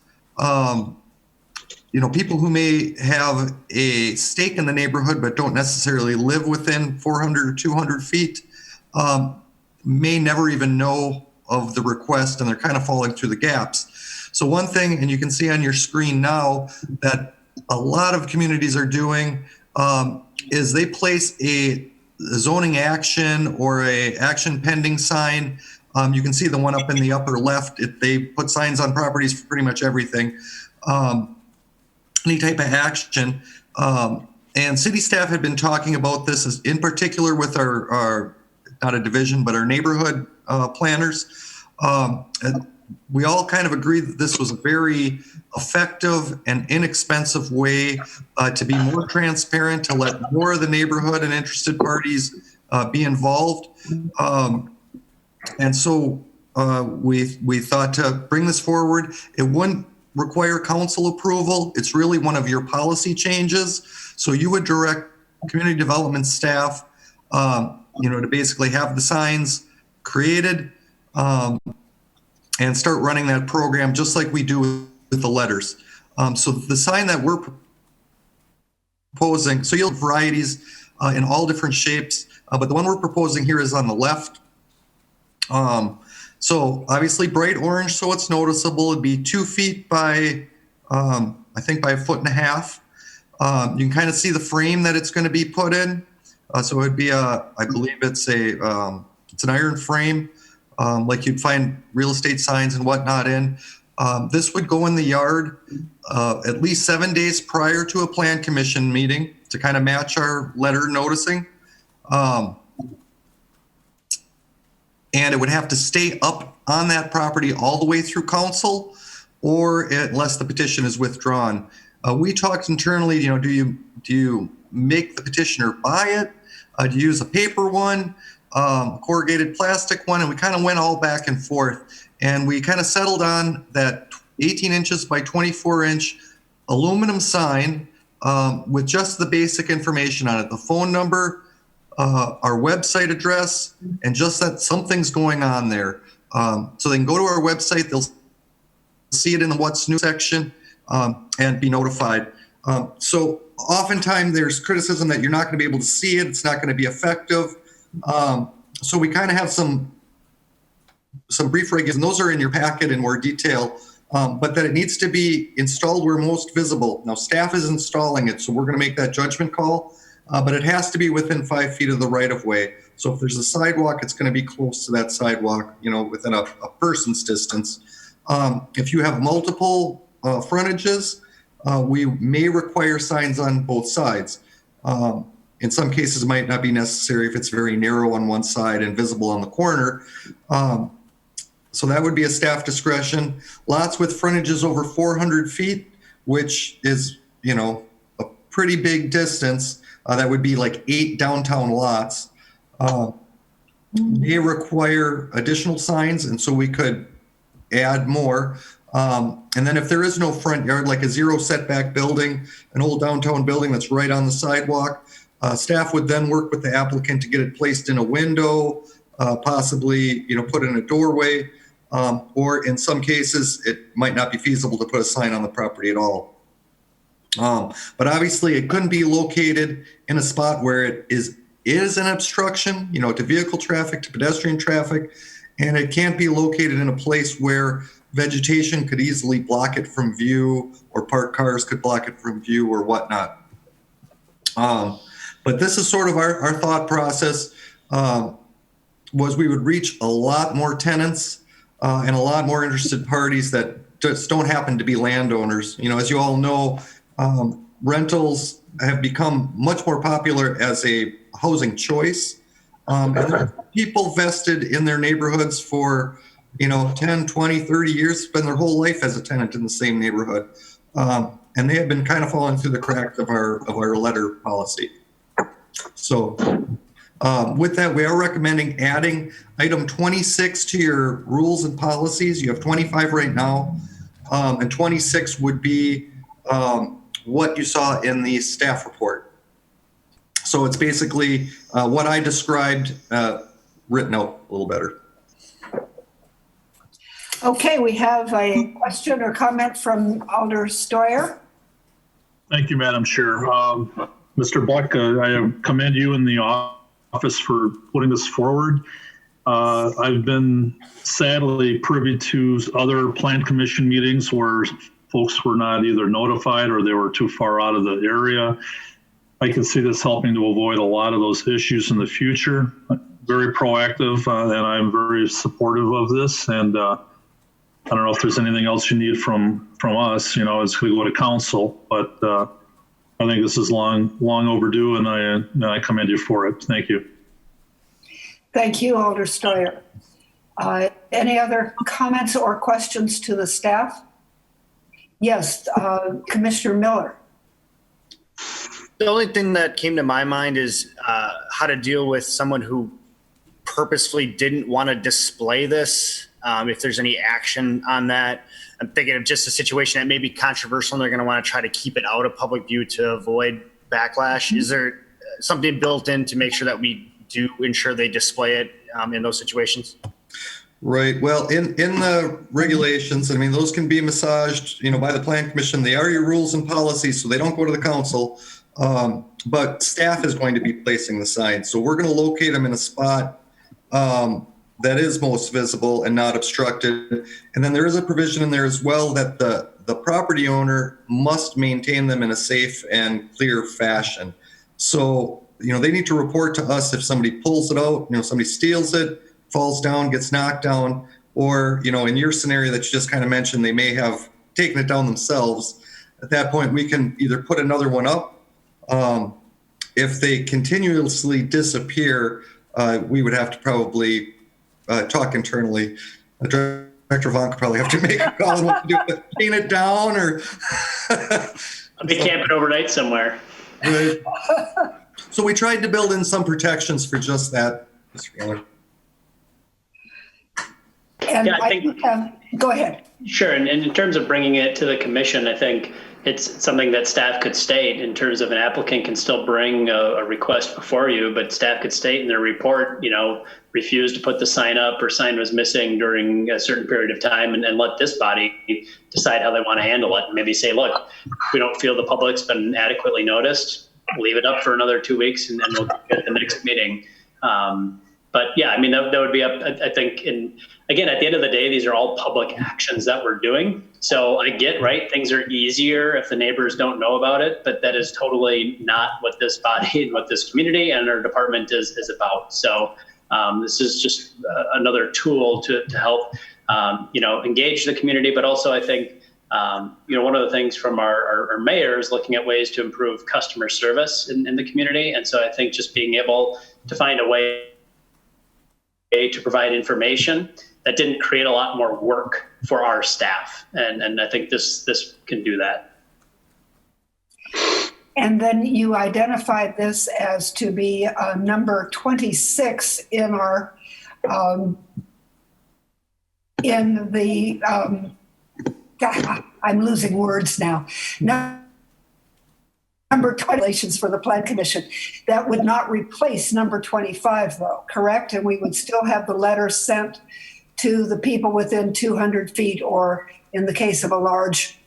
you know, people who may have a stake in the neighborhood but don't necessarily live within 400 or 200 feet, may never even know of the request, and they're kind of falling through the gaps. So one thing, and you can see on your screen now, that a lot of communities are doing is they place a zoning action or a action pending sign. You can see the one up in the upper left. They put signs on properties for pretty much everything, any type of action. And city staff had been talking about this in particular with our not a division, but our neighborhood planners. We all kind of agreed that this was a very effective and inexpensive way to be more transparent, to let more of the neighborhood and interested parties be involved. And so we thought to bring this forward. It wouldn't require council approval. It's really one of your policy changes. So you would direct community development staff, you know, to basically have the signs created and start running that program just like we do with the letters. So the sign that we're proposing, so you'll have varieties in all different shapes, but the one we're proposing here is on the left. So obviously bright orange, so it's noticeable. It'd be 2 feet by, I think by 1.5 feet. You can kind of see the frame that it's going to be put in. So it'd be I believe it's an iron frame, like you'd find real estate signs and whatnot in. This would go in the yard at least 7 days prior to a plan commission meeting to kind of match our letter noticing. And it would have to stay up on that property all the way through council, or unless the petition is withdrawn. We talked internally, do you make the petitioner buy it? Do you use a paper one, corrugated plastic one? And we kind of went all back and forth. And we kind of settled on that 18 inches by 24 inch aluminum sign with just the basic information on it, the phone number, our website address, and just that something's going on there. So they can go to our website, they'll see it in the What's New section and be notified. So oftentimes there's criticism that you're not going to be able to see it, it's not going to be effective. So we kind of have some brief regulations, and those are in your packet in more detail, but that it needs to be installed where most visible. Now staff is installing it, so we're going to make that judgment call. But it has to be within 5 feet of the right of way. So if there's a sidewalk, it's going to be close to that sidewalk, within a person's distance. If you have multiple frontages, we may require signs on both sides. In some cases, it might not be necessary if it's very narrow on one side and visible on the corner. So that would be a staff discretion. Lots with frontages over 400 feet, which is, a pretty big distance. That would be like 8 downtown lots. They require additional signs, and so we could add more. And then if there is no front yard, like a zero setback building, an old downtown building that's right on the sidewalk, staff would then work with the applicant to get it placed in a window, possibly, put in a doorway, or in some cases, it might not be feasible to put a sign on the property at all. But obviously it couldn't be located in a spot where it is an obstruction, to vehicle traffic, to pedestrian traffic, and it can't be located in a place where vegetation could easily block it from view, or parked cars could block it from view, or whatnot. But this is sort of our thought process, was we would reach a lot more tenants and a lot more interested parties that just don't happen to be landowners. As you all know, rentals have become much more popular as a housing choice. And people vested in their neighborhoods for, 10, 20, 30 years, spend their whole life as a tenant in the same neighborhood. And they have been kind of falling through the cracks of our letter policy. So with that, we are recommending adding item 26 to your rules and policies. You have 25 right now, and 26 would be what you saw in the staff report. So it's basically what I described written out a little better. Okay, we have a question or comment from Alder Steuer. Thank you, Madam Chair. Mr. Buck, I commend you in the office for putting this forward. I've been sadly privy to other plan commission meetings where folks were not either notified or they were too far out of the area. I can see this helping to avoid a lot of those issues in the future. Very proactive, and I'm very supportive of this. And I don't know if there's anything else you need from us, as we go to council, but I think this is long overdue, and I commend you for it. Thank you. Thank you, Alder Steuer. Any other comments or questions to the staff? Yes, Commissioner Miller. The only thing that came to my mind is how to deal with someone who purposefully didn't want to display this. If there's any action on that, I'm thinking of just a situation that may be controversial and they're going to want to try to keep it out of public view to avoid backlash. Is there something built in to make sure that we do ensure they display it in those situations? Right. Well, in the regulations, those can be massaged, by the Plan Commission. They are your rules and policies, so they don't go to the council. But staff is going to be placing the signs. So we're going to locate them in a spot that is most visible and not obstructed. And then there is a provision in there as well that the property owner must maintain them in a safe and clear fashion. So they need to report to us if somebody pulls it out, somebody steals it, falls down, gets knocked down, or, in your scenario that you just kind of mentioned, they may have taken it down themselves. At that point, we can either put another one up. If they continuously disappear, we would have to probably talk internally. Director Vaughn could probably have to make a call on what to do, but clean it down or. I'll be camping overnight somewhere. Right. So we tried to build in some protections for just that, Mr. Miller. And Yeah, I think, go ahead. Sure. And in terms of bringing it to the commission, I think it's something that staff could state in terms of an applicant can still bring a request before you, but staff could state in their report, refused to put the sign up or sign was missing during a certain period of time, and let this body decide how they want to handle it. Maybe say, look, we don't feel the public's been adequately noticed. Leave it up for another 2 weeks and then we'll get the next meeting. But yeah, I mean, that would be up, I think. And again, at the end of the day, these are all public actions that we're doing. So I get, right, things are easier if the neighbors don't know about it, but that is totally not what this body and what this community and our department is about. So this is just another tool to help, engage the community. But also, I think, one of the things from our mayor is looking at ways to improve customer service in the community. And so I think just being able to find a way to provide information that didn't create a lot more work for our staff. And I think this can do that. And then you identified this as to be number 26 in our, I'm losing words now. Number 20 relations for the Plan Commission. That would not replace number 25 though, correct? And we would still have the letter sent to the people within 200 feet or in the case of a large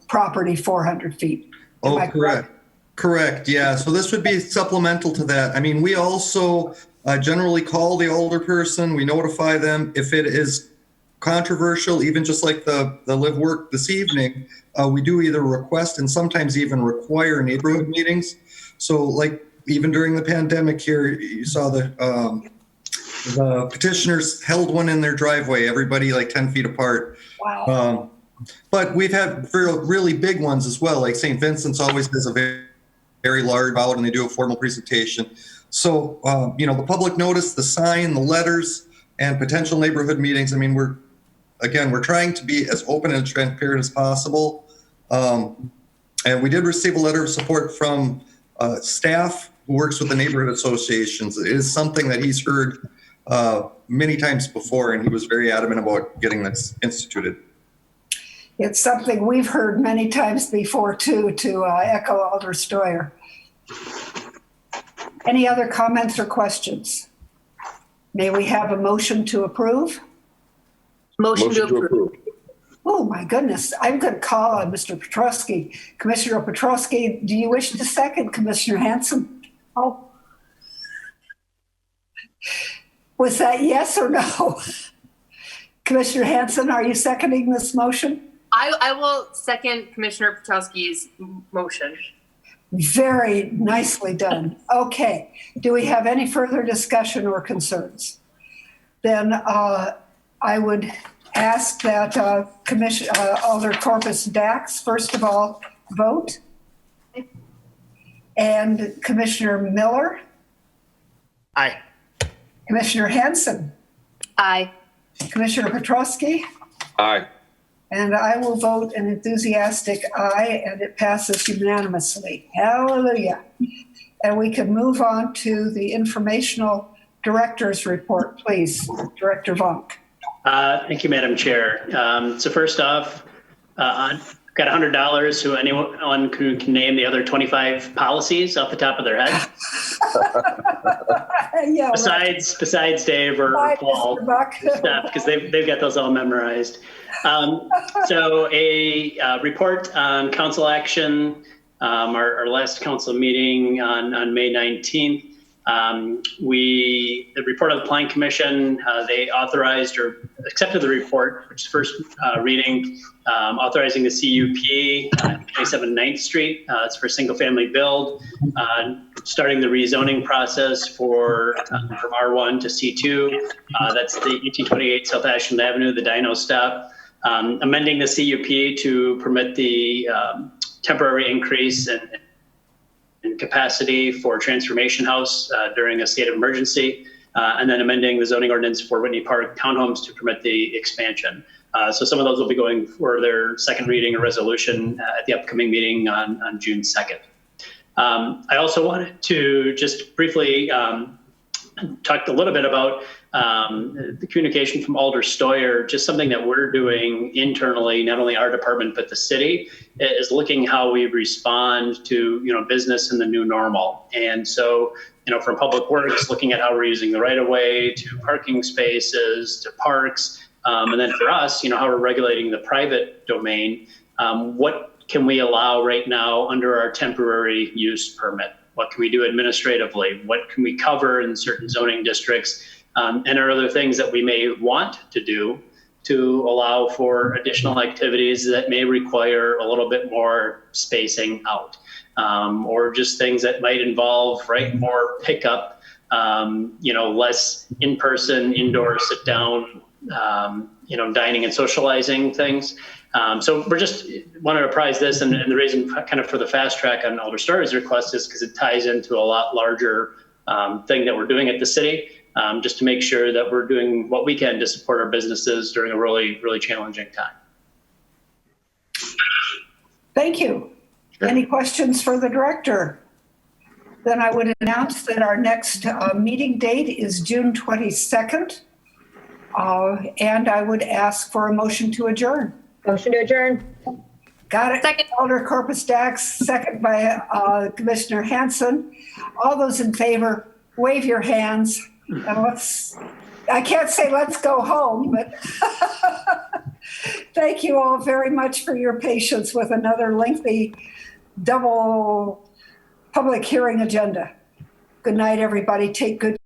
property, 400 feet. Oh, correct. Correct. Yeah. So this would be supplemental to that. I mean, we also generally call the alderperson. We notify them if it is controversial, even just like the live work this evening. We do either request and sometimes even require neighborhood meetings. So like even during the pandemic here, you saw the petitioners held one in their driveway, everybody like 10 feet apart. Wow. But we've had really big ones as well. Like St. Vincent's always has a very large out and they do a formal presentation. So, the public notice, the sign, the letters, and potential neighborhood meetings. I mean, we're trying to be as open and transparent as possible. And we did receive a letter of support from staff who works with the neighborhood associations. It is something that he's heard many times before, and he was very adamant about getting this instituted. It's something we've heard many times before too, to echo Alder Stoyer. Any other comments or questions? May we have a motion to approve? Motion to approve. Oh my goodness, I'm going to call on Mr. Petrosky. Commissioner Petrosky, do you wish to second Commissioner Hanson? Oh. Was that yes or no? Commissioner Hanson, are you seconding this motion? I will second Commissioner Petrosky's motion. Very nicely done. Okay. Do we have any further discussion or concerns? Then I would ask that Alder Corpus Dax, first of all, vote. And Commissioner Miller? Aye. Commissioner Hanson? Aye. Commissioner Petrosky? Aye. And I will vote an enthusiastic aye, and it passes unanimously. Hallelujah. And we can move on to the informational director's report, please. Director Vonk. Thank you, Madam Chair. So first off, I've got $100 so anyone who can name the other 25 policies off the top of their head. Yeah, besides Dave or Paul, because they've got those all memorized. So a report on council action, our last council meeting on May 19th. The report of the Planning Commission, they authorized or accepted the report, which is first reading, authorizing the CUP, 27 9th Street. It's for single family build, starting the rezoning process from R1 to C2. That's the 1828 South Ashland Avenue, the Dino Stop. Amending the CUP to permit the temporary increase in capacity for Transformation House during a state of emergency, and then amending the zoning ordinance for Whitney Park townhomes to permit the expansion. So some of those will be going for their second reading or resolution at the upcoming meeting on June 2nd. I also wanted to just briefly talk a little bit about the communication from Alder Stoyer. Just something that we're doing internally, not only our department, but the city, is looking how we respond to, business in the new normal. And so, from public works, looking at how we're using the right of way, to parking spaces, to parks. And then for us, how we're regulating the private domain. What can we allow right now under our temporary use permit? What can we do administratively? What can we cover in certain zoning districts? And are other things that we may want to do to allow for additional activities that may require a little bit more spacing out, or just things that might involve more pickup, less in-person, indoor, sit down, dining and socializing things. So we're just wanted to prize this, and the reason kind of for the fast track on Alder Story's request is because it ties into a lot larger thing that we're doing at the city. Just to make sure that we're doing what we can to support our businesses during a really, really challenging time. Thank you. Sure. Any questions for the director? Then I would announce that our next meeting date is June 22nd. And I would ask for a motion to adjourn. Motion to adjourn. Got it. Second. Alder Corpus Dax, second by Commissioner Hanson. All those in favor, wave your hands. And I can't say let's go home, but thank you all very much for your patience with another lengthy double public hearing agenda. Good night, everybody. Take good